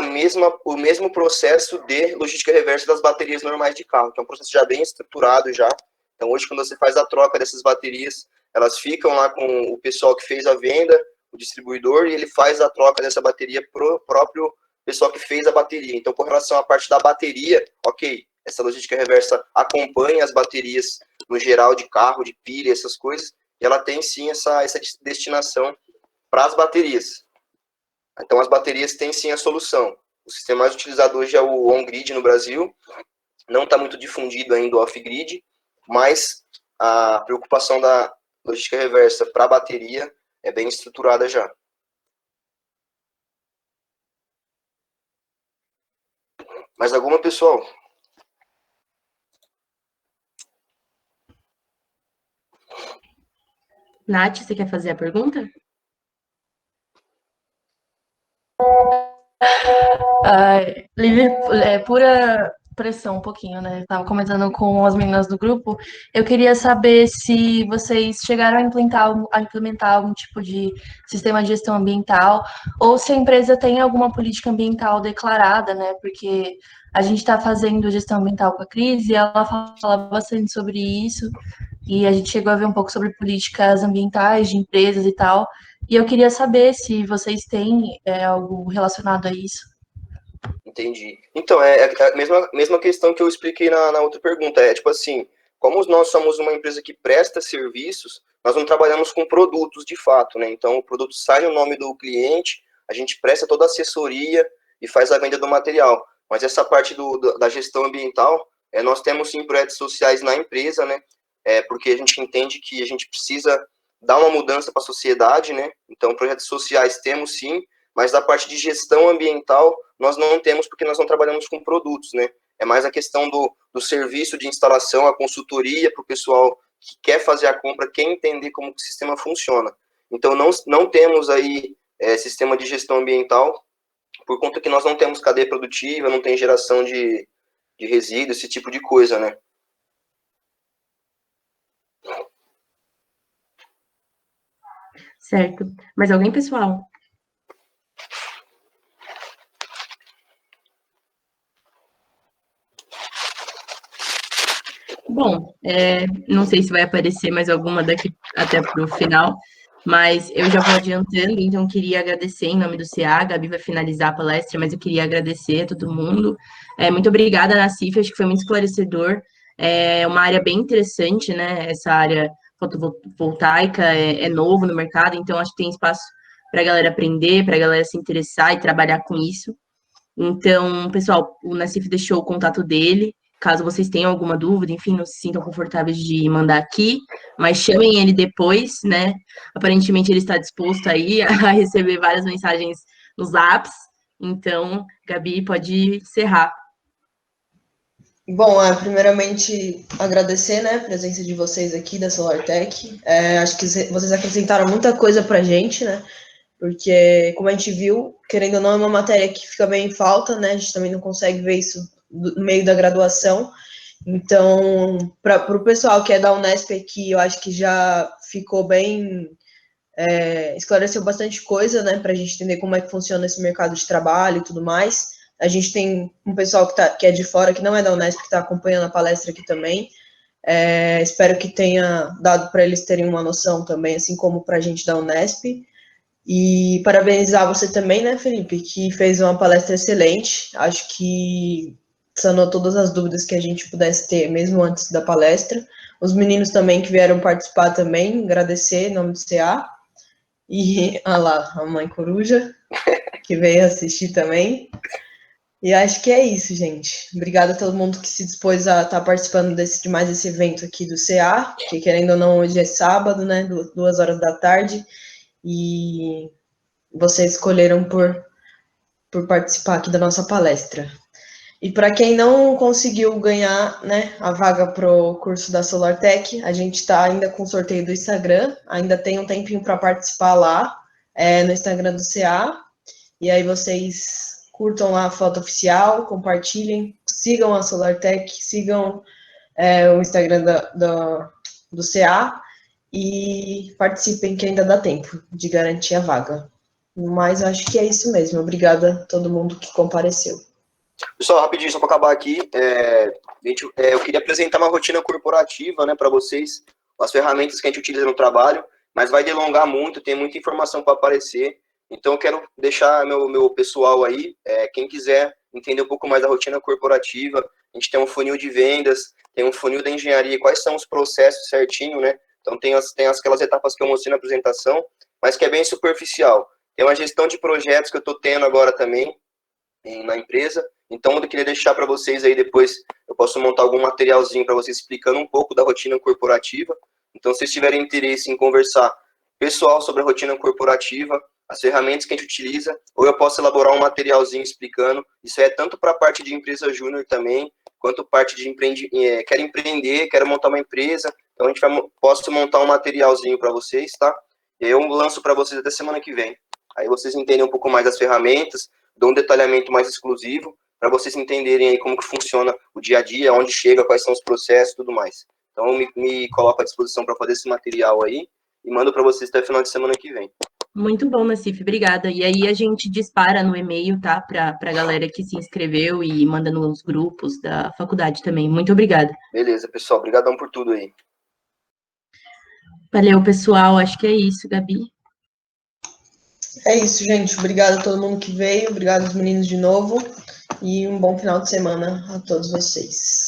o mesmo processo de logística reversa das baterias normais de carro, que é um processo já bem estruturado já. Então, hoje, quando você faz a troca dessas baterias, elas ficam lá com o pessoal que fez a venda, o distribuidor, e ele faz a troca dessa bateria pro próprio pessoal que fez a bateria. Então, com relação à parte da bateria, ok, essa logística reversa acompanha as baterias no geral de carro, de pilha, essas coisas, e ela tem sim essa destinação para as baterias. Então, as baterias têm sim a solução. O sistema mais utilizado hoje é o on-grid no Brasil, não está muito difundido ainda o off-grid, mas a preocupação da logística reversa para a bateria é bem estruturada já. Mais alguma, pessoal? Nath, você quer fazer a pergunta? Livre, pura pressão um pouquinho, né? Eu tava comentando com as meninas do grupo. Eu queria saber se vocês chegaram a implementar algum tipo de sistema de gestão ambiental ou se a empresa tem alguma política ambiental declarada, né? Porque a gente está fazendo gestão ambiental com a Cris e ela fala bastante sobre isso e a gente chegou a ver um pouco sobre políticas ambientais de empresas e tal. E eu queria saber se vocês têm algo relacionado a isso. Entendi. Então, é a mesma questão que eu expliquei na outra pergunta. É tipo assim, como nós somos uma empresa que presta serviços, nós não trabalhamos com produtos de fato, né? Então, o produto sai no nome do cliente, a gente presta toda a assessoria e faz a venda do material. Mas essa parte da gestão ambiental, nós temos sim projetos sociais na empresa, né? Porque a gente entende que a gente precisa dar uma mudança para a sociedade, né? Então, projetos sociais temos sim, mas da parte de gestão ambiental, nós não temos porque nós não trabalhamos com produtos, né? É mais a questão do serviço de instalação, a consultoria para o pessoal que quer fazer a compra, quer entender como o sistema funciona. Então, não temos aí sistema de gestão ambiental, por conta que nós não temos cadeia produtiva, não tem geração de resíduos, esse tipo de coisa, né? Certo. Mais alguém, pessoal? Bom, não sei se vai aparecer mais alguma daqui até para o final, mas eu já vou adiantando, então queria agradecer em nome do CA, a Gabi vai finalizar a palestra, mas eu queria agradecer a todo mundo. Muito obrigada, Nassif, acho que foi muito esclarecedor. É uma área bem interessante, né? Essa área fotovoltaica é novo no mercado, então acho que tem espaço para a galera aprender, para a galera se interessar e trabalhar com isso. Então, pessoal, o Nassif deixou o contato dele. Caso vocês tenham alguma dúvida, enfim, não se sintam confortáveis de mandar aqui, mas chamem ele depois, né? Aparentemente ele está disposto aí a receber várias mensagens nos apps. Então, Gabi, pode encerrar. Bom, primeiramente agradecer, né, a presença de vocês aqui da SolarTech. Acho que vocês acrescentaram muita coisa para a gente, né? Porque, como a gente viu, querendo ou não, é uma matéria que fica bem em falta, né? A gente também não consegue ver isso no meio da graduação. Então, para o pessoal que é da Unesp aqui, eu acho que já ficou bem, esclareceu bastante coisa, né? Para a gente entender como é que funciona esse mercado de trabalho e tudo mais. A gente tem um pessoal que é de fora, que não é da Unesp, que está acompanhando a palestra aqui também. Espero que tenha dado para eles terem uma noção também, assim como para a gente da Unesp. E parabenizar você também, né, Felipe, que fez uma palestra excelente. Acho que sanou todas as dúvidas que a gente pudesse ter, mesmo antes da palestra. Os meninos também que vieram participar também, agradecer em nome do CA. E, olha lá, a mãe coruja, que veio assistir também. E acho que é isso, gente. Obrigada a todo mundo que se dispôs a estar participando de mais esse evento aqui do CA, que querendo ou não, hoje é sábado, né, 2 horas da tarde. E vocês escolheram por participar aqui da nossa palestra. E para quem não conseguiu ganhar, né, a vaga para o curso da SolarTech, a gente está ainda com o sorteio do Instagram, ainda tem um tempinho para participar lá, no Instagram do CA, e aí vocês curtam lá a foto oficial, compartilhem, sigam a SolarTech, sigam o Instagram do CA, e participem, que ainda dá tempo de garantir a vaga. Mas acho que é isso mesmo. Obrigada a todo mundo que compareceu. Pessoal, rapidinho, só para acabar aqui, eu queria apresentar uma rotina corporativa, né, para vocês. as ferramentas que a gente utiliza no trabalho, mas vai delongar muito, tem muita informação para aparecer. Então, eu quero deixar meu pessoal aí, quem quiser entender um pouco mais da rotina corporativa, a gente tem um funil de vendas, tem um funil da engenharia, quais são os processos certinho, né? Então, tem aquelas etapas que eu mostrei na apresentação, mas que é bem superficial. Tem uma gestão de projetos que eu estou tendo agora também na empresa. Então, eu queria deixar para vocês aí depois, eu posso montar algum materialzinho para vocês explicando um pouco da rotina corporativa. Então, se vocês tiverem interesse em conversar pessoal sobre a rotina corporativa, as ferramentas que a gente utiliza, ou eu posso elaborar um materialzinho explicando. Isso é tanto para a parte de empresa júnior também, quanto parte de quero empreender, quero montar uma empresa. Então, posso montar um materialzinho para vocês, tá? Eu lanço para vocês até semana que vem. Aí vocês entendem um pouco mais das ferramentas, dou um detalhamento mais exclusivo, para vocês entenderem aí como que funciona o dia a dia, onde chega, quais são os processos e tudo mais. Então, eu me coloco à disposição para fazer esse material aí e mando para vocês até final de semana que vem. Muito bom, Nassif, obrigada. E aí a gente dispara no e-mail, tá? Para a galera que se inscreveu e manda nos grupos da faculdade também. Muito obrigada. Beleza, pessoal. Obrigadão por tudo aí. Valeu, pessoal. Acho que é isso, Gabi. É isso, gente. Obrigada a todo mundo que veio. Obrigado aos meninos de novo. E um bom final de semana a todos vocês.